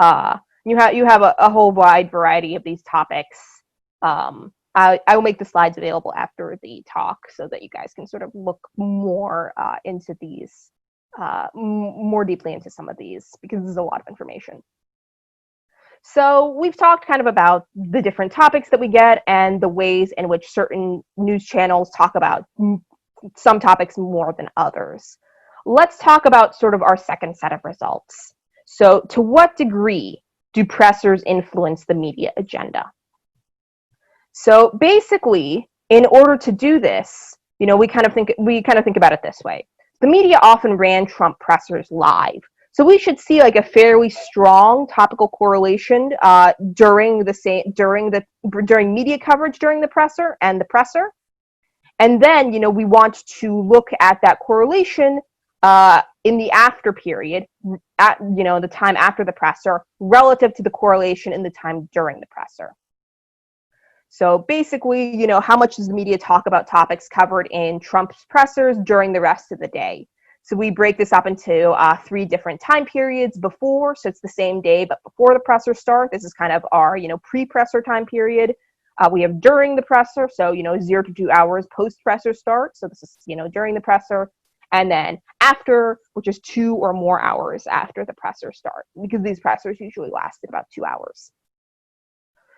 You have a whole wide variety of these topics. I will make the slides available after the talk so that you guys can sort of look more into these, more deeply into some of these, because there's a lot of information. So we've talked kind of about the different topics that we get and the ways in which certain news channels talk about some topics more than others. Let's talk about sort of our second set of results. So to what degree do pressers influence the media agenda? So basically, in order to do this, you know, we kind of think about it this way. The media often ran Trump pressers live. So we should see like a fairly strong topical correlation during media coverage during the presser and the presser. And then, you know, we want to look at that correlation in the after period, at the time after the presser, relative to the correlation in the time during the presser. So basically, how much does the media talk about topics covered in Trump's pressers during the rest of the day? So we break this up into 3 different time periods before, so it's the same day, but before the presser start. This is kind of our, pre-presser time period. We have during the presser, so, 0 to 2 hours post-presser start. So this is, during the presser. And then after, which is 2 or more hours after the presser start, because these pressers usually lasted about 2 hours.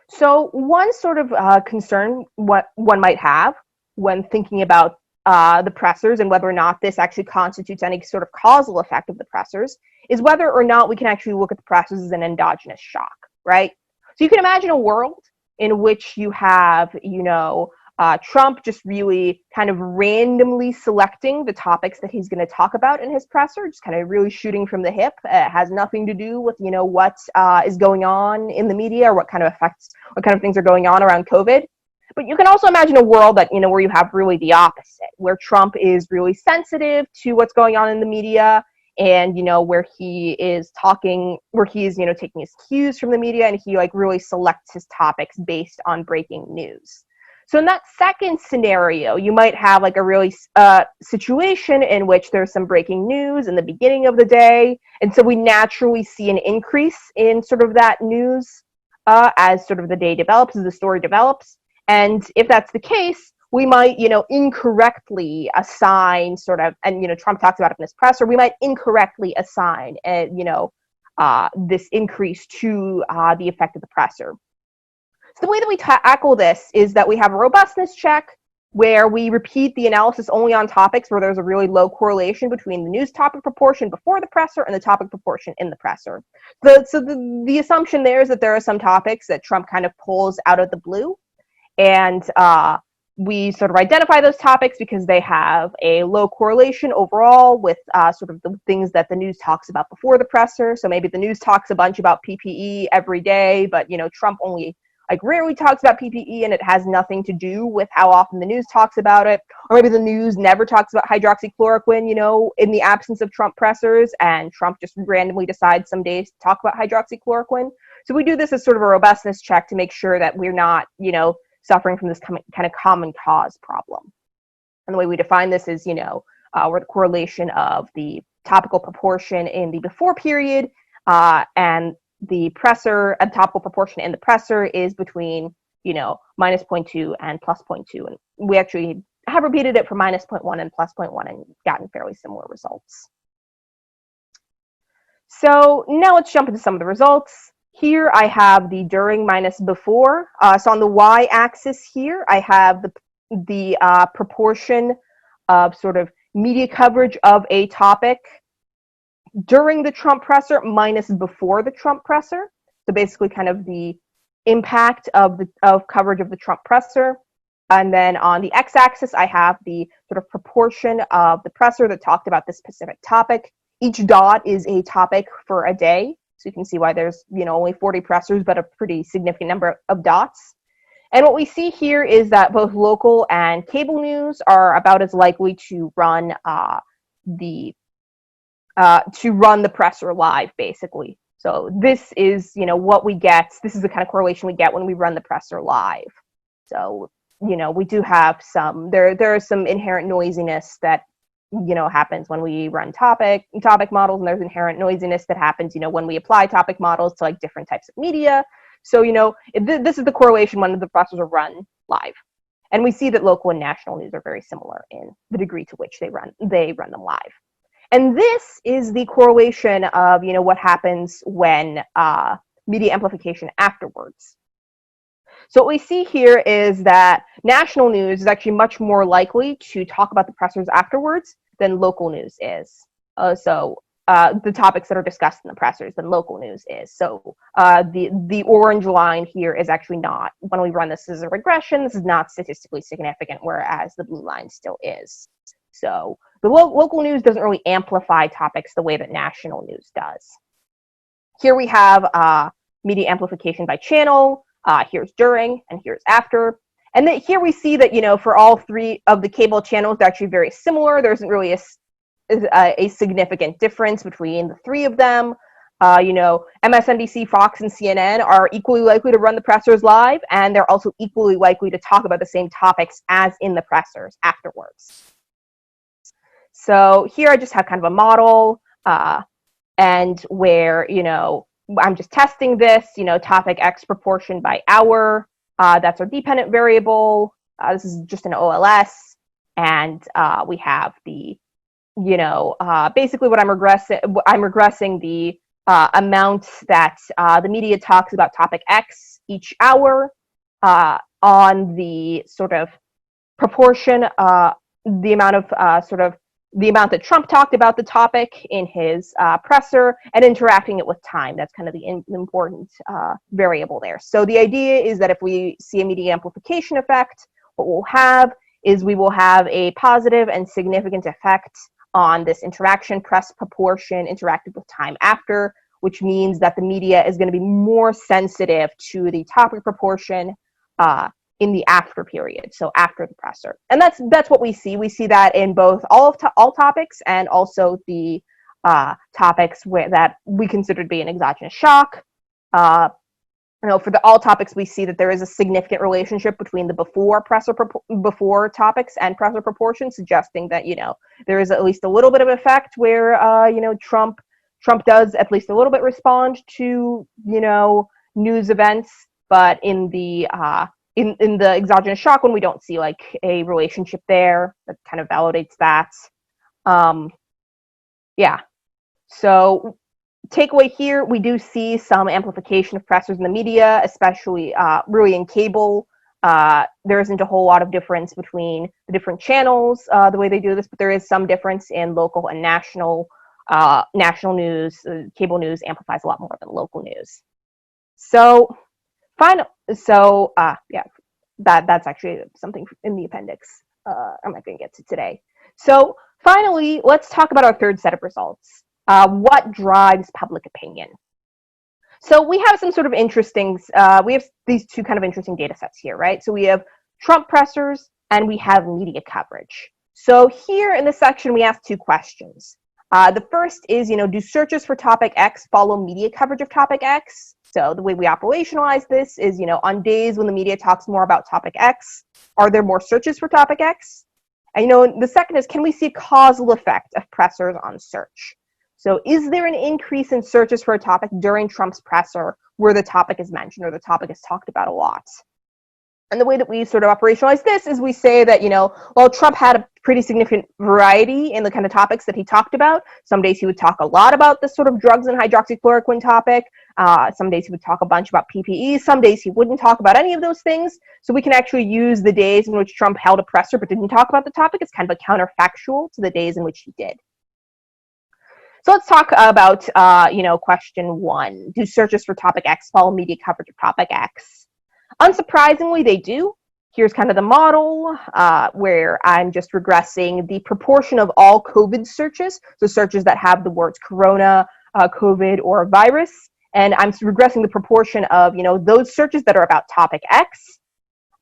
So one sort of concern what one might have when thinking about the pressers and whether or not this actually constitutes any sort of causal effect of the pressers is whether or not we can actually look at the pressers as an endogenous shock, right? So you can imagine a world in which you have, Trump just really kind of randomly selecting the topics that he's going to talk about in his presser, just kind of really shooting from the hip. It has nothing to do with, what is going on in the media or what kind of things are going on around COVID. But you can also imagine a world that, where you have really the opposite, where Trump is really sensitive to what's going on in the media and, where he is taking his cues from the media and he really selects his topics based on breaking news. So in that second scenario, you might have a really situation in which there's some breaking news in the beginning of the day. And so we naturally see an increase in sort of that news as sort of the day develops, as the story develops. And if that's the case, we might, incorrectly assign and, Trump talks about it in his presser, we might incorrectly assign, this increase to the effect of the presser. So the way that we tackle this is that we have a robustness check where we repeat the analysis only on topics where there's a really low correlation between the news topic proportion before the presser and the topic proportion in the presser. So the assumption there is that there are some topics that Trump kind of pulls out of the blue, and we sort of identify those topics because they have a low correlation overall with sort of the things that the news talks about before the presser. So maybe the news talks a bunch about PPE every day, but Trump only rarely talks about PPE and it has nothing to do with how often the news talks about it. Or maybe the news never talks about hydroxychloroquine, in the absence of Trump pressers, and Trump just randomly decides some days to talk about hydroxychloroquine. So we do this as sort of a robustness check to make sure that we're not, suffering from this kind of common cause problem. And the way we define this is, where the correlation of the topical proportion in the before period and the presser and topical proportion in the presser is between, minus 0.2 and plus 0.2. And we actually have repeated it for minus 0.1 and plus 0.1 and gotten fairly similar results. So now let's jump into some of the results. Here I have the during minus before. So on the y-axis here, I have the proportion of sort of media coverage of a topic during the Trump presser minus before the Trump presser. So basically kind of the impact of coverage of the Trump presser. And then on the x-axis, I have the sort of proportion of the presser that talked about this specific topic. Each dot is a topic for a day. So you can see why there's, only 40 pressers, but a pretty significant number of dots. And what we see here is that both local and cable news are about as likely to run the presser live, basically. So this is, what we get. This is the kind of correlation we get when we run the presser live. So, we do have there is some inherent noisiness that, happens when we run topic models, and there's inherent noisiness that happens, when we apply topic models to different types of media. So, this is the correlation when the pressers are run live. And we see that local and national news are very similar in the degree to which they run them live. And this is the correlation of, what happens when media amplification afterwards. So what we see here is that national news is actually much more likely to talk about the pressers afterwards than local news is. The topics that are discussed in the pressers than local news is. So the orange line here is actually not, when we run this as a regression, this is not statistically significant, whereas the blue line still is. So the local news doesn't really amplify topics the way that national news does. Here we have media amplification by channel. Here's during, and here's after. And then here we see that, for all 3 of the cable channels, they're actually very similar. There isn't really a significant difference between the three of them. MSNBC, Fox, and CNN are equally likely to run the pressers live, and they're also equally likely to talk about the same topics as in the pressers afterwards. So here I just have kind of a model, and where, I'm just testing this, topic X proportion by hour. That's our dependent variable. This is just an OLS. And we have the, basically what I'm regressing the amount that the media talks about topic X each hour on the sort of proportion, the amount of the amount that Trump talked about the topic in his presser, and interacting it with time. That's kind of the important variable there. So the idea is that if we see a media amplification effect, what we'll have is we will have a positive and significant effect on this interaction press proportion interacted with time after, which means that the media is going to be more sensitive to the topic proportion in the after period, so after the presser. And that's what we see. We see that in both all topics, and also the topics that we consider to be an exogenous shock. For the all topics, we see that there is a significant relationship between the before topics and presser proportion, suggesting that there is at least a little bit of effect where Trump does at least a little bit respond to news events, but in the exogenous shock one, we don't see like a relationship there. That kind of validates that. So takeaway here, we do see some amplification of pressers in the media, especially really in cable. There isn't a whole lot of difference between the different channels, the way they do this, but there is some difference in local and national. National news, cable news amplifies a lot more than local news. So that's actually something in the appendix I'm not going to get to today. So finally, let's talk about our third set of results. What drives public opinion? So we have some sort of interesting, we have these two kind of interesting data sets here, right? So we have Trump pressers and we have media coverage. So here in this section, we ask two questions. The first is, do searches for topic X follow media coverage of topic X? So the way we operationalize this is, on days when the media talks more about topic X, are there more searches for topic X? And, the second is, can we see a causal effect of pressers on search? So is there an increase in searches for a topic during Trump's presser where the topic is mentioned or the topic is talked about a lot? And the way that we sort of operationalize this is we say that, while Trump had a pretty significant variety in the kind of topics that he talked about, some days he would talk a lot about this sort of drugs and hydroxychloroquine topic. Some days he would talk a bunch about PPE. Some days he wouldn't talk about any of those things. So we can actually use the days in which Trump held a presser but didn't talk about the topic as kind of a counterfactual to the days in which he did. So let's talk about, question one. Do searches for topic X follow media coverage of topic X? Unsurprisingly, they do. Here's kind of the model where I'm just regressing the proportion of all COVID searches, so searches that have the words corona, COVID, or virus. And I'm regressing the proportion of, those searches that are about topic X,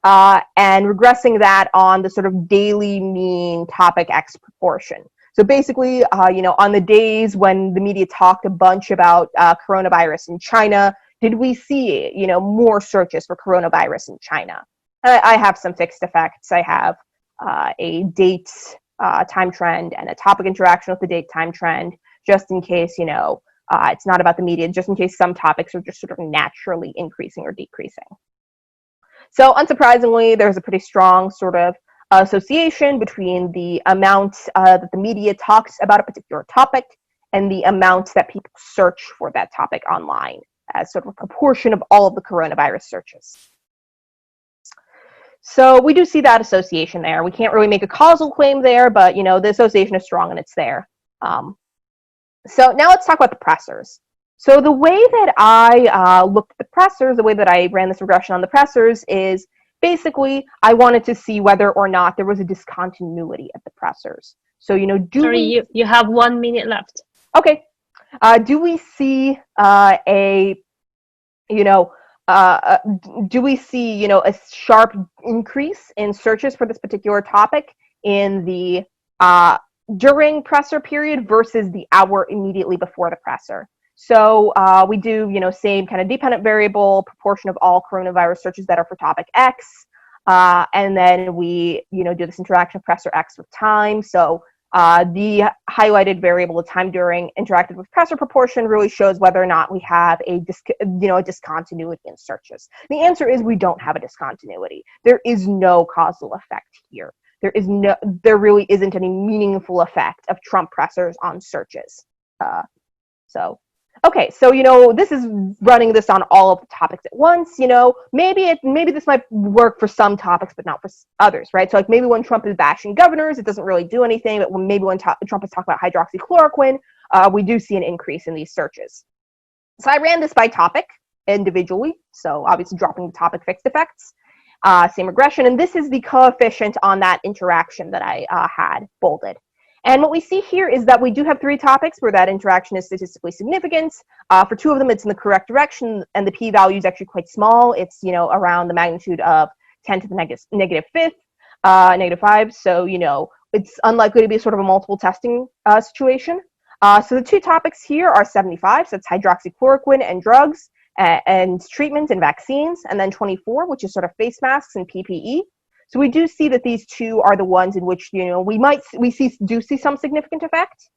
and regressing that on the sort of daily mean topic X proportion. So basically, on the days when the media talked a bunch about coronavirus in China, did we see, more searches for coronavirus in China? I have some fixed effects. I have a date time trend and a topic interaction with the date time trend, just in case, it's not about the media, just in case some topics are just sort of naturally increasing or decreasing. So unsurprisingly, there's a pretty strong sort of association between the amount that the media talks about a particular topic and the amount that people search for that topic online as sort of a proportion of all of the coronavirus searches. So we do see that association there. We can't really make a causal claim there, but the association is strong and it's there. So now let's talk about the pressers. So the way that I looked at the pressers, the way that I ran this regression on the pressers is basically I wanted to see whether or not there was a discontinuity at the pressers. So Sorry, you have 1 minute left. Okay. Do we see do we see a sharp increase in searches for this particular topic in the during presser period versus the hour immediately before the presser. So we do, same kind of dependent variable proportion of all coronavirus searches that are for topic X. And then we, do this interaction of presser X with time. So the highlighted variable, the time during interacted with presser proportion, really shows whether or not we have a discontinuity in searches. The answer is we don't have a discontinuity. There is no causal effect here. There really isn't any meaningful effect of Trump pressers on searches. Okay, so this is running this on all of the topics at once. Maybe this might work for some topics, but not for others, right? So like maybe when Trump is bashing governors, it doesn't really do anything. But maybe when Trump is talking about hydroxychloroquine, we do see an increase in these searches. So I ran this by topic individually. So obviously dropping the topic fixed effects, same regression, and this is the coefficient on that interaction that I had bolded. And what we see here is that we do have 3 topics where that interaction is statistically significant. For 2 of them, it's in the correct direction, and the p-value is actually quite small. It's around the magnitude of 10 to the negative fifth, negative 5. So it's unlikely to be sort of a multiple testing situation. So the 2 topics here are 75. So it's hydroxychloroquine and drugs, and treatment and vaccines, and then 24, which is sort of face masks and PPE. So we do see that these 2 are the ones in which we see some significant effect,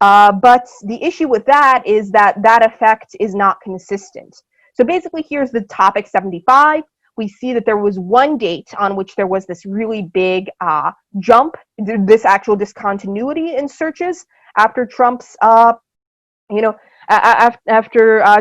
but the issue with that is that effect is not consistent. So basically, here's the topic 75. We see that there was one date on which there was this really big jump, this actual discontinuity in searches after Trump's, after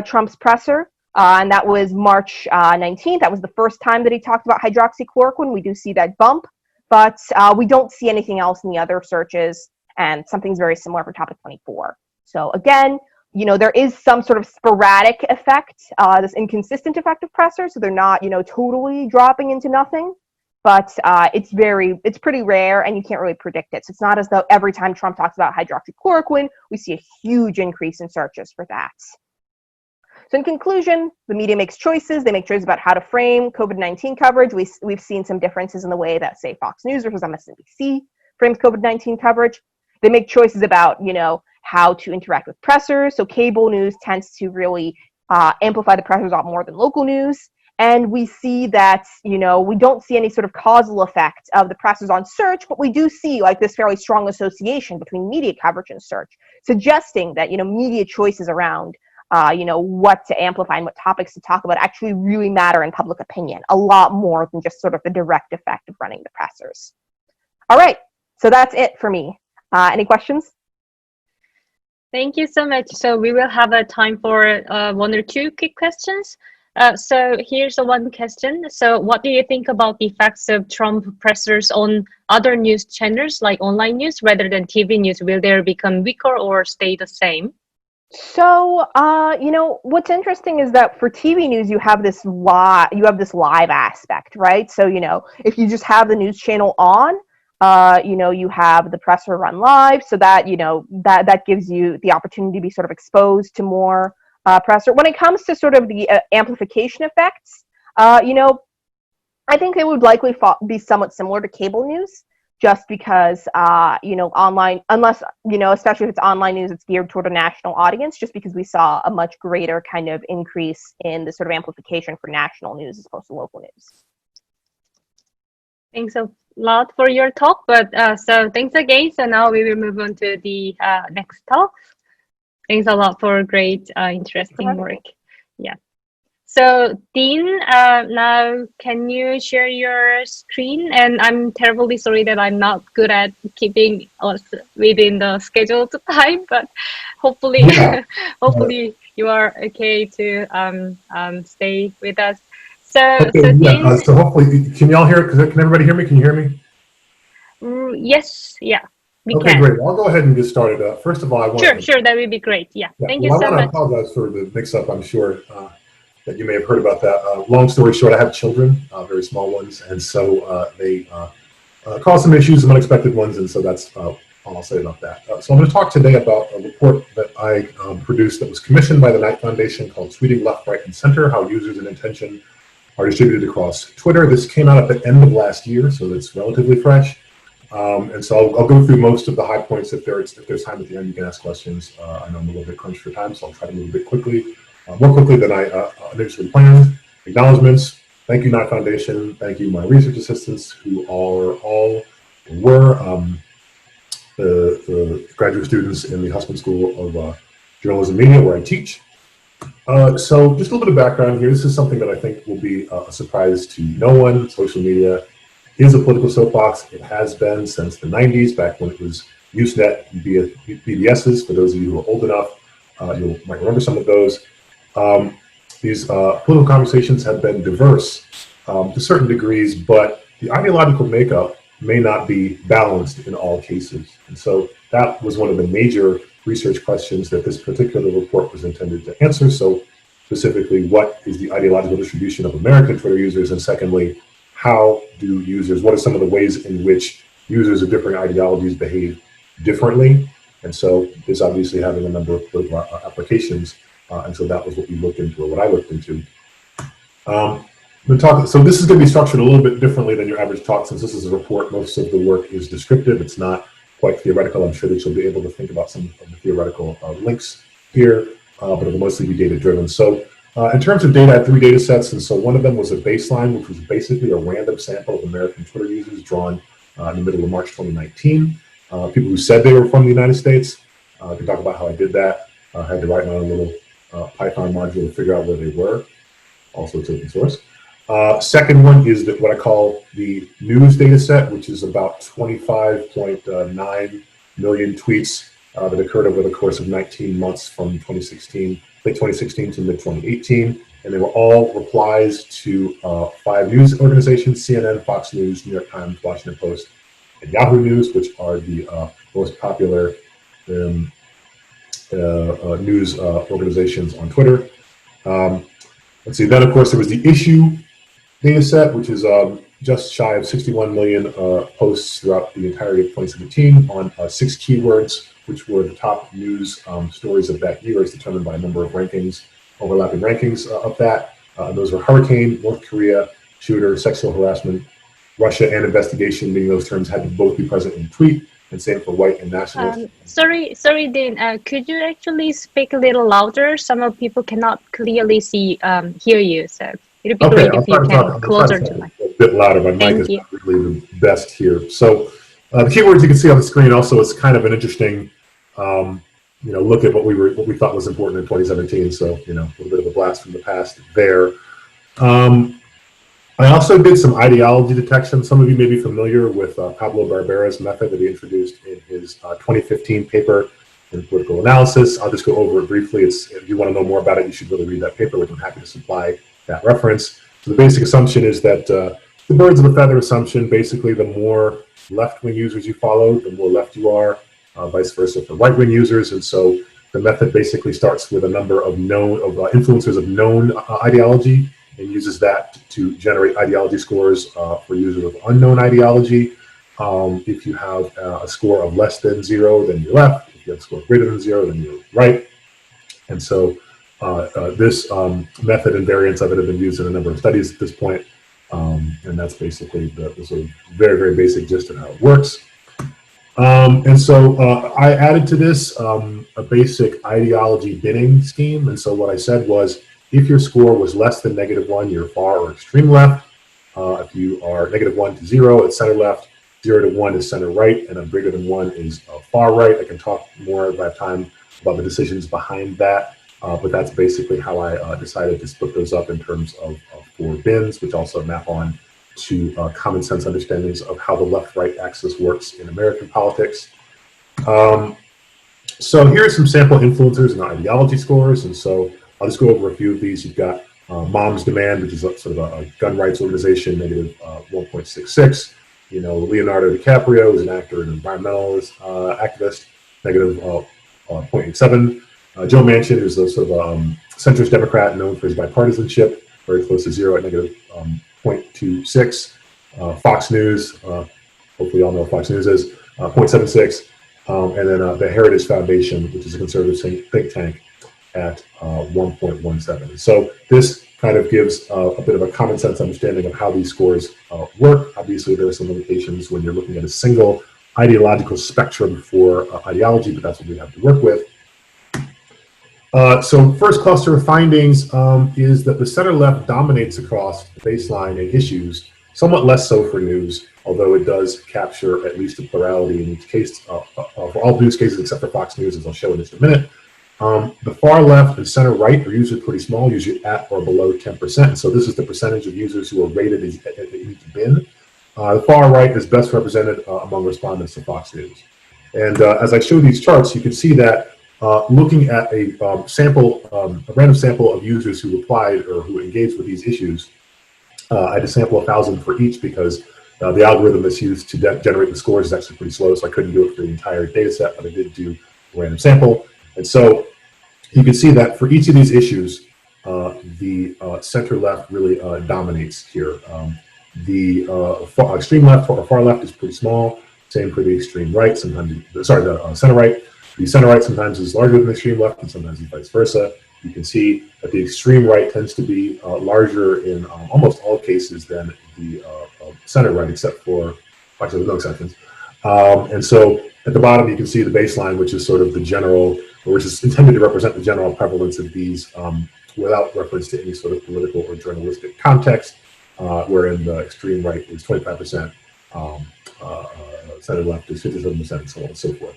Trump's presser. And that was March 19th. That was the first time that he talked about hydroxychloroquine. We do see that bump, but we don't see anything else in the other searches, and something's very similar for topic 24. So again, there is some sort of sporadic effect, this inconsistent effect of pressure, so they're not, totally dropping into nothing, but it's pretty rare, and you can't really predict it. So it's not as though every time Trump talks about hydroxychloroquine, we see a huge increase in searches for that. So in conclusion, the media makes choices. They make choices about how to frame COVID-19 coverage. We've seen some differences in the way that, say, Fox News versus MSNBC frames COVID-19 coverage. They make choices about, how to interact with pressers. So cable news tends to really amplify the pressers a lot more than local news. And we see that, we don't see any sort of causal effect of the pressers on search, but we do see like this fairly strong association between media coverage and search, suggesting that, media choices around what to amplify and what topics to talk about actually really matter in public opinion, a lot more than just sort of the direct effect of running the pressers. All right, so that's it for me. Any questions? Thank you so much. So we will have a time for 1 or 2 quick questions. So here's one question. So what do you think about the effects of Trump pressers on other news channels like online news rather than TV news? Will they become weaker or stay the same? So, what's interesting is that for TV news, you have this live aspect, right? So, if you just have the news channel on, you have the presser run live, so that, that gives you the opportunity to be sort of exposed to more presser. When it comes to sort of the amplification effects, I think they would likely be somewhat similar to cable news. Just because, online, unless, especially if it's online news, it's geared toward a national audience, just because we saw a much greater kind of increase in the sort of amplification for national news as opposed to local news. Thanks a lot for your talk, but so thanks again. So now we will move on to the next talk. Thanks a lot for great, interesting work. Yeah. So Dean, now can you share your screen? And I'm terribly sorry that I'm not good at keeping us within the scheduled time, but hopefully, hopefully you are okay to stay with us. So, okay, so yeah. Dean, So hopefully, can y'all hear? Can everybody hear me? Can you hear me? Yes, yeah, we okay, can. great. I'll go ahead and get started. First of all, I want Sure, that would be great. Yeah, thank you I so want much. to apologize for the mix-up. I'm sure that you may have heard about that. Long story short, I have children, very small ones, and so they cause some issues, some unexpected ones, and so that's all I'll say about that. So I'm going to talk today about a report that I produced that was commissioned by the Knight Foundation called Tweeting Left, Right, and Center, How Users and Intention Are Distributed Across Twitter. This came out at the end of last year, so it's relatively fresh. And so I'll go through most of the high points. If there's time at the end, you can ask questions. I know I'm a little bit crunched for time, so I'll try to move a bit quickly, more quickly than I initially planned. Acknowledgements. Thank you, Knight Foundation. Thank you, my research assistants, who were the graduate students in the Hussman School of Journalism and Media, where I teach. So just a little bit of background here. This is something that I think will be a surprise to no one. Social media is a political soapbox. It has been since the 90s, back when it was Usenet and BBSs. For those of you who are old enough, you might remember some of those. These political conversations have been diverse to certain degrees, but the ideological makeup may not be balanced in all cases. And so that was one of the major research questions that this particular report was intended to answer. So specifically, what is the ideological distribution of American Twitter users? And secondly, how do users, what are some of the ways in which users of different ideologies behave differently? And so this obviously having a number of political applications. And so that was what we looked into, or what I looked into. So this is going to be structured a little bit differently than your average talk. Since this is a report, most of the work is descriptive. It's not quite theoretical. I'm sure that you'll be able to think about some of the theoretical links here, but it'll mostly be data driven. So in terms of data, I had 3 data sets. And so one of them was a baseline, which was basically a random sample of American Twitter users drawn in the middle of March 2019. People who said they were from the United States. I can talk about how I did that. I had to write my own little Python module to figure out where they were. Also, it's open source. Second one is what I call the news data set, which is about 25.9 million tweets that occurred over the course of 19 months from late 2016 to mid 2018. And they were all replies to 5 news organizations: CNN, Fox News, New York Times, Washington Post, and Yahoo News, which are the most popular news organizations on Twitter. Let's see, then of course there was the issue data set, which is just shy of 61 million posts throughout the entirety of 2017 on 6 keywords, which were the top news stories of that year, as determined by a number of rankings, overlapping rankings of that. Those were hurricane, North Korea, shooter, sexual harassment, Russia, and investigation, meaning those terms had to both be present in the tweet, and same for white and nationalist. Sorry, Dean. Could you actually speak a little louder? Some of people cannot clearly hear you. So it'd be great if you came closer to me. A bit louder. My mic is not really the best here. So the keywords you can see on the screen also is kind of an interesting, look at what we thought was important in 2017. So a little bit of a blast from the past there. I also did some ideology detection. Some of you may be familiar with Pablo Barbera's method that he introduced in his 2015 paper in political analysis. I'll just go over it briefly. If you want to know more about it, you should really read that paper, which I'm happy to supply that reference. So the basic assumption is that the birds of a feather assumption, basically the more left-wing users you follow, the more left you are, vice versa for right-wing users. And so the method basically starts with a number of influencers of known ideology, and uses that to generate ideology scores for users of unknown ideology. If you have a score of less than 0, then you're left. If you have a score greater than 0, then you're right. And so this method and variants of it have been used in a number of studies at this point. And that's basically the sort of very, very basic gist of how it works. And so I added to this a basic ideology binning scheme. And so what I said was, if your score was less than -1, you're far or extreme left. If you are -1 to 0, it's center left. 0 to 1 is center right, and a greater than 1 is far right. I can talk more if I have time about the decisions behind that, but that's basically how I decided to split those up in terms of 4 bins, which also map on to common sense understandings of how the left-right axis works in American politics. So here are some sample influencers and ideology scores, and so I'll just go over a few of these. You've got Moms Demand, which is sort of a gun rights organization, -1.66. Leonardo DiCaprio is an actor and environmentalist activist, -0.87. Joe Manchin, who's a sort of centrist Democrat known for his bipartisanship, very close to 0 at -0.26. Fox News, hopefully you all know what Fox News is, 0.76. And then the Heritage Foundation, which is a conservative think tank, at 1.17. So this kind of gives a bit of a common sense understanding of how these scores work. Obviously, there are some limitations when you're looking at a single ideological spectrum for ideology, but that's what we have to work with. So first cluster of findings is that the center left dominates across the baseline and issues, somewhat less so for news, although it does capture at least a plurality in each case, for all news cases except for Fox News, as I'll show in just a minute. The far left and center right are usually pretty small, usually at or below 10%. So this is the percentage of users who are rated at each bin. The far right is best represented among respondents to Fox News. And as I show these charts, you can see that looking at a random sample of users who replied or who engaged with these issues, I had to sample 1,000 for each because the algorithm that's used to generate the scores is actually pretty slow, so I couldn't do it for the entire data set, but I did do a random sample. And so you can see that for each of these issues, the center left really dominates here. The extreme left or far left is pretty small. Same for the extreme right. Sometimes, the center right. The center right sometimes is larger than the extreme left, and sometimes vice versa. You can see that the extreme right tends to be larger in almost all cases than the center right, except for, actually, there's no exceptions. And so at the bottom, you can see the baseline, which is sort of the general, which is intended to represent the general prevalence of these without reference to any sort of political or journalistic context, wherein the extreme right is 25%, center left is 57%, and so on and so forth.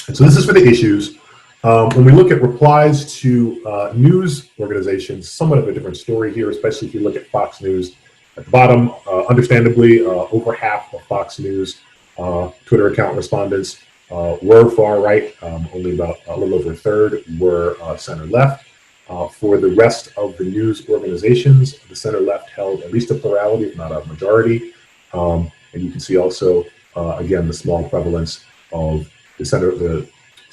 And so this is for the issues. When we look at replies to news organizations, somewhat of a different story here, especially if you look at Fox News. At the bottom, understandably, over half of Fox News Twitter account respondents were far right. Only about a little over a third were center left. For the rest of the news organizations, the center left held at least a plurality, if not a majority. And you can see also, again, the small prevalence of the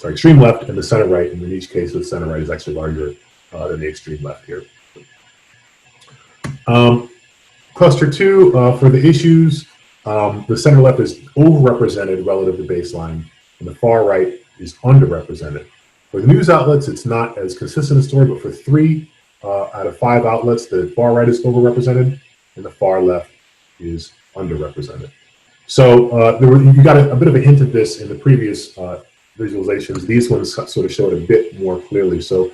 extreme left and the center right, and in each case, the center right is actually larger than the extreme left here. Cluster 2, for the issues, the center left is overrepresented relative to baseline, and the far right is underrepresented. For the news outlets, it's not as consistent a story, but for 3 out of 5 outlets, the far right is overrepresented, and the far left is underrepresented. So you got a bit of a hint of this in the previous visualizations. These ones sort of show it a bit more clearly. So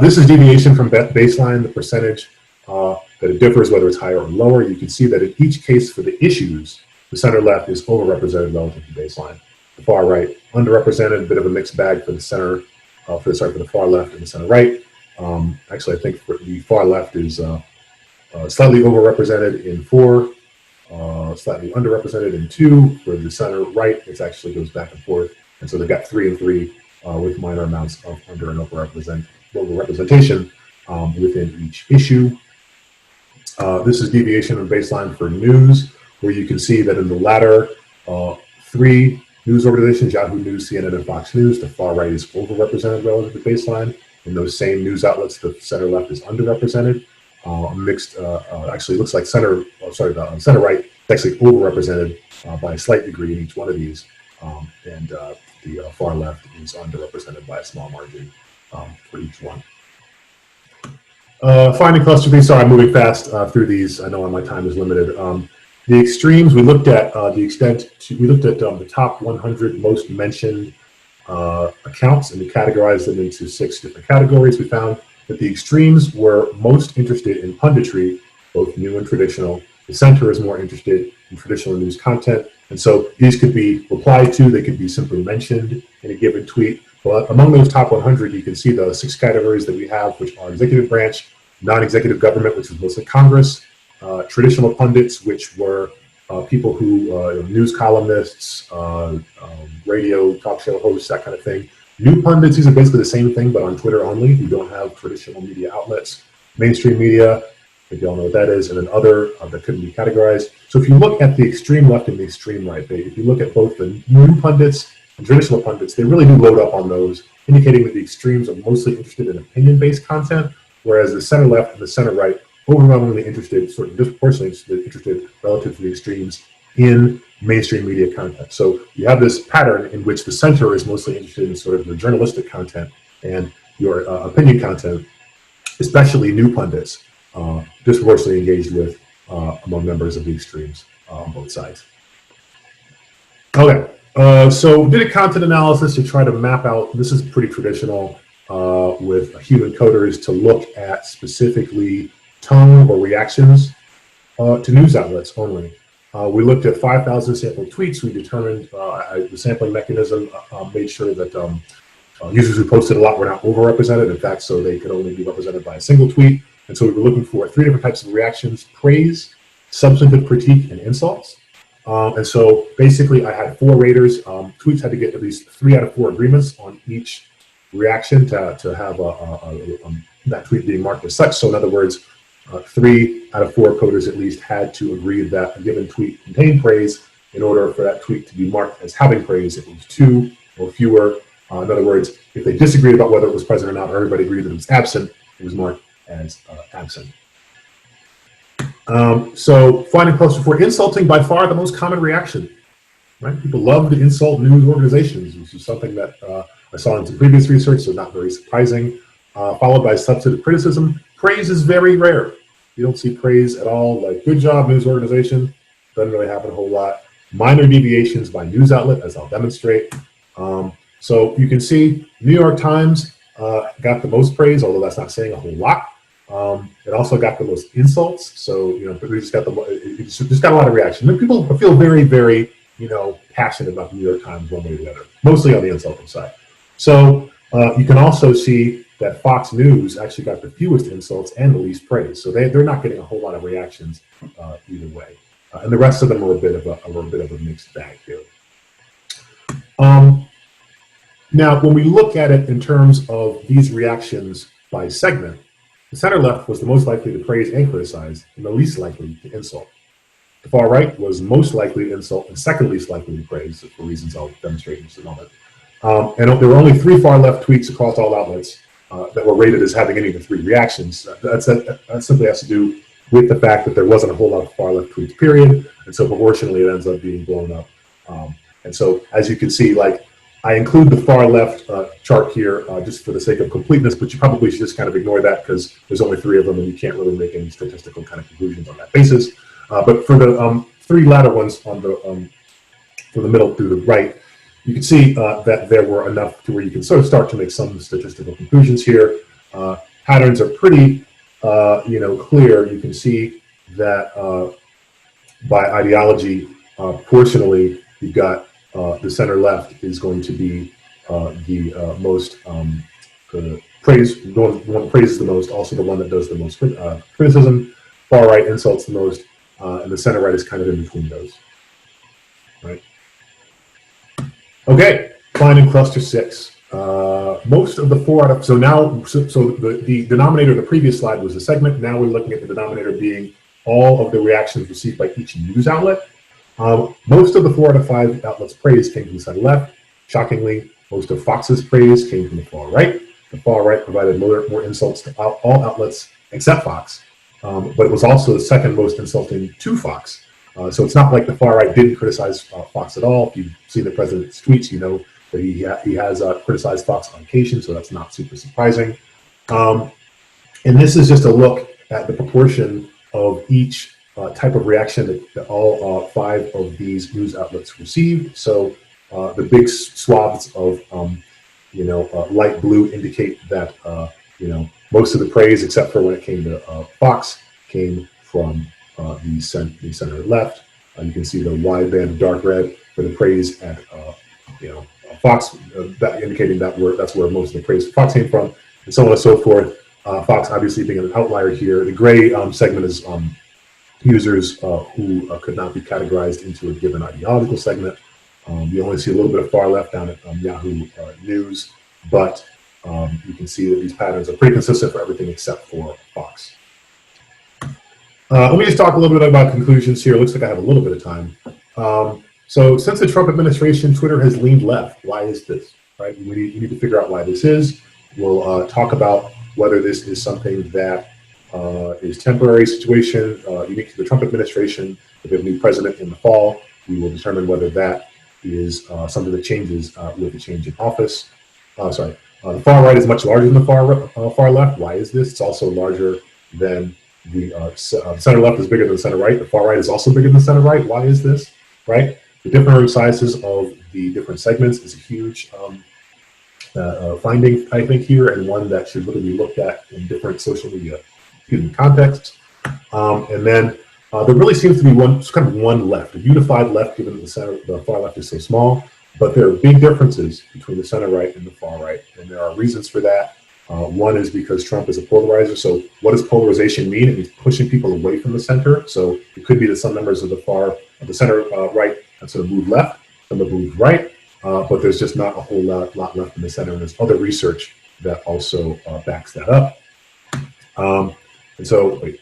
this is deviation from baseline, the percentage that it differs whether it's higher or lower. You can see that in each case for the issues, the center left is overrepresented relative to baseline. The far right underrepresented, a bit of a mixed bag for the center, for the far left and the center right. Actually, I think for the far left is slightly overrepresented in 4. Slightly underrepresented in 2. For the center right, it actually goes back and forth. And so they've got 3 and 3 with minor amounts of under and overrepresentation within each issue. This is deviation from baseline for news, where you can see that in the latter 3 news organizations, Yahoo News, CNN, and Fox News, the far right is overrepresented relative to baseline. In those same news outlets, the center left is underrepresented. Mixed, actually looks like the center right is actually overrepresented by a slight degree in each one of these, and the far left is underrepresented by a small margin for each one. Finding cluster B, sorry, I'm moving fast through these. I know my time is limited. The extremes, we looked at the top 100 most mentioned accounts, and we categorized them into 6 different categories. We found that the extremes were most interested in punditry, both new and traditional. The center is more interested in traditional news content. And so these could be replied to, they could be simply mentioned in a given tweet. But among those top 100, you can see the 6 categories that we have, which are executive branch, non-executive government, which is mostly Congress, traditional pundits, which were people who, news columnists, radio, talk show hosts, that kind of thing. New pundits, these are basically the same thing, but on Twitter only, who don't have traditional media outlets. Mainstream media, if you all know what that is, and then other that couldn't be categorized. So if you look at the extreme left and the extreme right, if you look at both the new pundits and traditional pundits, they really do load up on those, indicating that the extremes are mostly interested in opinion-based content, whereas the center left and the center right overwhelmingly interested, sort of disproportionately interested relative to the extremes in mainstream media content. So you have this pattern in which the center is mostly interested in sort of the journalistic content and your opinion content, especially new pundits, disproportionately engaged with among members of the extremes on both sides. Okay, so did a content analysis to try to map out, this is pretty traditional with human coders, to look at specifically tone or reactions to news outlets only. We looked at 5,000 sample tweets. We determined the sampling mechanism made sure that users who posted a lot were not overrepresented. In fact, so they could only be represented by a single tweet. And so we were looking for 3 different types of reactions: praise, substantive critique, and insults. And so basically I had 4 raters. Tweets had to get at least 3 out of 4 agreements on each reaction to have that tweet being marked as such. So in other words, 3 out of 4 coders at least had to agree that a given tweet contained praise. In order for that tweet to be marked as having praise, it was 2 or fewer. In other words, if they disagreed about whether it was present or not, or everybody agreed that it was absent, it was marked as absent. So finding cluster for insulting, by far the most common reaction. Right? People love to insult news organizations, which is something that I saw in some previous research, so not very surprising. Followed by substantive criticism. Praise is very rare. You don't see praise at all, like good job news organization. Doesn't really happen a whole lot. Minor deviations by news outlet, as I'll demonstrate. So you can see New York Times got the most praise, although that's not saying a whole lot. It also got the most insults. So, you know, we just got just got a lot of reaction. People feel very, very, you know, passionate about the New York Times one way or the other, mostly on the insulting side. So you can also see that Fox News actually got the fewest insults and the least praise. So they're not getting a whole lot of reactions either way. And the rest of them are a bit of a mixed bag here. Now, when we look at it in terms of these reactions by segment, the center left was the most likely to praise and criticize, and the least likely to insult. The far right was most likely to insult and second least likely to praise, for reasons I'll demonstrate in just a moment. And there were only 3 far left tweets across all outlets that were rated as having any of the 3 reactions. That simply has to do with the fact that there wasn't a whole lot of far left tweets, period. And so proportionally, it ends up being blown up. And so, as you can see, like, I include the far left chart here just for the sake of completeness, but you probably should just kind of ignore that because there's only 3 of them and you can't really make any statistical kind of conclusions on that basis. But for the 3 latter ones on the from the middle through the right, you can see that there were enough to where you can sort of start to make some statistical conclusions here. Patterns are pretty, clear. You can see that by ideology, proportionally, you've got the center left is going to be the most praised, the one that praises the most, also the one that does the most criticism. Far right insults the most, and the center right is kind of in between those. Right. Okay, finding cluster 6. Most of the 4 out of so the denominator of the previous slide was the segment. Now we're looking at the denominator being all of the reactions received by each news outlet. Most of the 4 out of 5 outlets' praise came from the center left. Shockingly, most of Fox's praise came from the far right. The far right provided more insults to all outlets except Fox, but it was also the second most insulting to Fox. So it's not like the far right didn't criticize Fox at all. If you've seen the president's tweets, you know that he has criticized Fox on occasion, so that's not super surprising. And this is just a look at the proportion of each type of reaction that all 5 of these news outlets received. So the big swaths of light blue indicate that most of the praise, except for when it came to Fox, came from the center left. You can see the wide band of dark red for the praise at Fox, that indicating that that's where most of the praise for Fox came from, and so on and so forth. Fox obviously being an outlier here. The gray segment is users who could not be categorized into a given ideological segment. You only see a little bit of far left down at Yahoo News, but you can see that these patterns are pretty consistent for everything except for Fox. Let me just talk a little bit about conclusions here. It looks like I have a little bit of time. So since the Trump administration, Twitter has leaned left. Why is this? Right? We need to figure out why this is. We'll talk about whether this is something that is temporary situation, unique to the Trump administration. If we have a new president in the fall, we will determine whether that is something that changes with the change in office. The far right is much larger than the far left. Why is this? It's also larger than the center left is bigger than the center right. The far right is also bigger than the center right. Why is this? Right? The different sizes of the different segments is a huge finding, I think, here, and one that should really be looked at in different social media contexts. And then there really seems to be kind of one left, a unified left, given that the far left is so small. But there are big differences between the center right and the far right, and there are reasons for that. One is because Trump is a polarizer. So what does polarization mean? It means pushing people away from the center. So it could be that some members of the center right have sort of moved left, some have moved right, but there's just not a whole lot left in the center. And there's other research that also backs that up. And so, wait,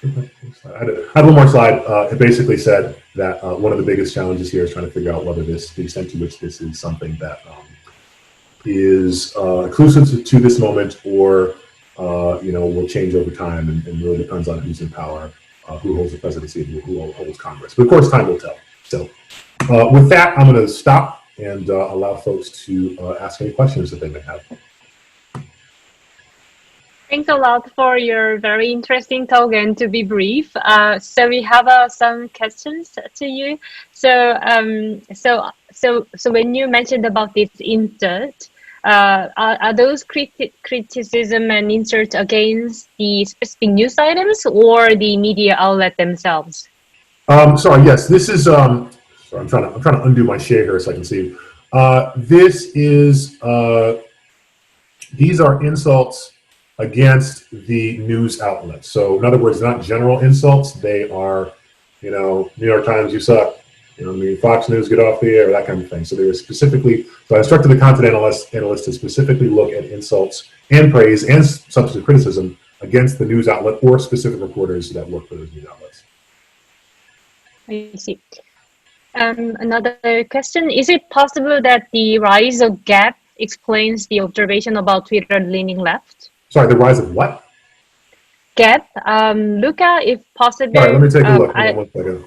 I had a little more slide. It basically said that one of the biggest challenges here is trying to figure out whether the extent to which this is something that is exclusive to this moment, or will change over time, and really depends on who's in power, who holds the presidency, and who holds Congress. But of course, time will tell. So with that, I'm going to stop and allow folks to ask any questions that they may have. Thanks a lot for your very interesting talk, and to be brief, so we have some questions to you. So when you mentioned about this insert, are those criticism and insert against the specific news items or the media outlet themselves? Sorry. Yes, this is. Sorry, I'm trying to undo my share here so I can see. This is. These are insults against the news outlets. So in other words, not general insults. They are, New York Times, you suck. Fox News, get off the air, that kind of thing. So they were specifically, so I instructed the content analyst to specifically look at insults and praise and substantive criticism against the news outlet or specific reporters that work for those news outlets. I see. Another question, is it possible that the rise of Gap explains the observation about Twitter leaning left? Sorry, the rise of what? Gap. Look at if possible. All right, let me take a look. Hold on 1 second.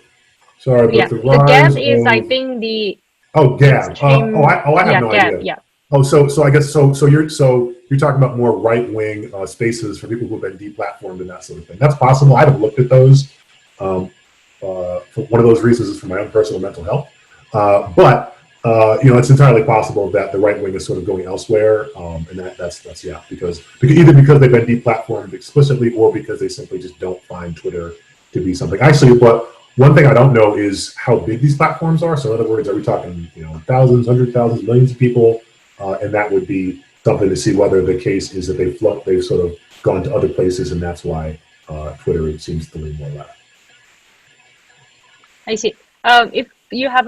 Sorry, yeah, but the Gap is, I think, the. Oh, Gab. I have no Gap, idea. yeah. Oh, so I guess so you're talking about more right-wing spaces for people who have been deplatformed and that sort of thing. That's possible. I haven't looked at those. For one of those reasons is for my own personal mental health. But it's entirely possible that the right wing is sort of going elsewhere, and that's because either because they've been deplatformed explicitly, or because they simply just don't find Twitter to be something. Actually, but one thing I don't know is how big these platforms are. So in other words, are we talking thousands, 100,000, millions of people? And that would be something to see whether the case is that they've sort of gone to other places, and that's why Twitter seems to lean more left. I see. If you have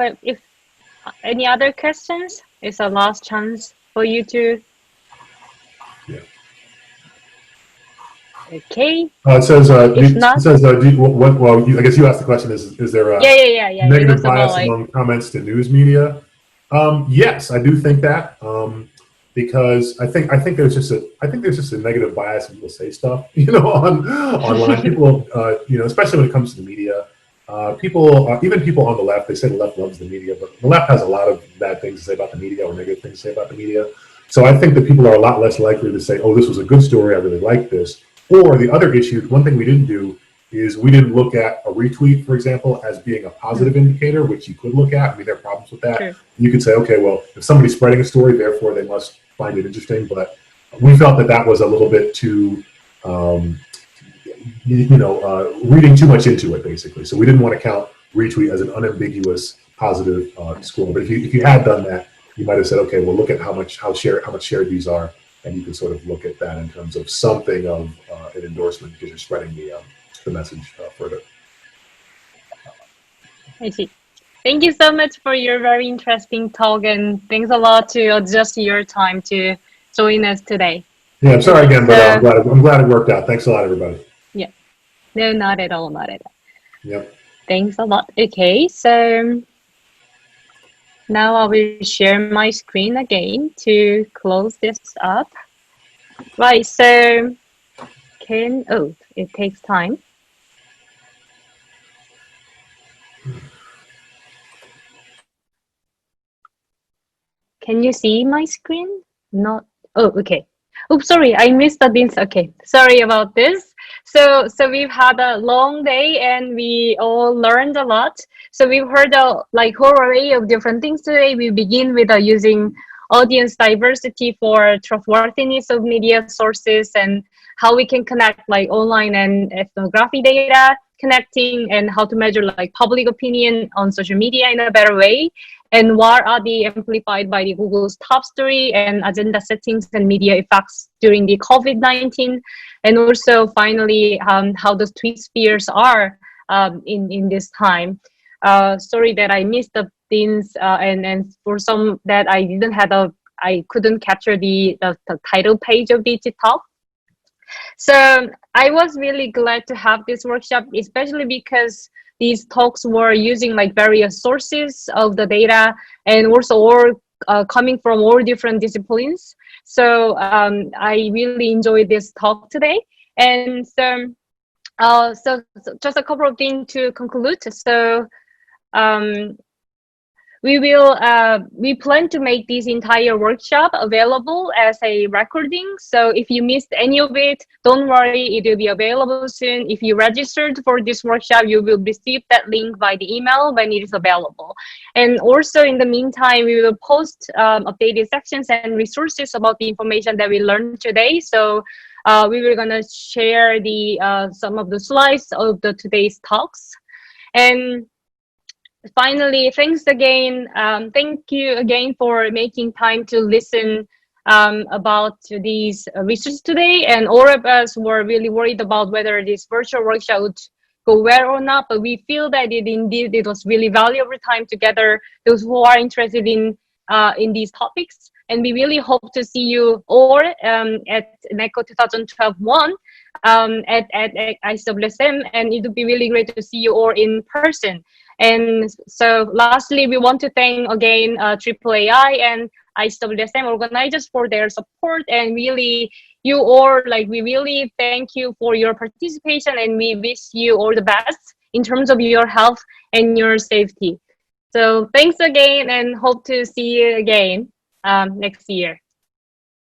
any other questions, it's a last chance for you to. Yeah. Okay. It says. If not, it says. I guess you asked the question. Is there a negative bias among comments to news media? Yes, I do think that. Because I think there's just a negative bias when people say stuff, online. People, especially when it comes to the media. Even people on the left, they say the left loves the media, but the left has a lot of bad things to say about the media or negative things to say about the media. So I think that people are a lot less likely to say, oh, this was a good story, I really like this. Or the other issue, one thing we didn't do is we didn't look at a retweet, for example, as being a positive indicator, which you could look at. I mean, there are problems with that. Sure. You could say, okay, well, if somebody's spreading a story, therefore they must find it interesting. But we felt that was a little bit too, reading too much into it, basically. So we didn't want to count retweet as an unambiguous positive score. But if you had done that, you might have said, okay, well, look at how much shared these are, and you can sort of look at that in terms of something of an endorsement because you're spreading the message further. I see. Thank you so much for your very interesting talk, and thanks a lot to adjust your time to join us today. Yeah, I'm sorry again, but I'm glad it worked out. Thanks a lot, everybody. Yeah. No, not at all, not at all. Yep. Thanks a lot. Okay, so now I will share my screen again to close this up. Right, so it takes time. Can you see my screen? Not. Oh, okay. Oops, sorry, I missed the bins. Okay, sorry about this. So we've had a long day and we all learned a lot. So we've heard a like whole array of different things today. We begin with using audience diversity for trustworthiness of media sources and how we can connect like online and ethnography data, connecting and how to measure like public opinion on social media in a better way, and what are the amplified by the Google's top story and agenda settings and media effects during the COVID-19, and also finally how the tweet spheres are in this time. Sorry that I missed the things and for some that I couldn't capture the title page of the talk. So I was really glad to have this workshop, especially because these talks were using like various sources of the data and also all coming from all different disciplines. So I really enjoyed this talk today. And so just a couple of things to conclude. So we plan to make this entire workshop available as a recording. So if you missed any of it, don't worry, it will be available soon. If you registered for this workshop, you will receive that link by the email when it is available. And also in the meantime, we will post updated sections and resources about the information that we learned today. So we were gonna share the some of the slides of the today's talks. And finally, thanks again. Thank you again for making time to listen about these research today. And all of us were really worried about whether this virtual workshop would go well or not, but we feel that it was really valuable time together, those who are interested in these topics. And we really hope to see you all at NECO 2012 at IWSM, and it would be really great to see you all in person. And so lastly, we want to thank again AAAI and IWSM organizers for their support, and really you all, like, we really thank you for your participation, and we wish you all the best in terms of your health and your safety. So thanks again, and hope to see you again next year.